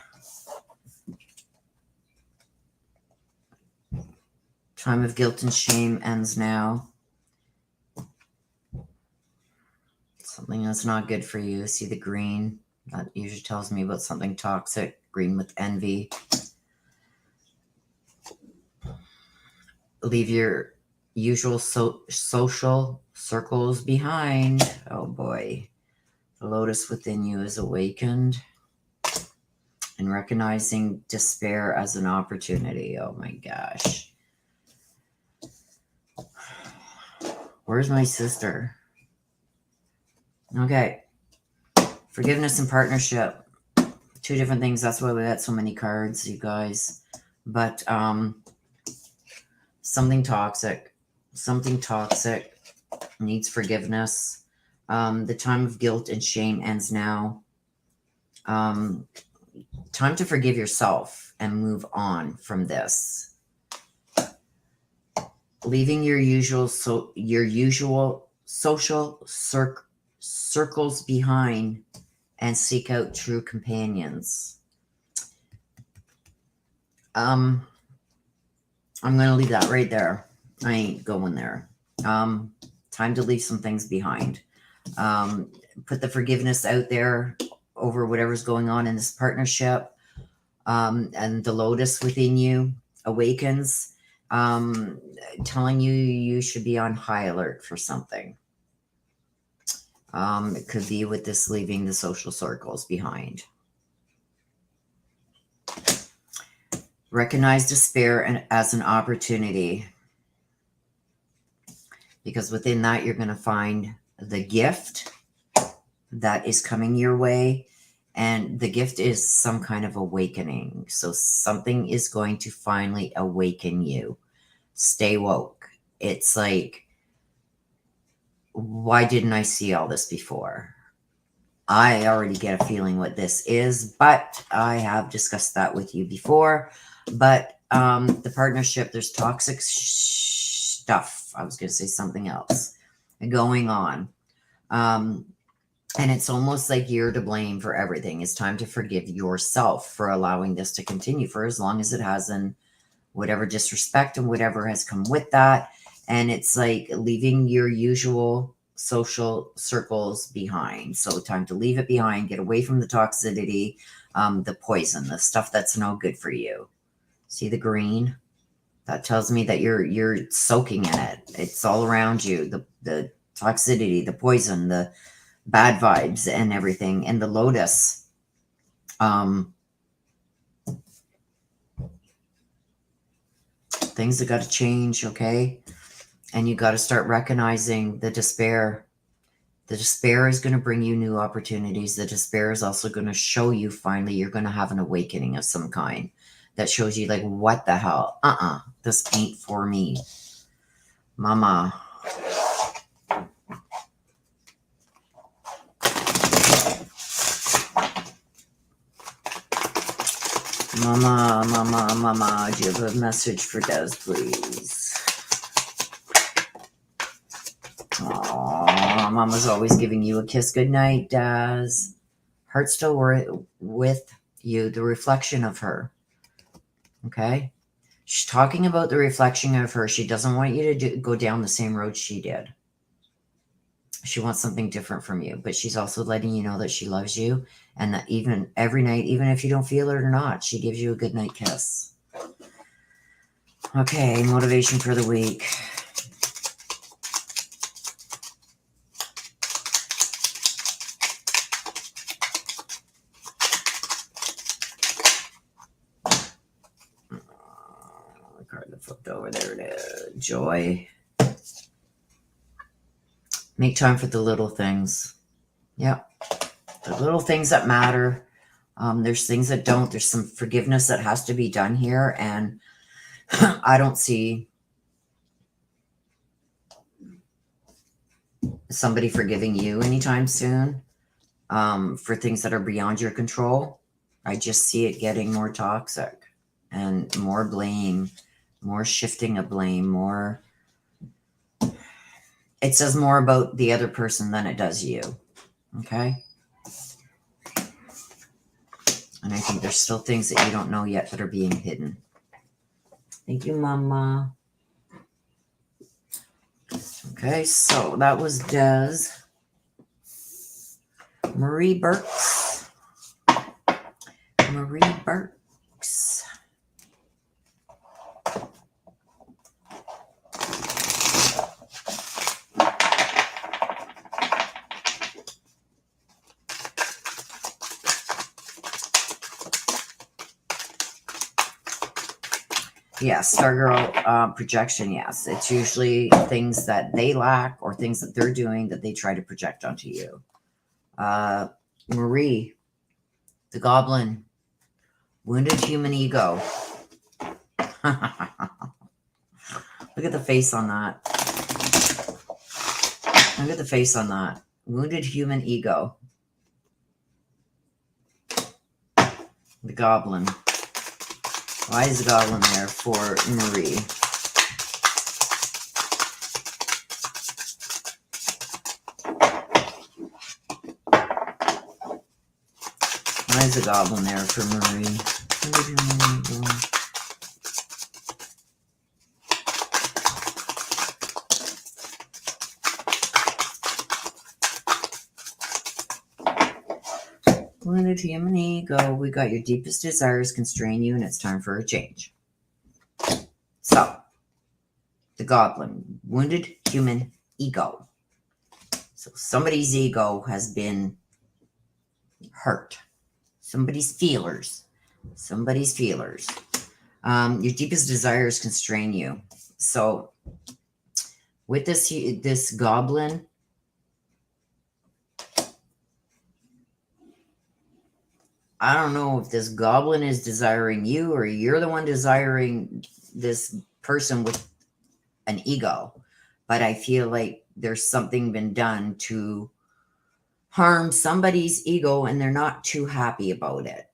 Time of guilt and shame ends now. Something that's not good for you. See the green? That usually tells me about something toxic. Green with envy. Leave your usual social circles behind. Oh boy. The lotus within you is awakened. And recognizing despair as an opportunity. Oh my gosh. Where's my sister? Okay. Forgiveness and partnership. Two different things. That's why we got so many cards, you guys. But something toxic needs forgiveness. The time of guilt and shame ends now. Time to forgive yourself and move on from this. Leaving your usual social circles behind and seek out true companions. I'm going to leave that right there. I ain't going there. Time to leave some things behind. Put the forgiveness out there over whatever's going on in this partnership. And the lotus within you awakens, telling you you should be on high alert for something. It could be with this leaving the social circles behind. Recognize despair as an opportunity, because within that you're going to find the gift that is coming your way, and the gift is some kind of awakening. So something is going to finally awaken you. Stay woke. It's like, why didn't I see all this before? I already get a feeling what this is, but I have discussed that with you before. But the partnership, there's toxic stuff. I was going to say something else going on. And it's almost like you're to blame for everything. It's time to forgive yourself for allowing this to continue for as long as it has, and whatever disrespect and whatever has come with that. And it's like leaving your usual social circles behind. So time to leave it behind, get away from the toxicity, the poison, the stuff that's no good for you. See the green? That tells me that you're soaking in it. It's all around you. The toxicity, the poison, the bad vibes and everything. And the lotus, things that got to change, okay? And you got to start recognizing the despair. The despair is going to bring you new opportunities. The despair is also going to show you finally you're going to have an awakening of some kind that shows you like, what the hell? This ain't for me. Mama. Mama, do you have a message for Des, please? Aww, Mama's always giving you a kiss. Good night, Des. Heart still with you, the reflection of her. Okay? She's talking about the reflection of her. She doesn't want you to go down the same road she did. She wants something different from you, but she's also letting you know that she loves you, and that even every night, even if you don't feel it or not, she gives you a good night kiss. Okay, motivation for the week. The card that flipped over, there it is. Joy. Make time for the little things. Yep. The little things that matter. There's things that don't. There's some forgiveness that has to be done here. And I don't see somebody forgiving you anytime soon for things that are beyond your control. I just see it getting more toxic and more blame, more shifting of blame, more. It says more about the other person than it does you. Okay? And I think there's still things that you don't know yet that are being hidden. Thank you, Mama. Okay, so that was Des. Marie Burks. Marie Burks. Yes, Stargirl projection, yes. It's usually things that they lack or things that they're doing that they try to project onto you. Marie, the Goblin, wounded human ego. Look at the face on that. Look at the face on that. Wounded human ego. The Goblin. Why is the Goblin there for Marie? Why is the Goblin there for Marie? Wounded human ego. We got your deepest desires constrain you, and it's time for a change. So, the Goblin, wounded human ego. So somebody's ego has been hurt. Somebody's feelers. Somebody's feelers. Your deepest desires constrain you. So, with this Goblin, I don't know if this Goblin is desiring you or you're the one desiring this person with an ego. But I feel like there's something been done to harm somebody's ego and they're not too happy about it.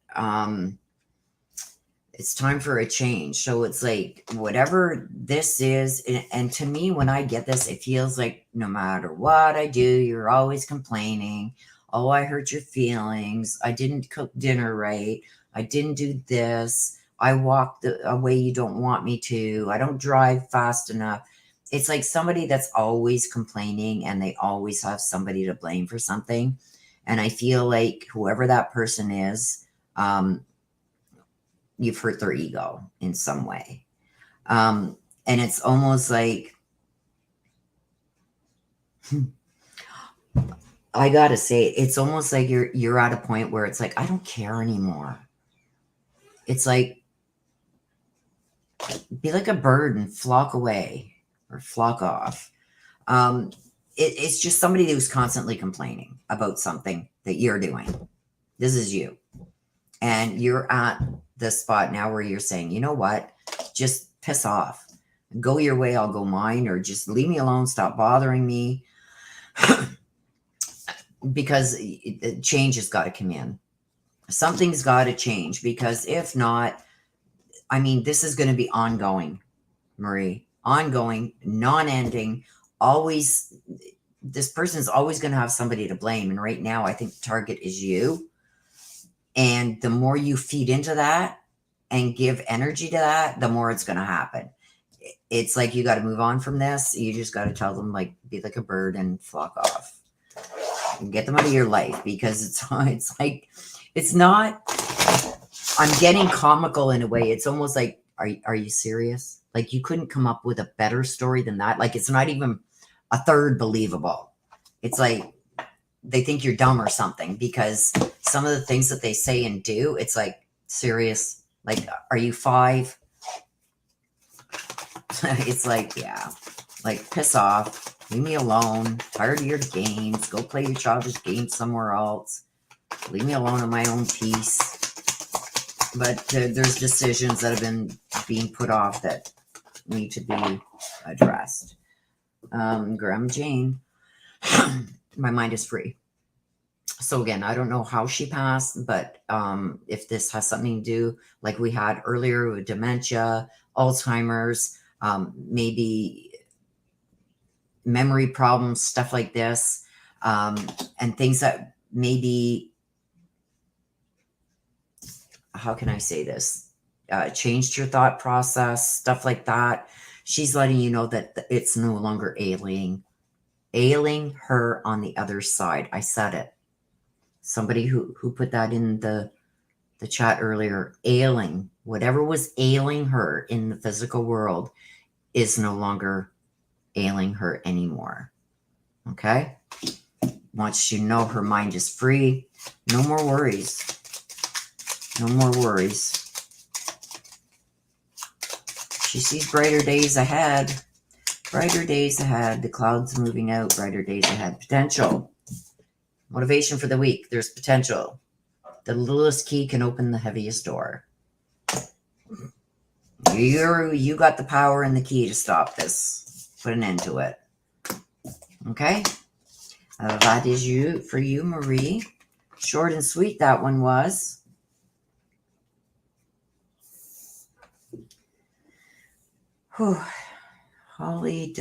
It's time for a change. So it's like, whatever this is, and to me, when I get this, it feels like no matter what I do, you're always complaining. Oh, I hurt your feelings. I didn't cook dinner right. I didn't do this. I walked a way you don't want me to. I don't drive fast enough. It's like somebody that's always complaining and they always have somebody to blame for something. And I feel like whoever that person is, you've hurt their ego in some way. And it's almost like, I gotta say, it's almost like you're at a point where it's like, I don't care anymore. It's like, be like a bird and flock away or flock off. It's just somebody who's constantly complaining about something that you're doing. This is you. And you're at the spot now where you're saying, you know what? Just piss off. Go your way, I'll go mine, or just leave me alone, stop bothering me. Because change has got to come in. Something's got to change, because if not, I mean, this is going to be ongoing, Marie. Ongoing, non-ending, always. This person's always going to have somebody to blame. And right now, I think the target is you. And the more you feed into that and give energy to that, the more it's going to happen. It's like, you got to move on from this. You just got to tell them, like, be like a bird and flock off. And get them out of your life, because it's like, it's not, I'm getting comical in a way. It's almost like, are you serious? Like, you couldn't come up with a better story than that? Like, it's not even a third believable. It's like, they think you're dumb or something, because some of the things that they say and do, it's like, serious? Like, are you 5? It's like, yeah, like, piss off, leave me alone, tired of your games, go play your childish games somewhere else, leave me alone in my own peace. But there's decisions that have been being put off that need to be addressed. Grandma Jane, my mind is free. So again, I don't know how she passed, but if this has something to do, like we had earlier, with dementia, Alzheimer's, maybe memory problems, stuff like this, and things that maybe, how can I say this? Changed your thought process, stuff like that. She's letting you know that it's no longer ailing her on the other side. I said it. Somebody who put that in the chat earlier, ailing, whatever was ailing her in the physical world is no longer ailing her anymore. Okay? Once you know her mind is free, no more worries. No more worries. She sees brighter days ahead. Brighter days ahead. The clouds moving out. Brighter days ahead. Potential. Motivation for the week. There's potential. The littlest key can open the heaviest door. You got the power and the key to stop this. Put an end to it. Okay? That is for you, Marie. Short and sweet that one was. Whew. Holly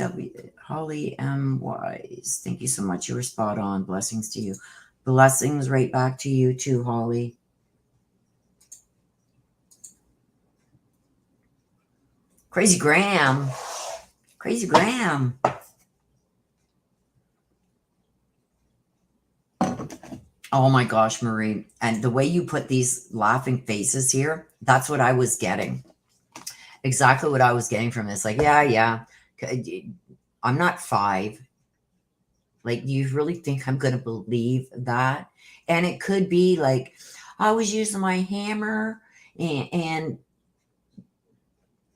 M. Wise. Thank you so much. You were spot on. Blessings to you. Blessings right back to you too, Holly. Crazy Graham. Crazy Graham. Oh my gosh, Marie. And the way you put these laughing faces here, that's what I was getting. Exactly what I was getting from this. Like, yeah. I'm not 5. Like, do you really think I'm going to believe that? And it could be like, I was using my hammer and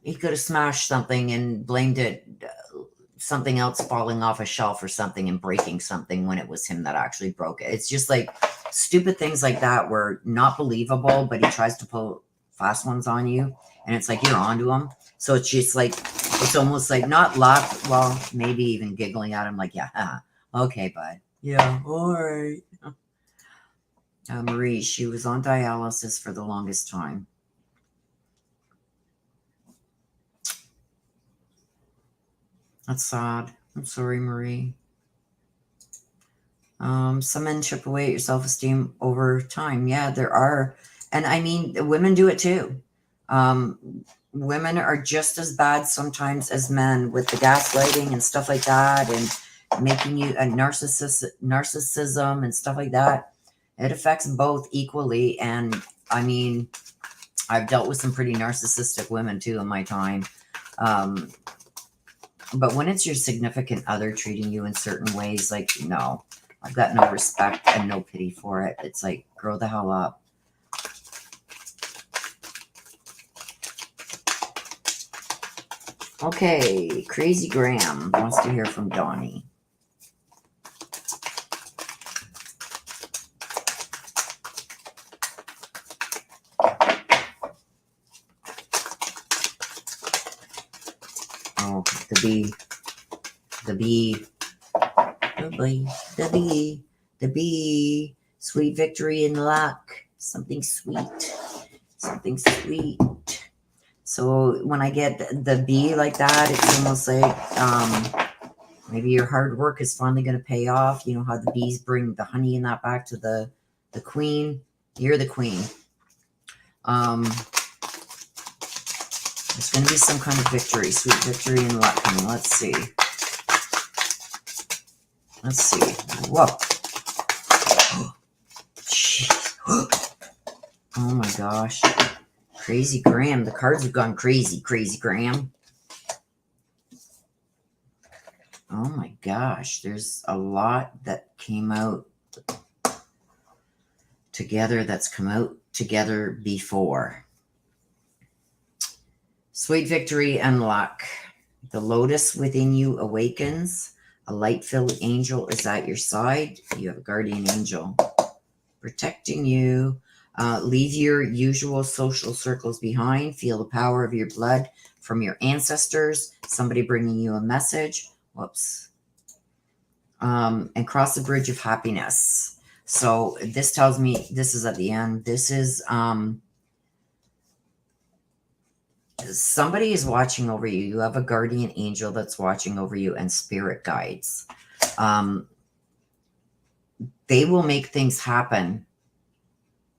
he could have smashed something and blamed it, something else falling off a shelf or something and breaking something when it was him that actually broke it. It's just like stupid things like that were not believable, but he tries to pull fast ones on you. And it's like, you're onto him. So it's just like, it's almost like not laugh, well, maybe even giggling at him like, yeah, okay, bud. Yeah, all right. Marie, she was on dialysis for the longest time. That's sad. I'm sorry, Marie. Some men chip away at your self-esteem over time. Yeah, there are. And I mean, women do it too. Women are just as bad sometimes as men with the gaslighting and stuff like that, and making you a narcissism and stuff like that. It affects both equally. And I mean, I've dealt with some pretty narcissistic women too in my time. Um, but when it's your significant other treating you in certain ways, like, no, I've got no respect and no pity for it. It's like, grow the hell up. Okay, Crazy Graham wants to hear from Donnie. Oh, the bee. The bee. The bee. The bee. The bee. Sweet victory and luck. Something sweet. Something sweet. So when I get the bee like that, it's almost like maybe your hard work is finally going to pay off. You know how the bees bring the honey and that back to the queen. You're the queen. There's going to be some kind of victory, sweet victory and luck coming. Let's see. Let's see. Whoa. Oh my gosh. Crazy Graham. The cards have gone crazy. Crazy Graham. Oh my gosh. There's a lot that came out together that's come out together before. Sweet victory and luck. The lotus within you awakens. A light-filled angel is at your side. You have a guardian angel protecting you. Leave your usual social circles behind. Feel the power of your blood from your ancestors. Somebody bringing you a message. Whoops. And cross the bridge of happiness. So this tells me, this is at the end. This is somebody is watching over you. You have a guardian angel that's watching over you and spirit guides. They will make things happen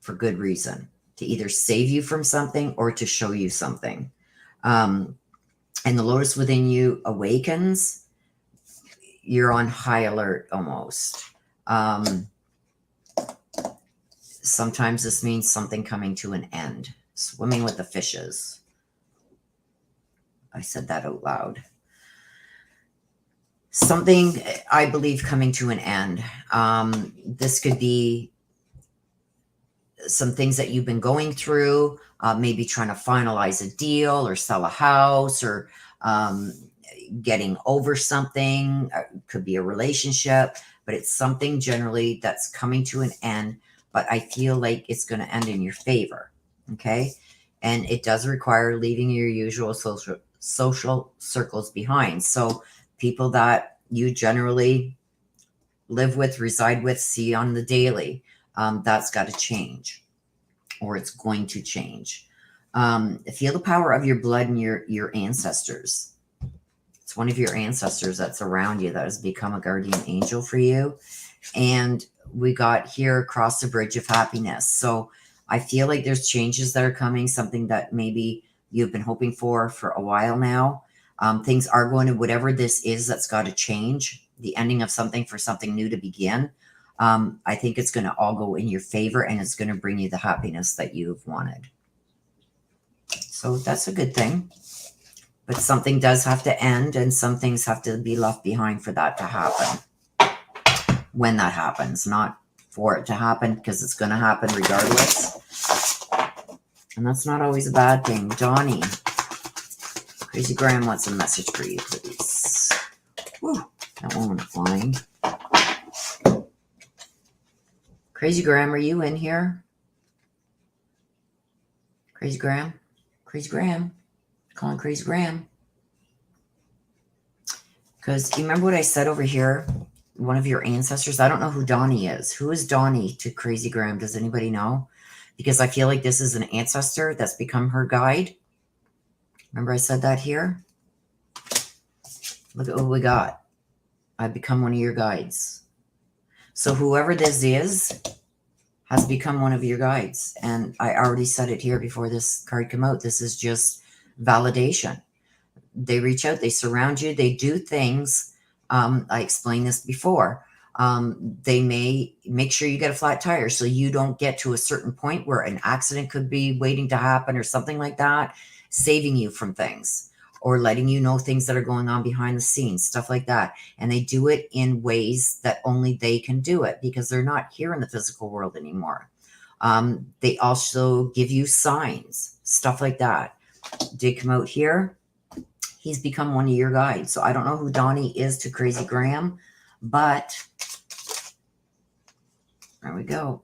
for good reason, to either save you from something or to show you something. And the lotus within you awakens. You're on high alert almost. Sometimes this means something coming to an end. Swimming with the fishes. I said that out loud. Something, I believe, coming to an end. This could be some things that you've been going through, maybe trying to finalize a deal or sell a house, or getting over something. Could be a relationship, but it's something generally that's coming to an end, but I feel like it's going to end in your favor. Okay. And it does require leaving your usual social circles behind. So people that you generally live with, reside with, see on the daily, that's got to change, or it's going to change. Feel the power of your blood and your ancestors. It's one of your ancestors that's around you that has become a guardian angel for you. And we got here, cross the bridge of happiness. So I feel like there's changes that are coming, something that maybe you've been hoping for a while now. Things are going to, whatever this is that's got to change, the ending of something for something new to begin. I think it's going to all go in your favor, and it's going to bring you the happiness that you've wanted. So that's a good thing. But something does have to end, and some things have to be left behind for that to happen. When that happens, not for it to happen, because it's going to happen regardless. And that's not always a bad thing. Donnie. Crazy Graham wants a message for you, please. Whew, that one went flying. Crazy Graham, are you in here? Crazy Graham? Crazy Graham? Calling Crazy Graham. Because you remember what I said over here? one of your ancestors. I don't know who Donnie is. Who is Donnie to Crazy Graham? Does anybody know? Because I feel like this is an ancestor that's become her guide. Remember I said that here? Look at what we got. I've become one of your guides. So whoever this is has become one of your guides. And I already said it here before this card came out. This is just validation. They reach out, they surround you, they do things. I explained this before. They may make sure you get a flat tire so you don't get to a certain point where an accident could be waiting to happen or something like that, saving you from things or letting you know things that are going on behind the scenes, stuff like that. And they do it in ways that only they can do it because they're not here in the physical world anymore. They also give you signs, stuff like that. Did come out here. He's become one of your guides. So I don't know who Donnie is to Crazy Graham, but there we go.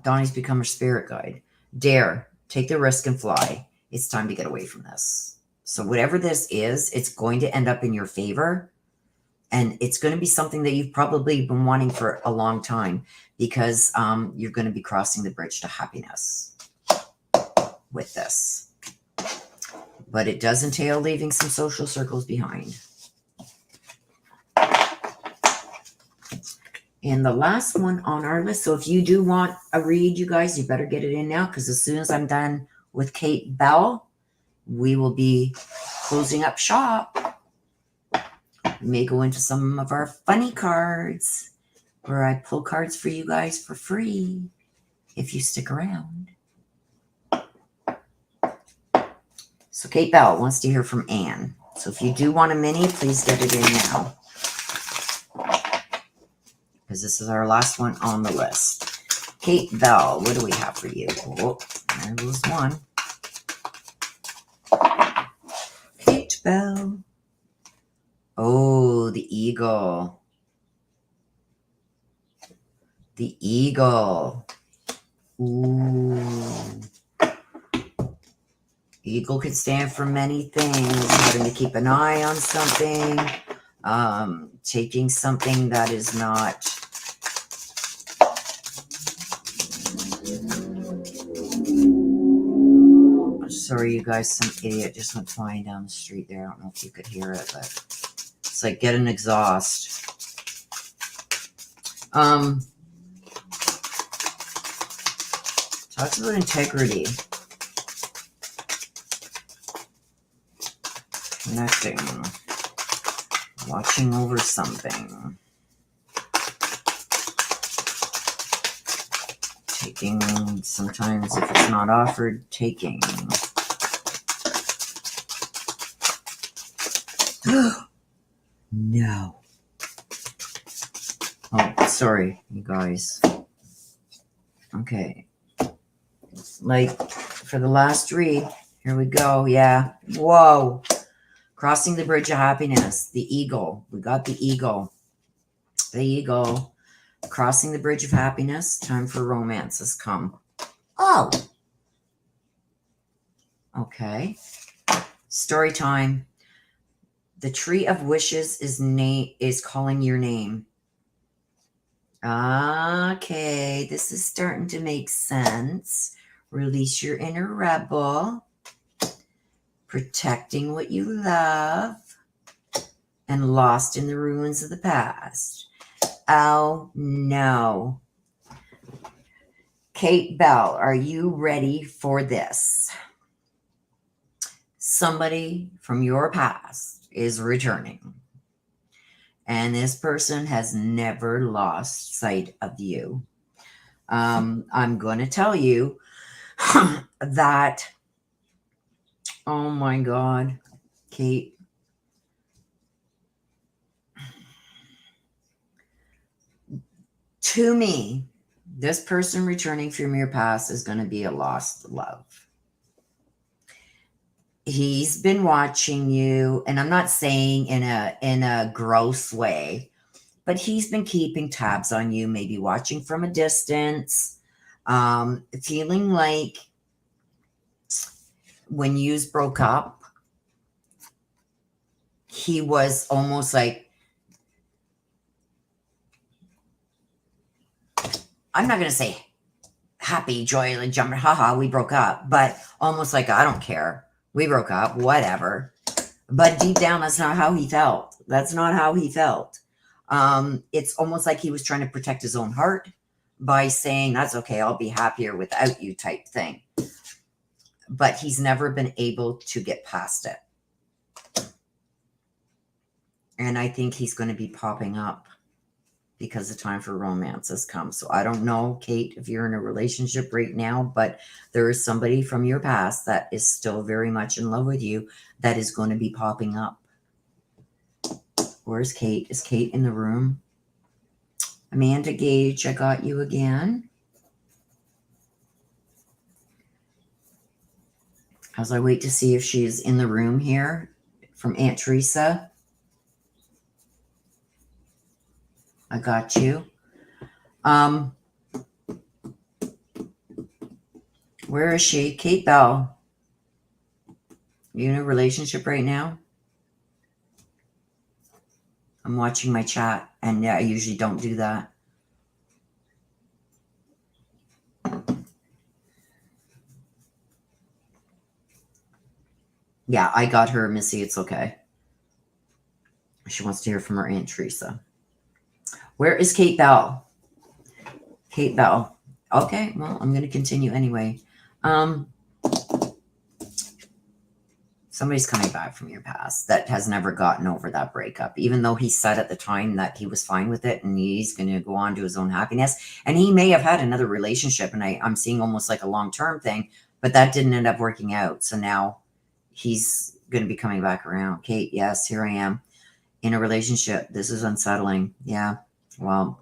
Donnie's become her spirit guide. Dare, take the risk and fly. It's time to get away from this. So whatever this is, it's going to end up in your favor. And it's going to be something that you've probably been wanting for a long time because you're going to be crossing the bridge to happiness with this. But it does entail leaving some social circles behind. And the last one on our list. So if you do want a read, you guys, you better get it in now because as soon as I'm done with Kate Bell, we will be closing up shop. We may go into some of our funny cards where I pull cards for you guys for free if you stick around. So Kate Bell wants to hear from Anne. So if you do want a mini, please get it in now. Because this is our last one on the list. Kate Bell, what do we have for you? Oh, there goes one. Kate Bell. Oh, the eagle. The eagle. Ooh. Eagle could stand for many things. Having to keep an eye on something. Taking something that is not... Sorry, you guys, some idiot just went flying down the street there. I don't know if you could hear it, but it's like get an exhaust. Talks about integrity. Connecting. Watching over something. Taking, sometimes if it's not offered, taking. No. Oh, sorry, you guys. Okay. Like, for the last read, here we go. Yeah. Whoa. Crossing the bridge of happiness. The eagle. We got the eagle. The eagle. Crossing the bridge of happiness. Time for romance has come. Oh. Okay. Story time. The tree of wishes is calling your name. Okay, this is starting to make sense. Release your inner rebel. Protecting what you love. And lost in the ruins of the past. Oh, no. Kate Bell, are you ready for this? Somebody from your past is returning. And this person has never lost sight of you. I'm going to tell you that, oh my God, Kate, to me, this person returning from your past is going to be a lost love. He's been watching you, and I'm not saying in a gross way, but he's been keeping tabs on you, maybe watching from a distance, feeling like when yous broke up, he was almost like I'm not going to say happy, joy, like jumping, haha, we broke up, but almost like, I don't care. We broke up, whatever. But deep down, that's not how he felt. That's not how he felt. It's almost like he was trying to protect his own heart by saying, that's okay, I'll be happier without you type thing. But he's never been able to get past it. And I think he's going to be popping up because the time for romance has come. So I don't know, Kate, if you're in a relationship right now, but there is somebody from your past that is still very much in love with you that is going to be popping up. Where's Kate? Is Kate in the room? Amanda Gage, I got you again. As I wait to see if she's in the room here from Aunt Teresa. I got you. Where is she? Kate Bell. You in a relationship right now? I'm watching my chat, and yeah, I usually don't do that. Yeah, I got her, Missy. It's okay. She wants to hear from her Aunt Teresa. Where is Kate Bell? Kate Bell. Okay, well, I'm going to continue anyway. Somebody's coming back from your past that has never gotten over that breakup, even though he said at the time that he was fine with it and he's going to go on to his own happiness. And he may have had another relationship, and I'm seeing almost like a long-term thing, but that didn't end up working out. So now he's going to be coming back around. Kate, yes, here I am in a relationship. This is unsettling. Yeah, well,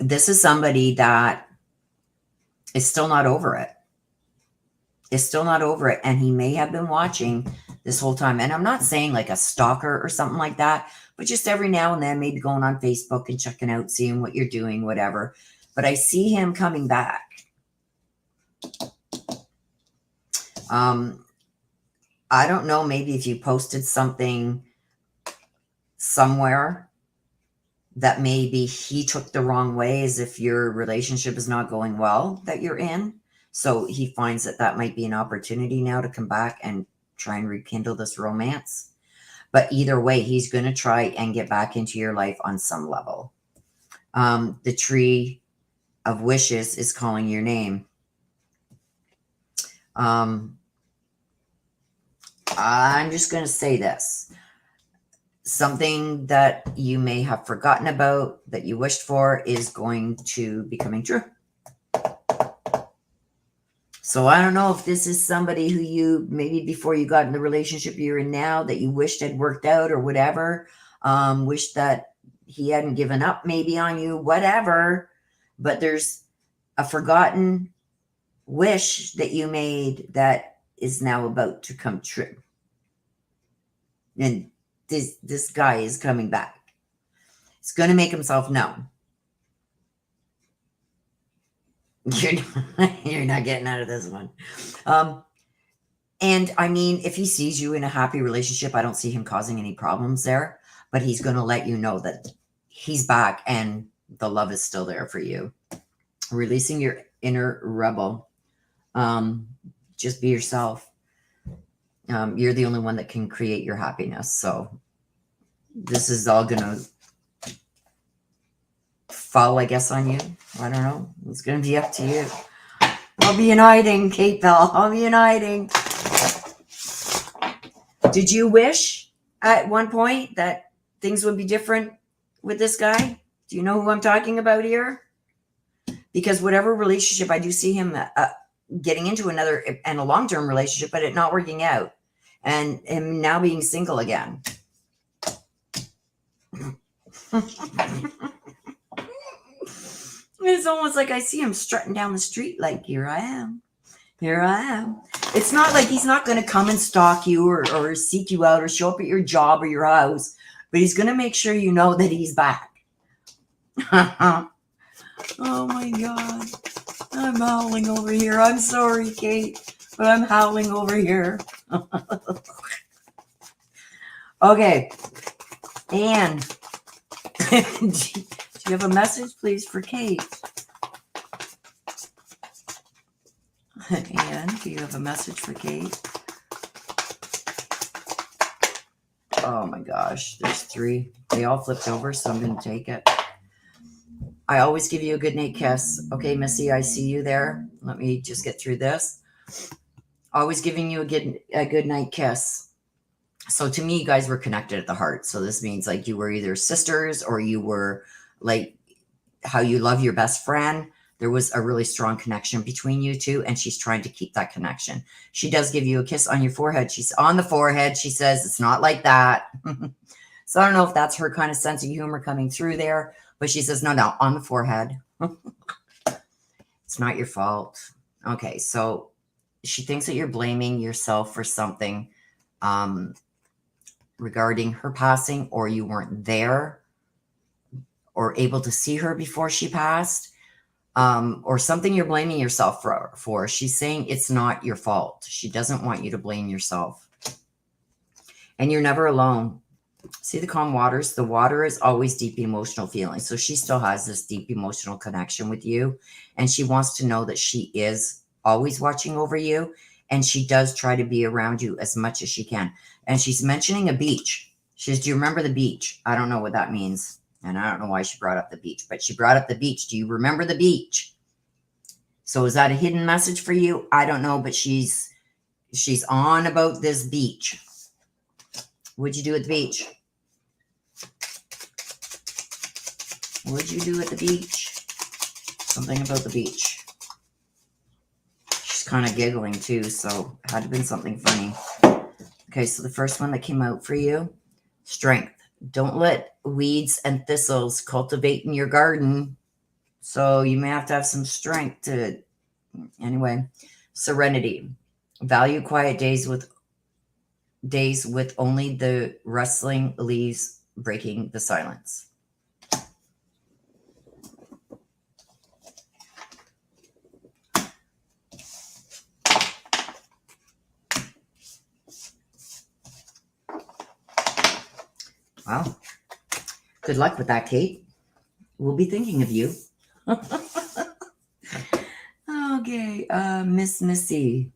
this is somebody that is still not over it. Is still not over it, and he may have been watching this whole time. And I'm not saying like a stalker or something like that, but just every now and then maybe going on Facebook and checking out, seeing what you're doing, whatever. But I see him coming back. I don't know, maybe if you posted something somewhere that maybe he took the wrong way, as if your relationship is not going well that you're in. So he finds that that might be an opportunity now to come back and try and rekindle this romance. But either way, he's going to try and get back into your life on some level. The tree of wishes is calling your name. I'm just going to say this. Something that you may have forgotten about that you wished for is going to be coming true. So I don't know if this is somebody who you, maybe before you got in the relationship you're in now, that you wished had worked out or whatever, wish that he hadn't given up maybe on you, whatever, but there's a forgotten wish that you made that is now about to come true. And this guy is coming back. He's going to make himself known. You're not getting out of this one. And I mean, if he sees you in a happy relationship, I don't see him causing any problems there, but he's going to let you know that he's back and the love is still there for you. Releasing your inner rebel. Just be yourself. You're the only one that can create your happiness. So this is all going to fall, I guess, on you. I don't know. It's going to be up to you. I'll be in hiding, Kate Bell. I'll be in hiding. Did you wish at one point that things would be different with this guy? Do you know who I'm talking about here? Because whatever relationship, I do see him getting into another and a long-term relationship, but it not working out. And him now being single again. It's almost like I see him strutting down the street like, here I am. Here I am. It's not like he's not going to come and stalk you or seek you out or show up at your job or your house, but he's going to make sure you know that he's back. Oh my God. I'm howling over here. I'm sorry, Kate, but I'm howling over here. Okay. And Do you have a message, please, for Kate? And do you have a message for Kate? Oh my gosh, there's 3. They all flipped over, so I'm going to take it. I always give you a good night kiss. Okay, Missy, I see you there. Let me just get through this. Always giving you a good night kiss. So to me, you guys were connected at the heart. So this means like you were either sisters or you were like how you love your best friend. There was a really strong connection between you two, and she's trying to keep that connection. She does give you a kiss on your forehead. She's on the forehead. She says it's not like that. So I don't know if that's her kind of sense of humor coming through there, but she says, no, on the forehead. It's not your fault. Okay, so she thinks that you're blaming yourself for something regarding her passing, or you weren't there or able to see her before she passed. Or something you're blaming yourself for. She's saying it's not your fault. She doesn't want you to blame yourself. And you're never alone. See the calm waters? The water is always deep emotional feelings. So she still has this deep emotional connection with you. And she wants to know that she is always watching over you. And she does try to be around you as much as she can. And she's mentioning a beach. She says, do you remember the beach? I don't know what that means. And I don't know why she brought up the beach, but she brought up the beach. Do you remember the beach? So is that a hidden message for you? I don't know, but she's on about this beach. What'd you do at the beach? What'd you do at the beach? Something about the beach. She's kind of giggling too, so it had to have been something funny. Okay, so the first one that came out for you, strength. Don't let weeds and thistles cultivate in your garden. So you may have to have some strength to, anyway. Serenity. Value quiet days with only the rustling leaves breaking the silence. Wow. Good luck with that, Kate. We'll be thinking of you. Okay, Miss Missy.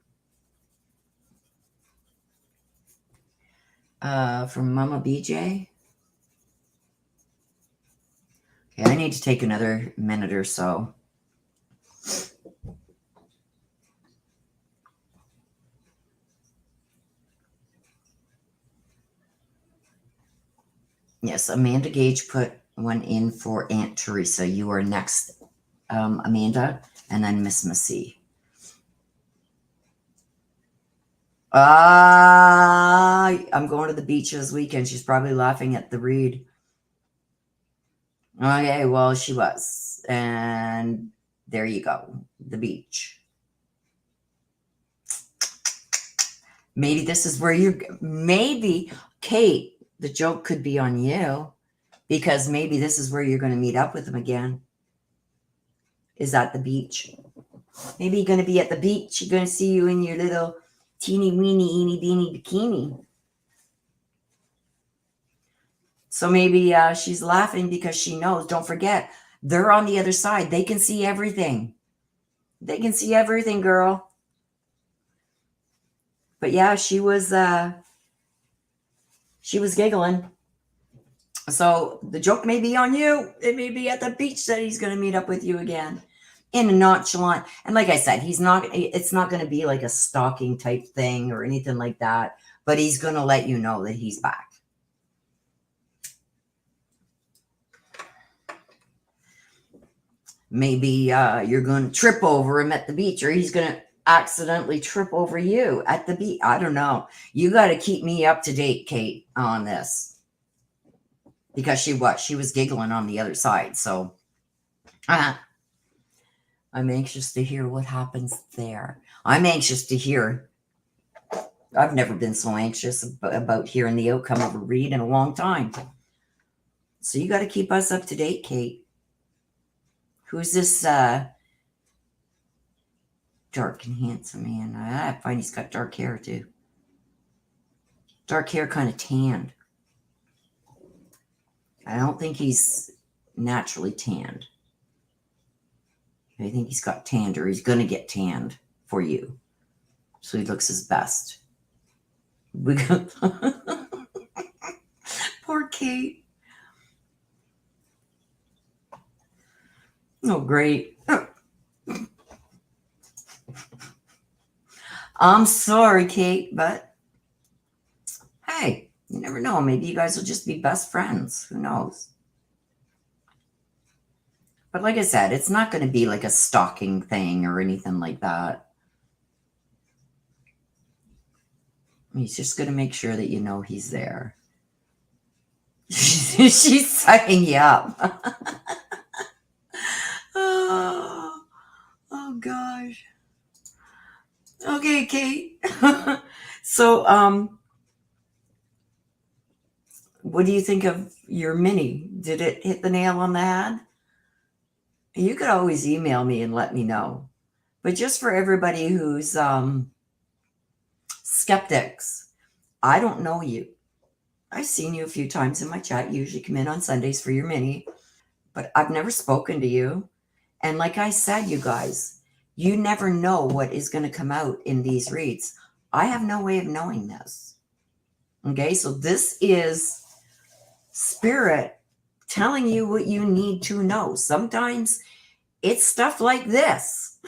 From Mama BJ. Okay, I need to take another minute or so. Yes, Amanda Gage put one in for Aunt Teresa. You are next, Amanda, and then Miss Missy. I'm going to the beach this weekend. She's probably laughing at the read. Okay, well, she was. And there you go. The beach. Maybe this is where maybe, Kate, the joke could be on you, because maybe this is where you're going to meet up with him again. Is at the beach. Maybe you're going to be at the beach. You're going to see you in your little teeny weeny eeny beeny bikini. So maybe she's laughing because she knows. Don't forget, they're on the other side. They can see everything. They can see everything, girl. But yeah, she was giggling. So the joke may be on you. It may be at the beach that he's going to meet up with you again in a nonchalant. And like I said, it's not going to be like a stalking type thing or anything like that. But he's going to let you know that he's back. Maybe you're going to trip over him at the beach, or he's going to accidentally trip over you at the beach. I don't know. You got to keep me up to date, Kate, on this. Because she was giggling on the other side. So I'm anxious to hear what happens there. I'm anxious to hear. I've never been so anxious about hearing the outcome of a read in a long time. So you got to keep us up to date, Kate. Who's this dark and handsome man? I find he's got dark hair too. Dark hair, kind of tanned. I don't think he's naturally tanned. I think he's got tanned, or he's going to get tanned for you. So he looks his best. We got poor Kate. Oh, great. I'm sorry, Kate, but hey, you never know. Maybe you guys will just be best friends. Who knows? But like I said, it's not going to be like a stalking thing or anything like that. He's just going to make sure that you know he's there. She's setting you up. Oh gosh. Okay, Kate. So, what do you think of your mini? Did it hit the nail on the head? You could always email me and let me know. But just for everybody who's skeptics, I don't know you. I've seen you a few times in my chat. You usually come in on Sundays for your mini, but I've never spoken to you. And like I said, you guys, you never know what is going to come out in these reads. I have no way of knowing this. Okay, so this is Spirit telling you what you need to know. Sometimes it's stuff like this.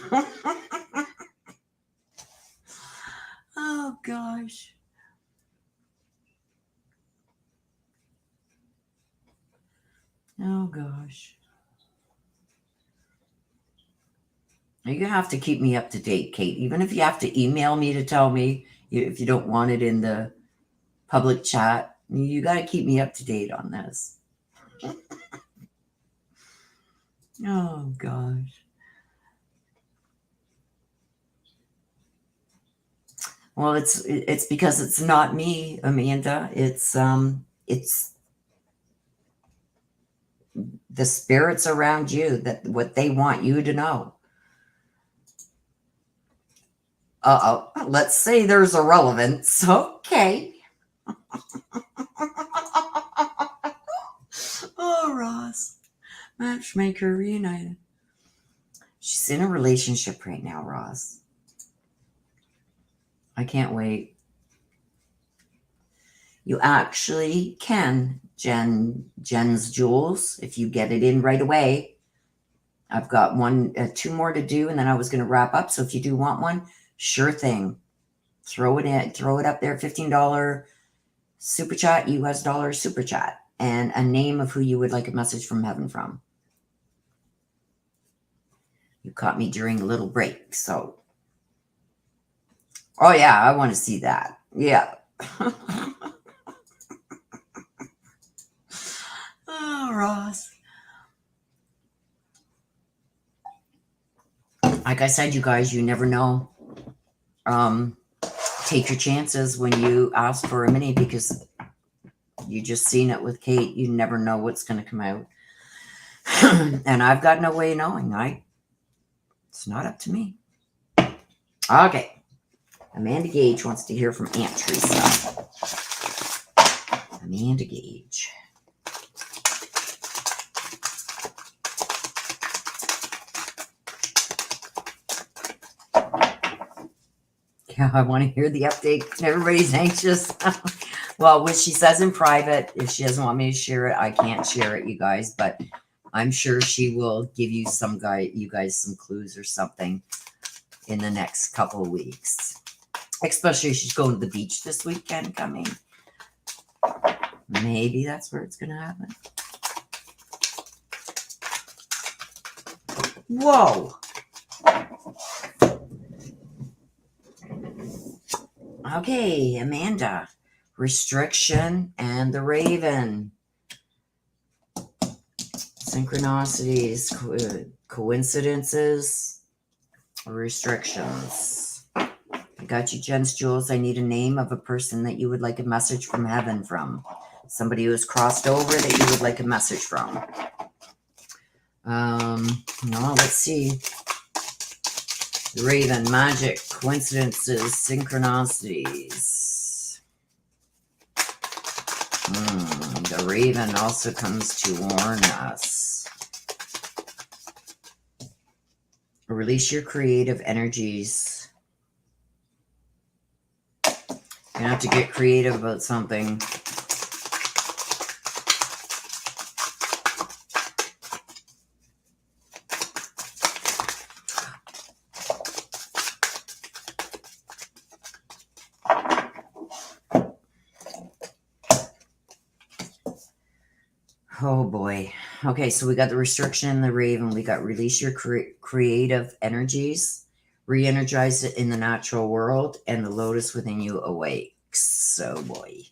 Oh, gosh. Oh, gosh. You're going to have to keep me up to date, Kate. Even if you have to email me to tell me if you don't want it in the public chat, you got to keep me up to date on this. Oh, gosh. Well, it's because it's not me, Amanda. It's the spirits around you, that what they want you to know. Let's say there's a relevance. Okay. Oh, Ross. Matchmaker reunited. She's in a relationship right now, Ross. I can't wait. You actually can, Jen's Jewels, if you get it in right away. I've got two more to do, and then I was going to wrap up. So if you do want one, sure thing. Throw it in, throw it up there. $15 super chat, US dollar super chat, and a name of who you would like a message from heaven from. You caught me during a little break, so. Oh yeah, I want to see that. Yeah. Oh, Ross. Like I said, you guys, you never know. Take your chances when you ask for a mini, because you just seen it with Kate. You never know what's going to come out. And I've got no way of knowing. It's not up to me. Okay. Amanda Gage wants to hear from Aunt Teresa. Amanda Gage. Yeah, I want to hear the update. Everybody's anxious. Well, what she says in private, if she doesn't want me to share it, I can't share it, you guys. But I'm sure she will give you you guys some clues or something in the next couple of weeks. Especially if she's going to the beach this weekend coming. Maybe that's where it's going to happen. Whoa. Okay, Amanda. Restriction and the Raven. Synchronicities, coincidences, restrictions. I got you, Jen's Jewels. I need a name of a person that you would like a message from heaven from. Somebody who has crossed over that you would like a message from. No, let's see. The Raven, magic, coincidences, synchronicities. The Raven also comes to warn us. Release your creative energies. You have to get creative about something. Oh boy. Okay, so we got the restriction in the Raven. We got release your creative energies, re-energize it in the natural world, and the lotus within you awakes. Oh boy.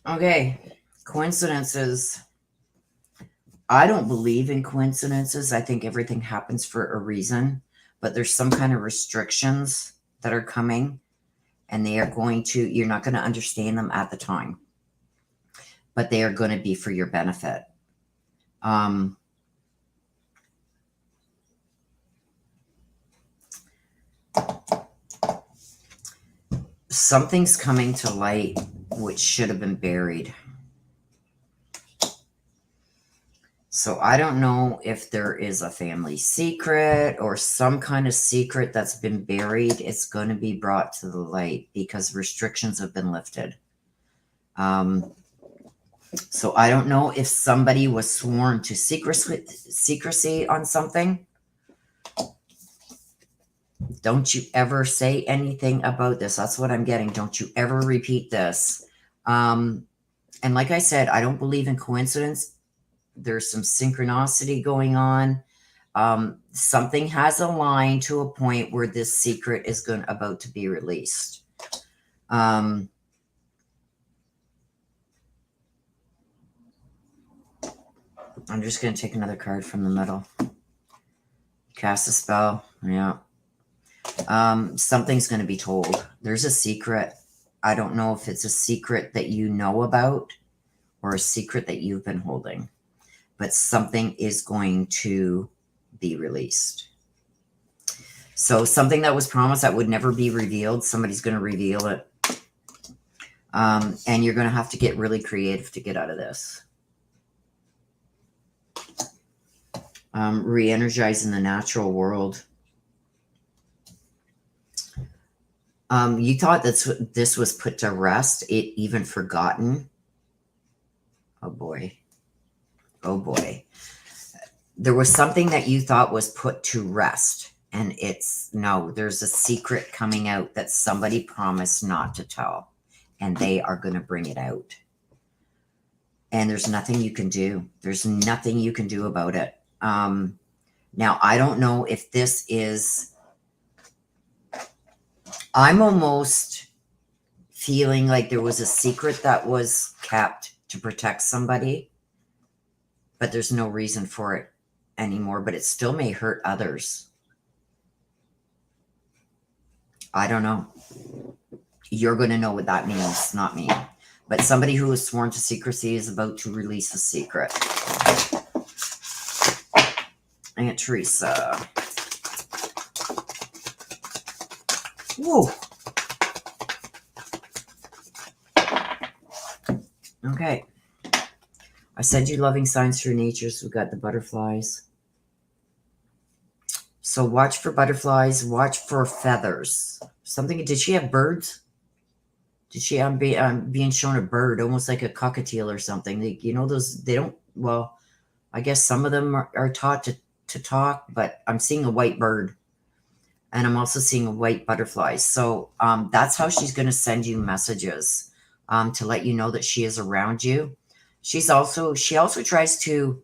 Okay, coincidences. I don't believe in coincidences. I think everything happens for a reason, but there's some kind of restrictions that are coming, and they are going to, you're not going to understand them at the time, but they are going to be for your benefit. Something's coming to light which should have been buried. So I don't know if there is a family secret or some kind of secret that's been buried. It's going to be brought to the light because restrictions have been lifted. So I don't know if somebody was sworn to secrecy on something. Don't you ever say anything about this. That's what I'm getting. Don't you ever repeat this. And like I said, I don't believe in coincidence. There's some synchronicity going on. Something has aligned to a point where this secret is about to be released. I'm just going to take another card from the middle. Cast a spell. Yeah. Something's going to be told. There's a secret. I don't know if it's a secret that you know about or a secret that you've been holding, but something is going to be released. So something that was promised that would never be revealed, somebody's going to reveal it. And you're going to have to get really creative to get out of this. Re-energizing the natural world. You thought that this was put to rest, it even forgotten. Oh boy. Oh boy. There was something that you thought was put to rest, and no, there's a secret coming out that somebody promised not to tell, and they are going to bring it out. And there's nothing you can do. There's nothing you can do about it. Now, I don't know if this is, I'm almost feeling like there was a secret that was kept to protect somebody, but there's no reason for it anymore, but it still may hurt others. I don't know. You're going to know what that means, not me. But somebody who is sworn to secrecy is about to release a secret. Aunt Teresa. Whoa. Okay. I said you loving signs through nature, so we got the butterflies. So watch for butterflies, watch for feathers. Something, did she have birds? Did she being shown a bird, almost like a cockatiel or something? You know, those, they don't, well, I guess some of them are taught to talk, but I'm seeing a white bird. And I'm also seeing a white butterfly. So that's how she's going to send you messages to let you know that she is around you. She also tries to,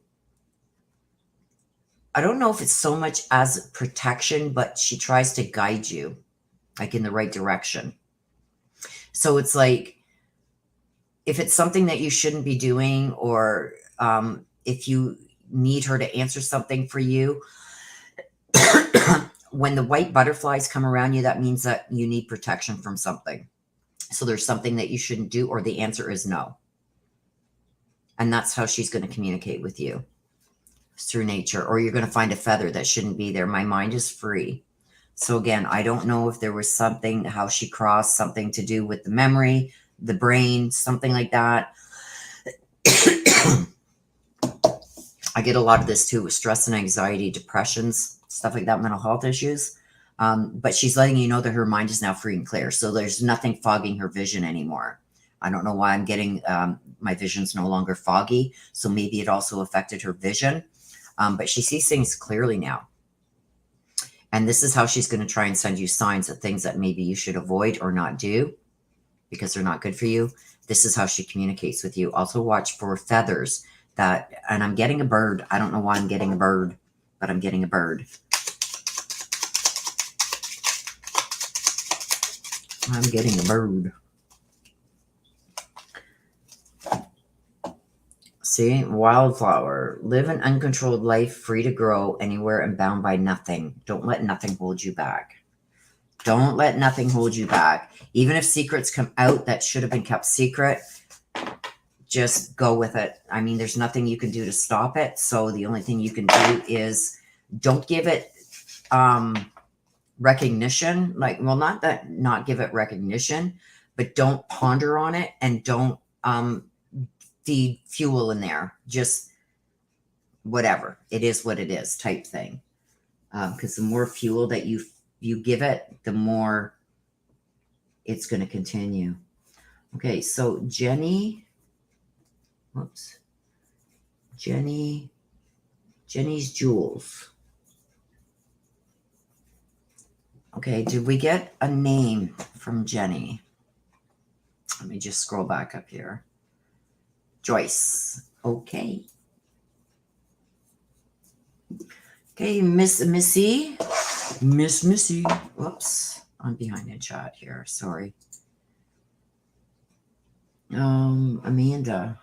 I don't know if it's so much as protection, but she tries to guide you like in the right direction. So it's like, if it's something that you shouldn't be doing, or if you need her to answer something for you, when the white butterflies come around you, that means that you need protection from something. So there's something that you shouldn't do, or the answer is no. And that's how she's going to communicate with you, through nature. Or you're going to find a feather that shouldn't be there. My mind is free. So again, I don't know if there was something, how she crossed, something to do with the memory, the brain, something like that. I get a lot of this too with stress and anxiety, depressions, stuff like that, mental health issues. But she's letting you know that her mind is now free and clear. So there's nothing fogging her vision anymore. I don't know why I'm getting my vision's no longer foggy. So maybe it also affected her vision. But she sees things clearly now. And this is how she's going to try and send you signs of things that maybe you should avoid or not do because they're not good for you. This is how she communicates with you. Also watch for feathers that, and I'm getting a bird. I don't know why I'm getting a bird, but I'm getting a bird. I'm getting a bird. See, wildflower. Live an uncontrolled life, free to grow anywhere and bound by nothing. Don't let nothing hold you back. Don't let nothing hold you back. Even if secrets come out that should have been kept secret, just go with it. I mean, there's nothing you can do to stop it. So the only thing you can do is don't give it recognition. Like, well, not give it recognition, but don't ponder on it and don't feed fuel in there. Just whatever. It is what it is type thing. Because the more fuel that you give it, the more it's going to continue. Okay, so Jenny, whoops, Jenny's Jewels. Okay, did we get a name from Jenny? Let me just scroll back up here. Joyce. Okay. Okay, Miss Missy. Whoops. I'm behind in chat here. Sorry. Amanda.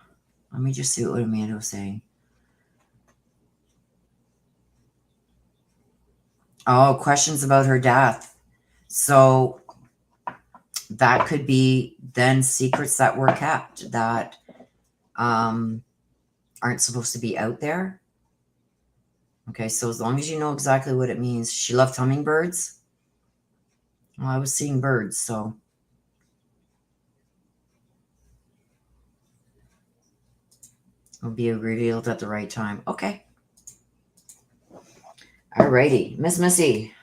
Let me just see what Amanda was saying. Oh, questions about her death. So that could be then secrets that were kept that aren't supposed to be out there. Okay, so as long as you know exactly what it means. She loved hummingbirds. Well, I was seeing birds, so. It'll be revealed at the right time. Okay. Alrighty. Miss Missy.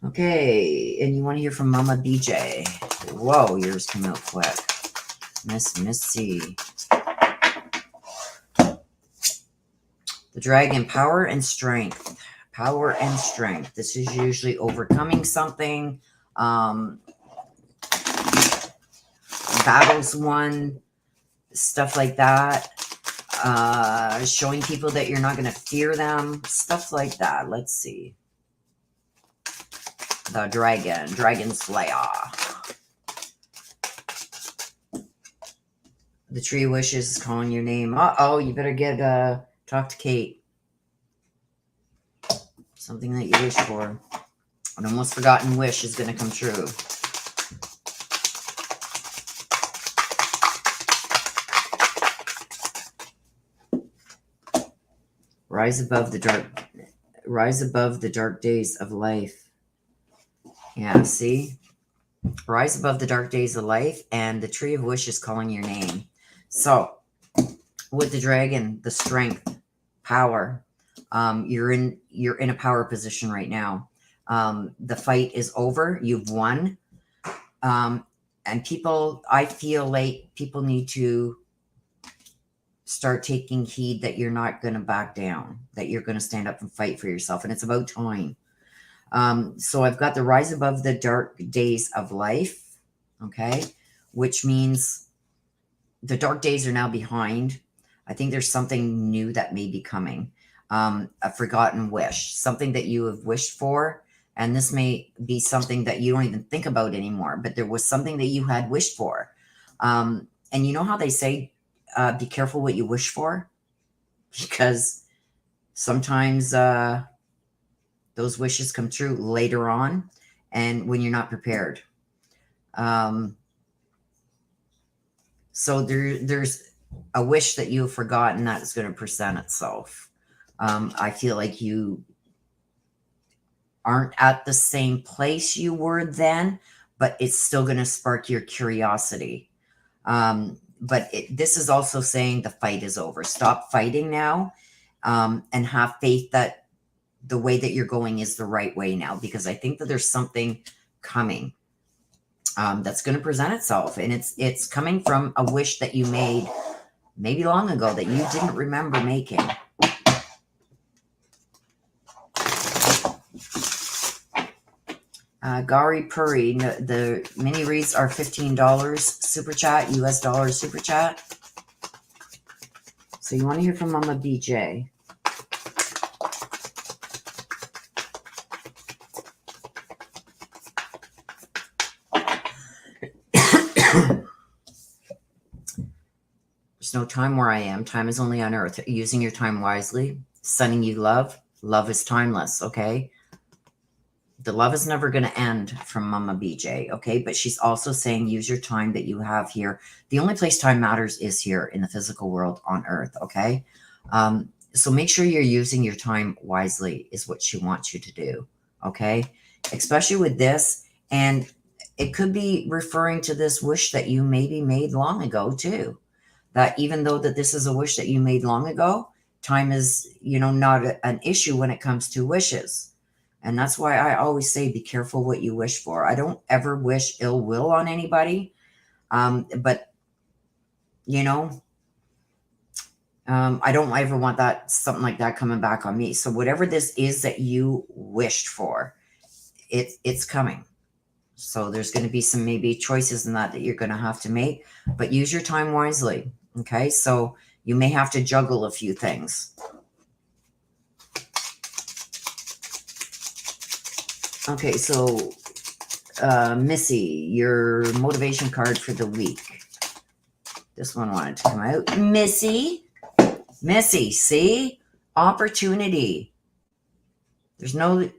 Okay. And you want to hear from Mama BJ. Whoa, yours came out quick. Miss Missy. The dragon, power and strength. Power and strength. This is usually overcoming something. Battles won. Stuff like that. Showing people that you're not going to fear them. Stuff like that. Let's see. The Dragon Slayer. The Tree of Wishes is calling your name. Uh-oh, you better get talk to Kate. Something that you wish for. An almost forgotten wish is going to come true. Rise above the dark days of life. Yeah, see? Rise above the dark days of life, and the Tree of Wish is calling your name. So, with the dragon, the strength, power, you're in a power position right now. The fight is over. You've won. And people, I feel like people need to start taking heed that you're not going to back down, that you're going to stand up and fight for yourself. And it's about time. So I've got the rise above the dark days of life. Okay. Which means the dark days are now behind. I think there's something new that may be coming. A forgotten wish, something that you have wished for. And this may be something that you don't even think about anymore, but there was something that you had wished for. And you know how they say, be careful what you wish for, because sometimes those wishes come true later on and when you're not prepared. So there's a wish that you've forgotten that is going to present itself. I feel like you aren't at the same place you were then, but it's still going to spark your curiosity. But this is also saying the fight is over. Stop fighting now, and have faith that the way that you're going is the right way now, because I think that there's something coming that's going to present itself, and it's coming from a wish that you made maybe long ago that you didn't remember making. Gary Puri, the mini reads are $15 super chat, US dollars super chat. So you want to hear from Mama BJ. There's no time where I am. Time is only on earth. Using your time wisely. Sending you love. Love is timeless, okay? The love is never going to end from Mama BJ, okay? But she's also saying use your time that you have here. The only place time matters is here in the physical world on earth, okay? So make sure you're using your time wisely is what she wants you to do, okay? Especially with this. And it could be referring to this wish that you maybe made long ago too. That even though that this is a wish that you made long ago, time is, not an issue when it comes to wishes. And that's why I always say, be careful what you wish for. I don't ever wish ill will on anybody. But, I don't ever want something like that coming back on me. So whatever this is that you wished for, it's coming. So there's going to be some maybe choices in that you're going to have to make, but use your time wisely. Okay. So you may have to juggle a few things. Okay, so Missy, your motivation card for the week. This one wanted to come out. Missy, see? Opportunity. There's no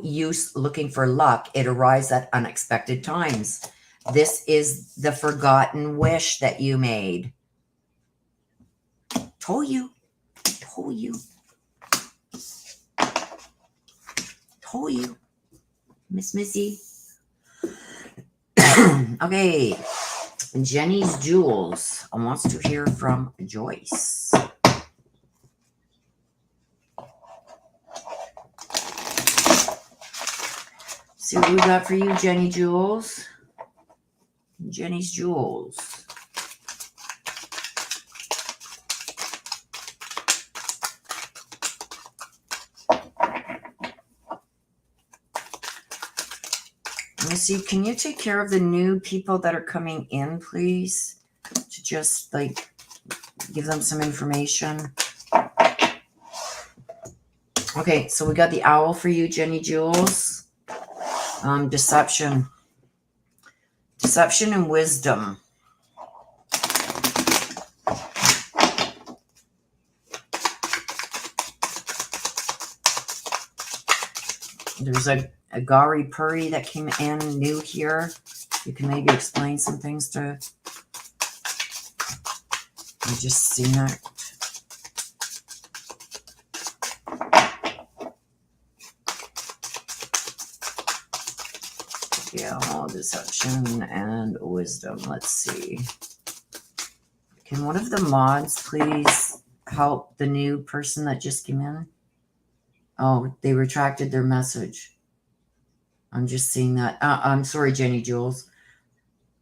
use looking for luck. It arrives at unexpected times. This is the forgotten wish that you made. Told you. Miss Missy. Okay. Jenny's Jewels wants to hear from Joyce. See what we got for you, Jenny Jewels. Jenny's Jewels. Missy, can you take care of the new people that are coming in, please? To just give them some information. Okay, so we got the owl for you, Jenny Jewels. Deception and wisdom. There's a Gari Puri that came in new here. You can maybe explain some things to. I just seen that. Yeah, deception and wisdom. Let's see. Can one of the mods please help the new person that just came in? Oh, they retracted their message. I'm just seeing that. I'm sorry, Jenny Jules.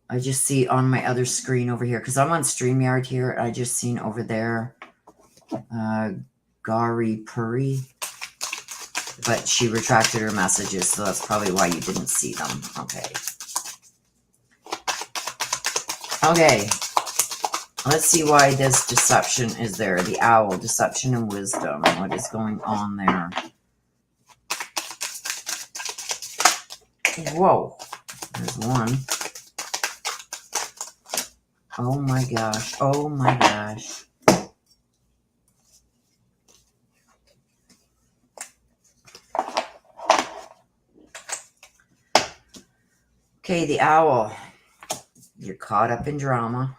I just see on my other screen over here, because I'm on StreamYard here. I just seen over there Gari Puri. But she retracted her messages, so that's probably why you didn't see them. Okay. Okay. Let's see why this deception is there. The owl, deception and wisdom. What is going on there? Whoa. There's one. Oh my gosh. Oh my gosh. Okay, the owl. You're caught up in drama.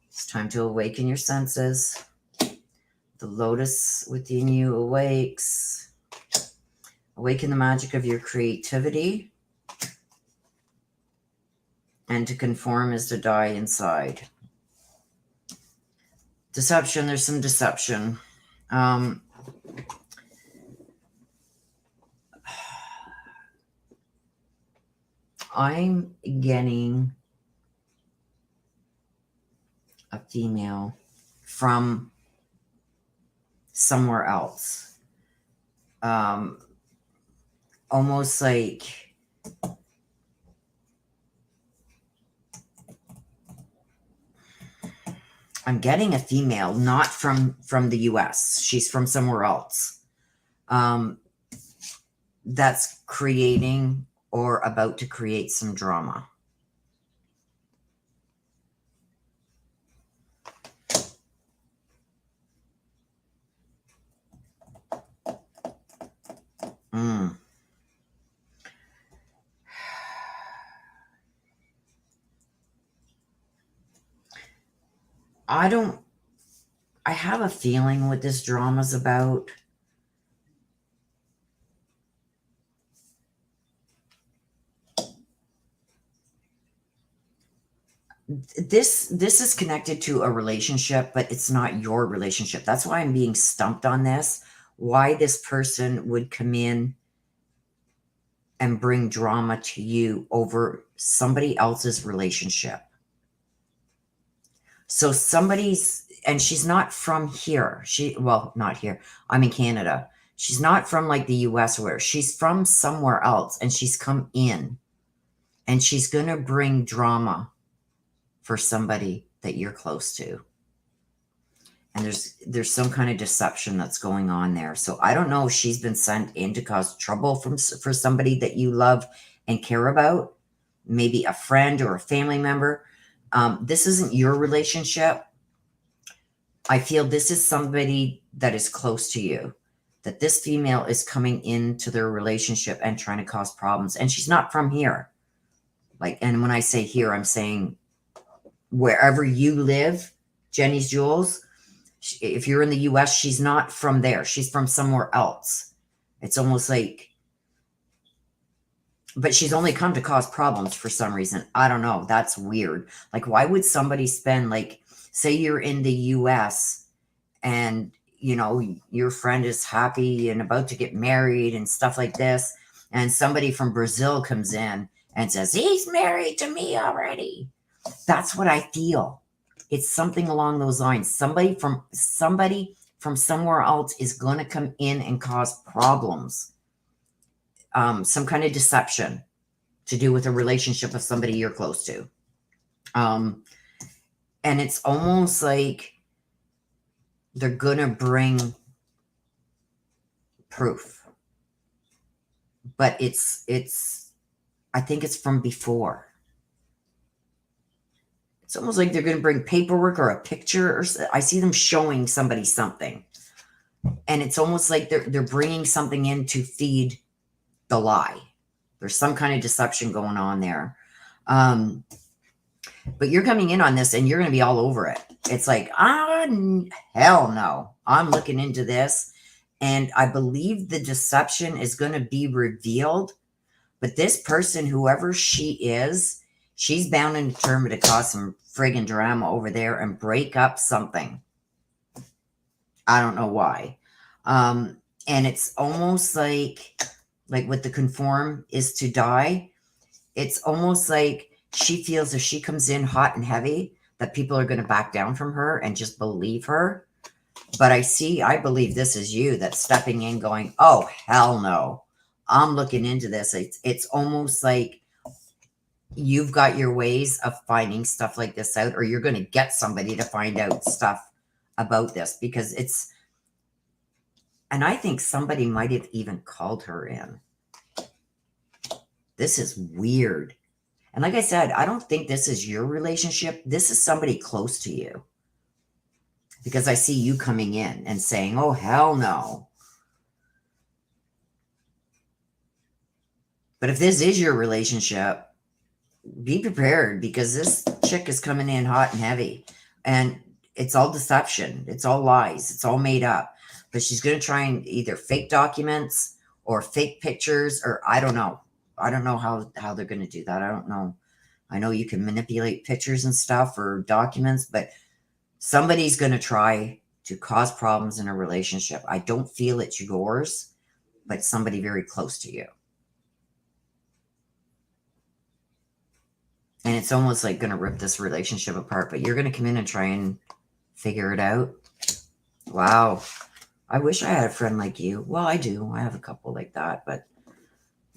It's time to awaken your senses. The lotus within you awakes. Awaken the magic of your creativity. And to conform is to die inside. Deception, there's some deception. I'm getting a female from somewhere else. Almost like I'm getting a female, not from the US. She's from somewhere else. That's creating or about to create some drama. I have a feeling what this drama's about. This is connected to a relationship, but it's not your relationship. That's why I'm being stumped on this. Why this person would come in and bring drama to you over somebody else's relationship. So and she's not from here. Well, not here. I'm in Canada. She's not from like the US or where. She's from somewhere else, and she's come in and she's going to bring drama for somebody that you're close to. And there's some kind of deception that's going on there. So I don't know if she's been sent in to cause trouble for somebody that you love and care about, maybe a friend or a family member. This isn't your relationship. I feel this is somebody that is close to you, that this female is coming into their relationship and trying to cause problems. And she's not from here. And when I say here, I'm saying wherever you live, Jenny's Jewels. If you're in the US, she's not from there. She's from somewhere else. It's almost like, but she's only come to cause problems for some reason. I don't know. That's weird. Like, why would somebody spend, like, say you're in the US and, you know, your friend is happy and about to get married and stuff like this, and somebody from Brazil comes in and says, he's married to me already. That's what I feel. It's something along those lines. Somebody from somewhere else is going to come in and cause problems. Some kind of deception to do with a relationship of somebody you're close to. And it's almost like they're going to bring proof. But I think it's from before. It's almost like they're going to bring paperwork or a picture. Or I see them showing somebody something. And it's almost like they're bringing something in to feed the lie. There's some kind of deception going on there. But you're coming in on this and you're going to be all over it. It's like, hell no. I'm looking into this. And I believe the deception is going to be revealed. But this person, whoever she is, she's bound and determined to cause some friggin' drama over there and break up something. I don't know why. And it's almost like with the conform is to die. It's almost like she feels if she comes in hot and heavy, that people are going to back down from her and just believe her. But I believe this is you that's stepping in going, oh, hell no. I'm looking into this. It's almost like you've got your ways of finding stuff like this out, or you're going to get somebody to find out stuff about this because and I think somebody might have even called her in. This is weird. And like I said, I don't think this is your relationship. This is somebody close to you. Because I see you coming in and saying, oh, hell no. But if this is your relationship, be prepared because this chick is coming in hot and heavy. And it's all deception. It's all lies. It's all made up. But she's going to try and either fake documents or fake pictures, or I don't know. I don't know how they're going to do that. I don't know. I know you can manipulate pictures and stuff or documents, but somebody's going to try to cause problems in a relationship. I don't feel it's yours, but somebody very close to you. And it's almost like going to rip this relationship apart, but you're going to come in and try and figure it out. Wow. I wish I had a friend like you. Well, I do. I have a couple like that, but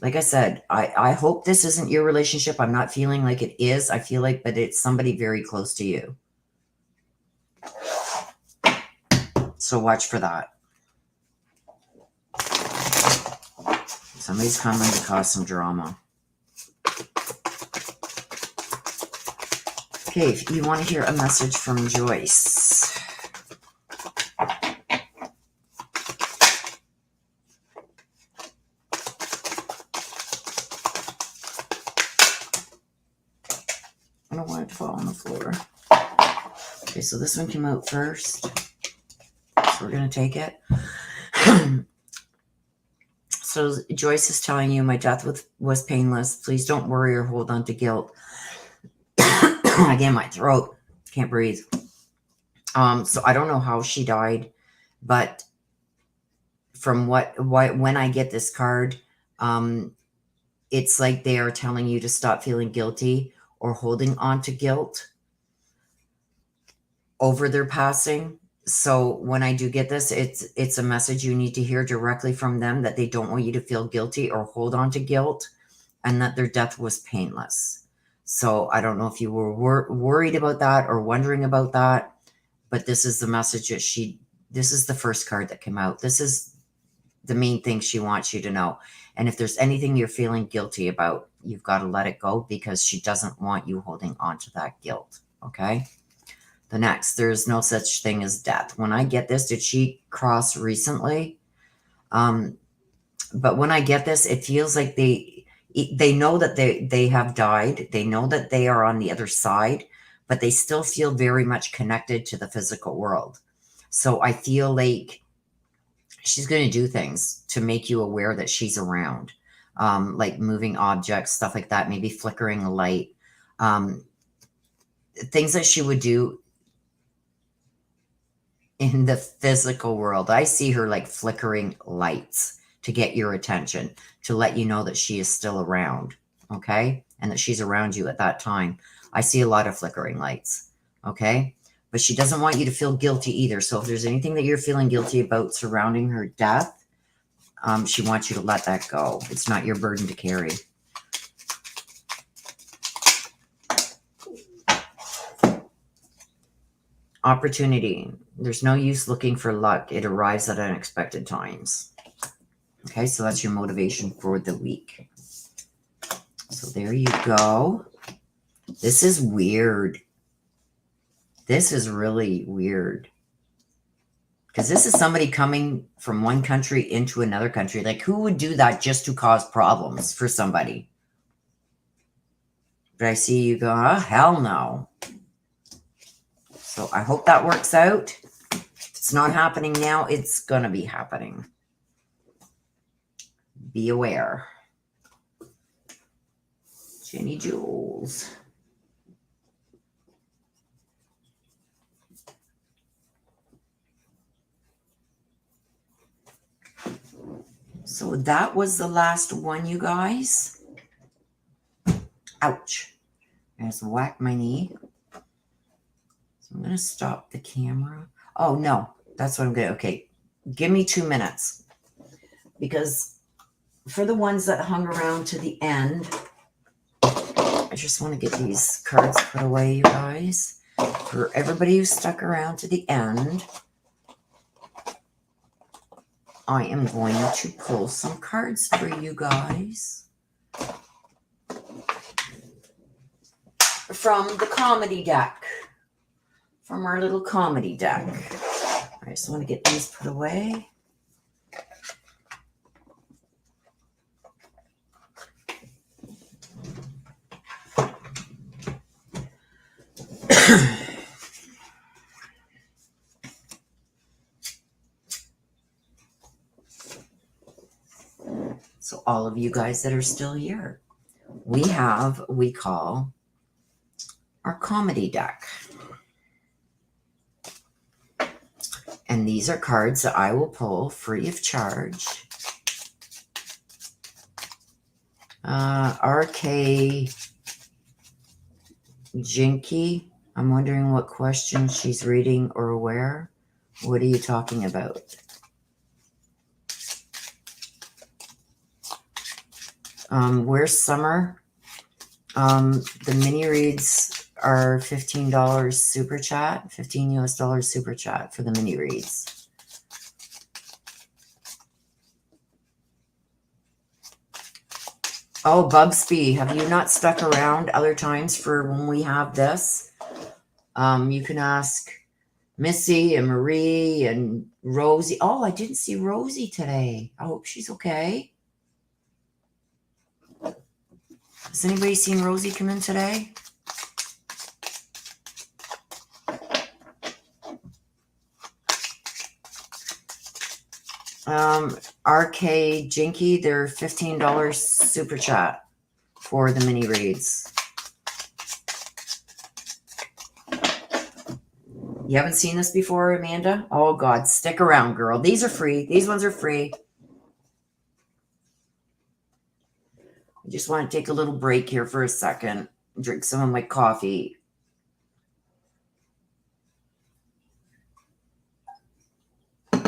like I said, I hope this isn't your relationship. I'm not feeling like it is. I feel like, but it's somebody very close to you. So watch for that. Somebody's coming to cause some drama. Okay, if you want to hear a message from Joyce. I don't want it to fall on the floor. Okay, so this one came out first. So we're going to take it. So Joyce is telling you, my death was painless. Please don't worry or hold on to guilt. Again, my throat. Can't breathe. So I don't know how she died, but from when I get this card, it's like they are telling you to stop feeling guilty or holding on to guilt over their passing. So when I do get this, it's a message you need to hear directly from them, that they don't want you to feel guilty or hold on to guilt, and that their death was painless. So I don't know if you were worried about that or wondering about that, but this is the message that this is the first card that came out. This is the main thing she wants you to know. And if there's anything you're feeling guilty about, you've got to let it go, because she doesn't want you holding on to that guilt. Okay. The next, there's no such thing as death. When I get this, did she cross recently? But when I get this, it feels like they know that they have died. They know that they are on the other side, but they still feel very much connected to the physical world. So I feel like she's going to do things to make you aware that she's around, like moving objects, stuff like that, maybe flickering a light, things that she would do in the physical world. I see her like flickering lights to get your attention, to let you know that she is still around, okay? And that she's around you at that time. I see a lot of flickering lights, okay? But she doesn't want you to feel guilty either. So if there's anything that you're feeling guilty about surrounding her death, she wants you to let that go. It's not your burden to carry. Opportunity. There's no use looking for luck. It arrives at unexpected times. Okay, so that's your motivation for the week. So there you go. This is weird. This is really weird. Because this is somebody coming from one country into another country. Like, who would do that just to cause problems for somebody? But I see you go, oh, hell no. So I hope that works out. If it's not happening now, it's going to be happening. Be aware. Jenny Jules. So that was the last one, you guys. Ouch. I just whacked my knee. So I'm going to stop the camera. Oh, no. That's what I'm going to... Okay. Give me 2 minutes. Because for the ones that hung around to the end, I just want to get these cards put away, you guys. For everybody who stuck around to the end, I am going to pull some cards for you guys from the comedy deck, from our little comedy deck. I just want to get these put away. So all of you guys that are still here, we have, we call our comedy deck. And these are cards that I will pull free of charge. RK Jinky. I'm wondering what question she's reading or where. What are you talking about? Where's Summer? The mini reads are $15 super chat, $15 US super chat for the mini reads. Oh, Bubsby, have you not stuck around other times for when we have this? You can ask Missy and Marie and Rosie. Oh, I didn't see Rosie today. I hope she's okay. Has anybody seen Rosie come in today? RK Jinky, they're $15 super chat for the mini reads. You haven't seen this before, Amanda? Oh, God, stick around, girl. These are free. These ones are free. I just want to take a little break here for a second, drink some of my coffee. And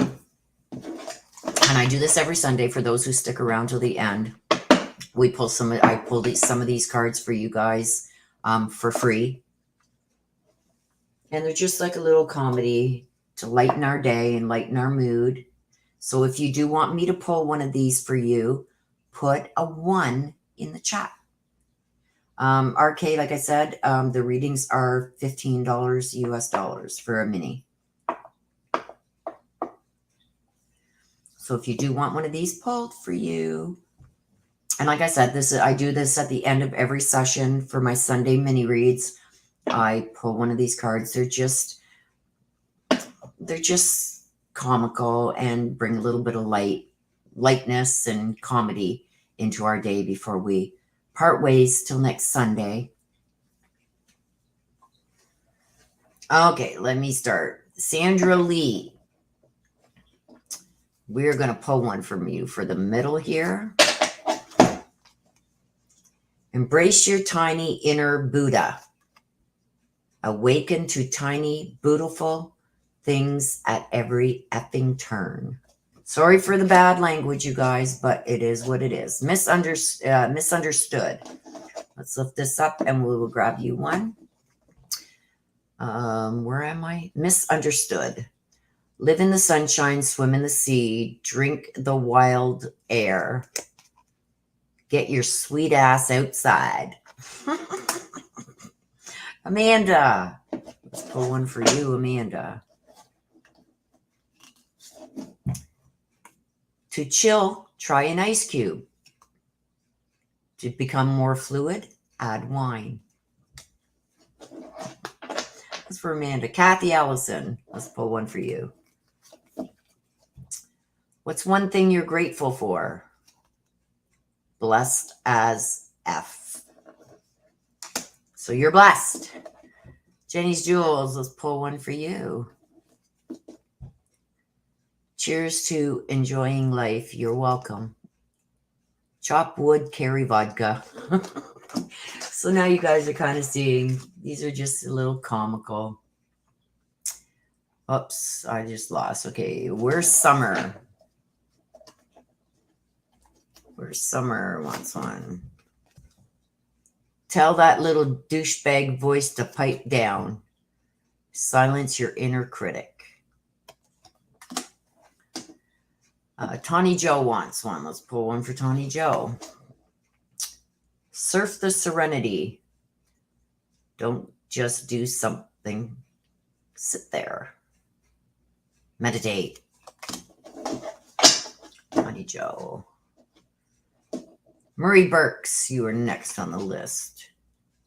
I do this every Sunday for those who stick around till the end. I pull some of these cards for you guys for free. And they're just like a little comedy to lighten our day and lighten our mood. So if you do want me to pull one of these for you, put a 1 in the chat. RK, like I said, the readings are $15 US for a mini. So if you do want one of these pulled for you, and like I said, I do this at the end of every session for my Sunday mini reads. I pull one of these cards. They're just comical and bring a little bit of lightness and comedy into our day before we part ways till next Sunday. Okay, let me start. Sandra Lee. We're going to pull one from you for the middle here. Embrace your tiny inner Buddha. Awaken to tiny, beautiful things at every effing turn. Sorry for the bad language, you guys, but it is what it is. Misunderstood. Let's lift this up and we will grab you one. Where am I? Misunderstood. Live in the sunshine, swim in the sea, drink the wild air. Get your sweet ass outside. Amanda. Let's pull one for you, Amanda. To chill, try an ice cube. To become more fluid, add wine. That's for Amanda. Kathy Allison. Let's pull one for you. What's one thing you're grateful for? Blessed as F. So you're blessed. Jenny's Jewels. Let's pull one for you. Cheers to enjoying life. You're welcome. Chop wood, carry vodka. So now you guys are kind of seeing, these are just a little comical. Oops, I just lost. Okay, where's Summer? Where's Summer wants one? Tell that little douchebag voice to pipe down. Silence your inner critic. Tawny Joe wants one. Let's pull one for Tawny Joe. Surf the serenity. Don't just do something. Sit there. Meditate. Tawny Joe. Murray Burks, you are next on the list.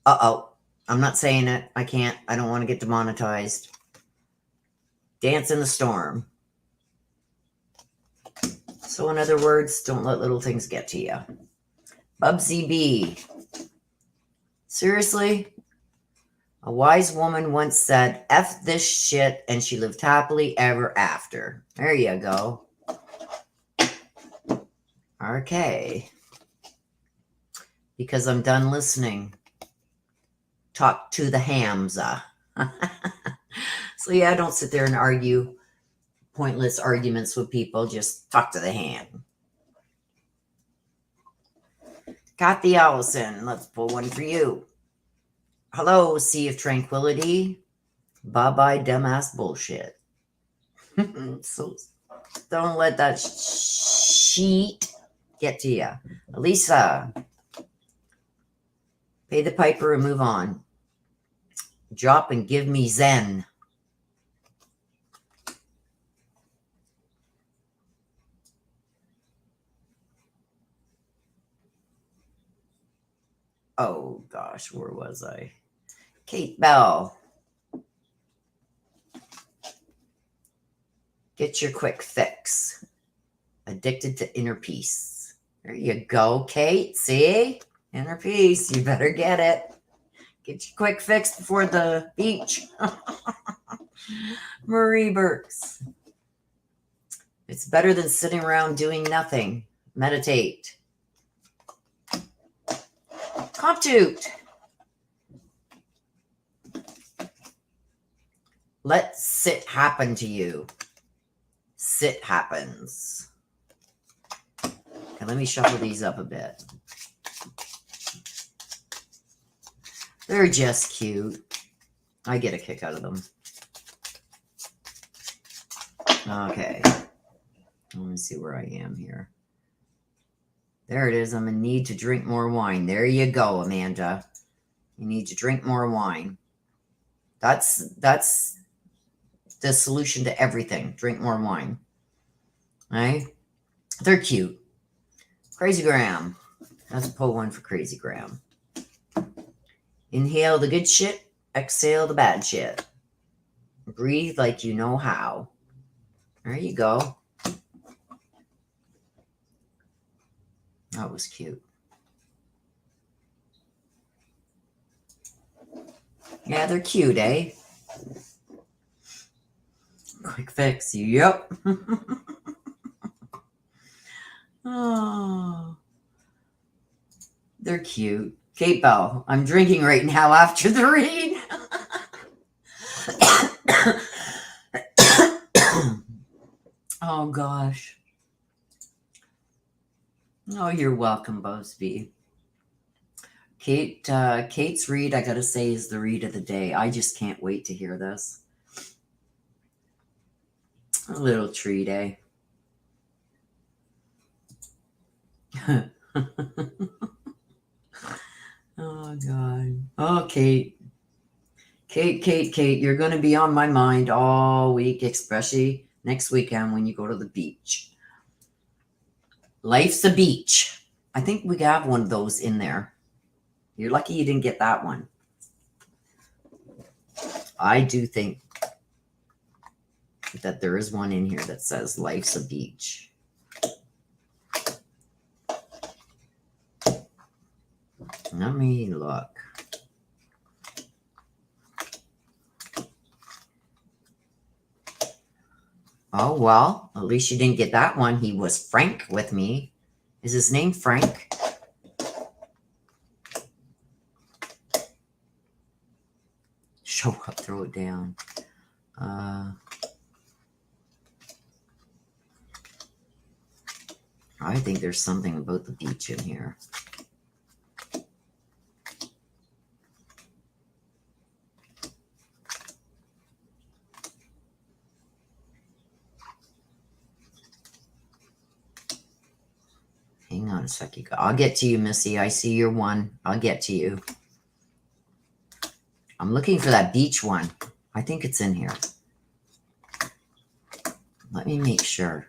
Uh-oh. I'm not saying it. I can't. I don't want to get demonetized. Dance in the Storm. So in other words, don't let little things get to you. Bubsy B. Seriously? A wise woman once said, F this shit, and she lived happily ever after. There you go. Okay. Because I'm done listening. Talk to the hams. So yeah, don't sit there and argue pointless arguments with people. Just talk to the ham. Kathy Allison, let's pull one for you. Hello, Sea of Tranquility. Bye-bye, dumbass bullshit. So don't let that sheet get to you. Elisa, pay the piper and move on. Drop and give me zen. Oh, gosh, where was I? Kate Bell. Get your quick fix. Addicted to inner peace. There you go, Kate. See? Inner peace. You better get it. Get your quick fix before the beach. Marie Burks. It's better than sitting around doing nothing. Meditate. Compute. Let sit happen to you. Sit happens. Okay, let me shuffle these up a bit. They're just cute. I get a kick out of them. Okay. Let me see where I am here. There it is. I'm in need to drink more wine. There you go, Amanda. You need to drink more wine. That's the solution to everything. Drink more wine. Right? They're cute. Crazy Graham. Let's pull one for Crazy Graham. Inhale the good shit. Exhale the bad shit. Breathe like you know how. There you go. That was cute. Yeah, they're cute, eh? Quick fix. Yep. Oh, they're cute. Kate Bell, I'm drinking right now after the read. Oh, gosh. Oh, you're welcome, Busby. Kate's read, I gotta say, is the read of the day. I just can't wait to hear this. A little treat, eh? Oh, God. Oh, Kate. Kate, you're going to be on my mind all week, especially next weekend when you go to the beach. Life's a beach. I think we have one of those in there. You're lucky you didn't get that one. I do think that there is one in here that says life's a beach. Let me look. Oh, well, at least you didn't get that one. He was frank with me. Is his name Frank? Show up, throw it down. I think there's something about the beach in here. Hang on a second. I'll get to you, Missy. I see your one. I'll get to you. I'm looking for that beach one. I think it's in here. Let me make sure.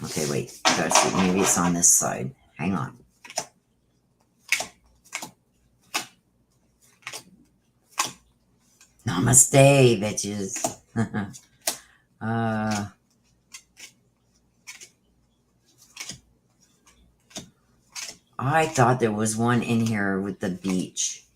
Okay, wait. Gotta see. Maybe it's on this side. Hang on. Namaste, bitches. I thought there was one in here with the beach.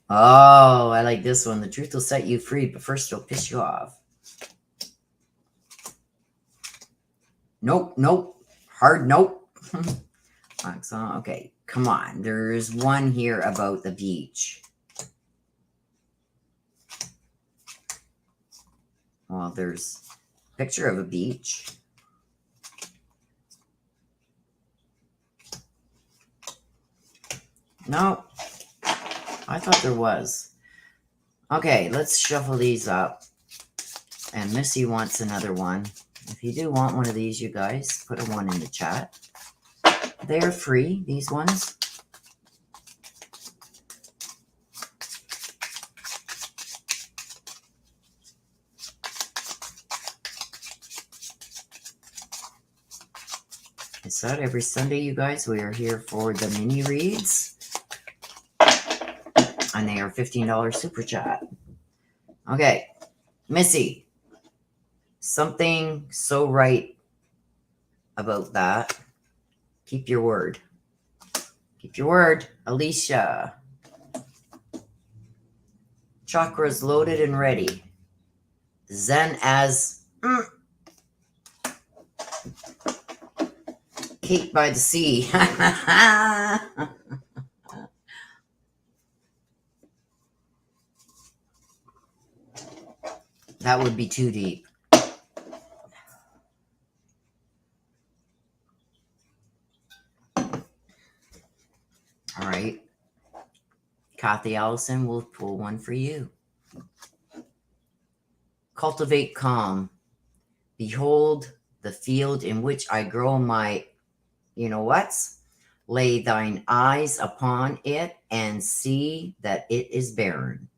Oh, I like this one. The truth will set you free, but first it'll piss you off. Nope, nope. Hard nope. Okay, come on. There's one here about the beach. Well, there's a picture of a beach. No, I thought there was. Okay, let's shuffle these up. And Missy wants another one. If you do want one of these, you guys, put a 1 in the chat. They're free, these ones. It's out every Sunday, you guys. We are here for the mini reads. And they are $15 super chat. Okay, Missy. Something so right about that. Keep your word. Keep your word. Alicia. Chakras loaded and ready. Zen as Kate by the sea. That would be too deep. All right. Kathy Allison will pull one for you. Cultivate calm. Behold the field in which I grow my, you know what's? Lay thine eyes upon it and see that it is barren.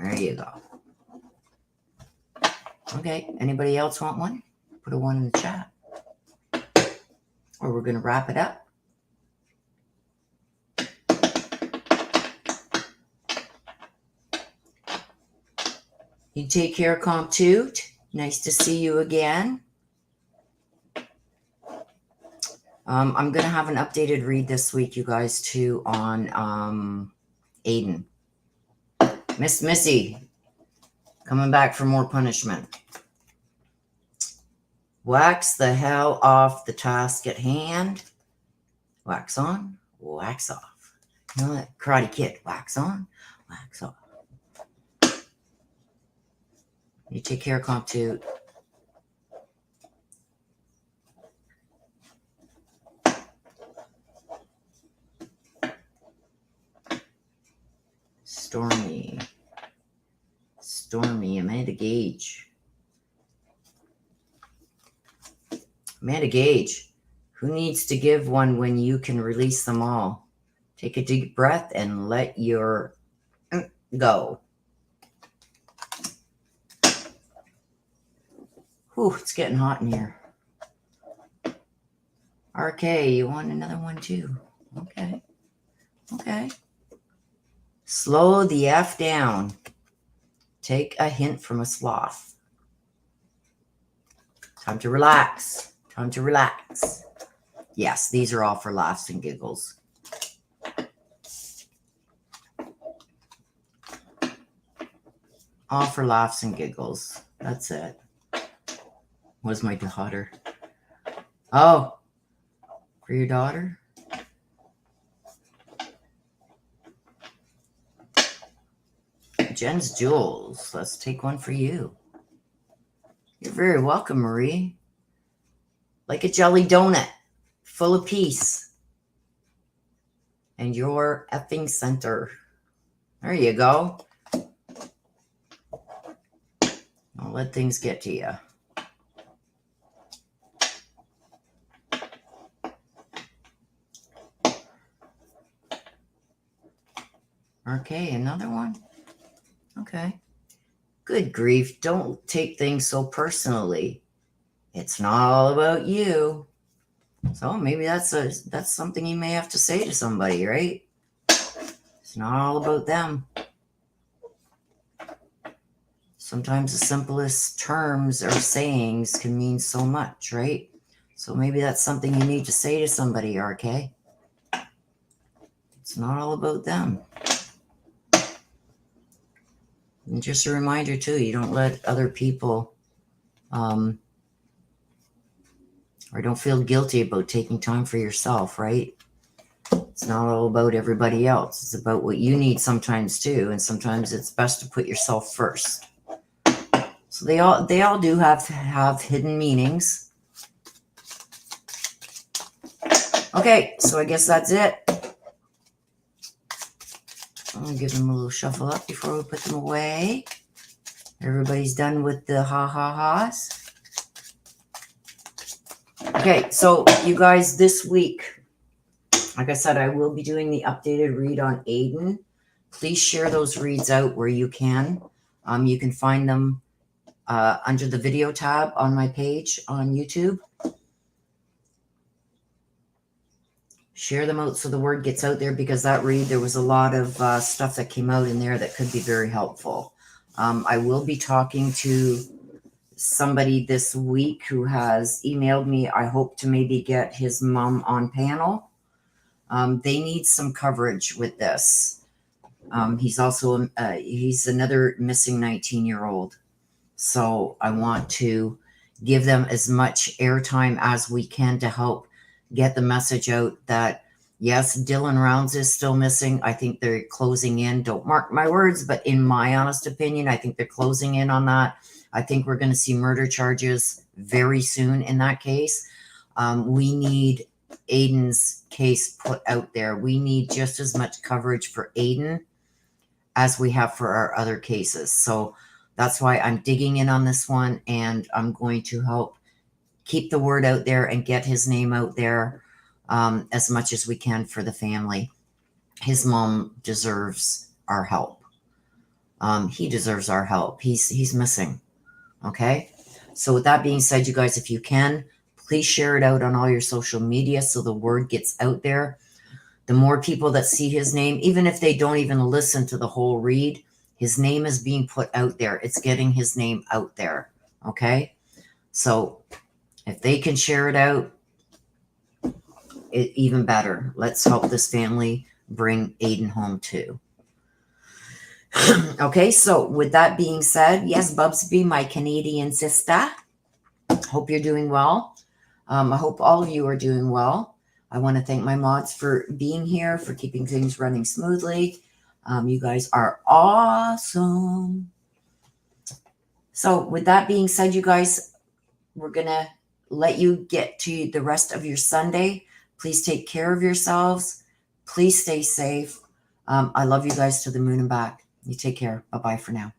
There you go. Okay. Anybody else want one? Put a 1 in the chat. Or we're going to wrap it up. You take care, Comp Toot. Nice to see you again. I'm going to have an updated read this week, you guys, too, on Aiden. Miss Missy, coming back for more punishment. Wax the hell off the task at hand. Wax on, wax off. You know that Karate Kid. Wax on, wax off. You take care, Comp Toot. Stormy. Stormy. Amanda Gage. Amanda Gage. Who needs to give one when you can release them all? Take a deep breath and let your go. Whew, it's getting hot in here. RK, you want another one too? Okay. Okay. Slow the F down. Take a hint from a sloth. Time to relax. Time to relax. Yes, these are all for laughs and giggles. All for laughs and giggles. That's it. Was my daughter. Oh, for your daughter? Jen's Jewels. Let's take one for you. You're very welcome, Marie. Like a jelly donut, full of peace. And your effing center. There you go. Don't let things get to you. Okay, another one. Okay. Good grief, don't take things so personally. It's not all about you. So maybe that's something you may have to say to somebody, right? It's not all about them. Sometimes the simplest terms or sayings can mean so much, right? So maybe that's something you need to say to somebody, RK. It's not all about them. And just a reminder, too, you don't let other people or don't feel guilty about taking time for yourself, right? It's not all about everybody else. It's about what you need sometimes, too. And sometimes it's best to put yourself first. So they all do have hidden meanings. Okay, so I guess that's it. I'm going to give them a little shuffle up before we put them away. Everybody's done with the ha-ha-has. Okay, so you guys, this week, like I said, I will be doing the updated read on Aiden. Please share those reads out where you can. You can find them under the video tab on my page on YouTube. Share them out so the word gets out there, because that read, there was a lot of stuff that came out in there that could be very helpful. I will be talking to somebody this week who has emailed me. I hope to maybe get his mom on panel. They need some coverage with this. He's also, he's another missing 19-year-old. So I want to give them as much airtime as we can to help get the message out that, yes, Dylan Rounds is still missing. I think they're closing in. Don't mark my words, but in my honest opinion, I think they're closing in on that. I think we're going to see murder charges very soon in that case. We need Aiden's case put out there. We need just as much coverage for Aiden as we have for our other cases. So that's why I'm digging in on this one, and I'm going to help keep the word out there and get his name out there as much as we can for the family. His mom deserves our help. He deserves our help. He's missing. Okay. So with that being said, you guys, if you can, please share it out on all your social media so the word gets out there. The more people that see his name, even if they don't even listen to the whole read, his name is being put out there. It's getting his name out there. Okay. So if they can share it out, even better. Let's help this family bring Aiden home too. Okay, so with that being said, yes, Bubsby, my Canadian sister, hope you're doing well. I hope all of you are doing well. I want to thank my mods for being here, for keeping things running smoothly. You guys are awesome. So with that being said, you guys, we're going to let you get to the rest of your Sunday. Please take care of yourselves. Please stay safe. I love you guys to the moon and back. You take care. Bye-bye for now.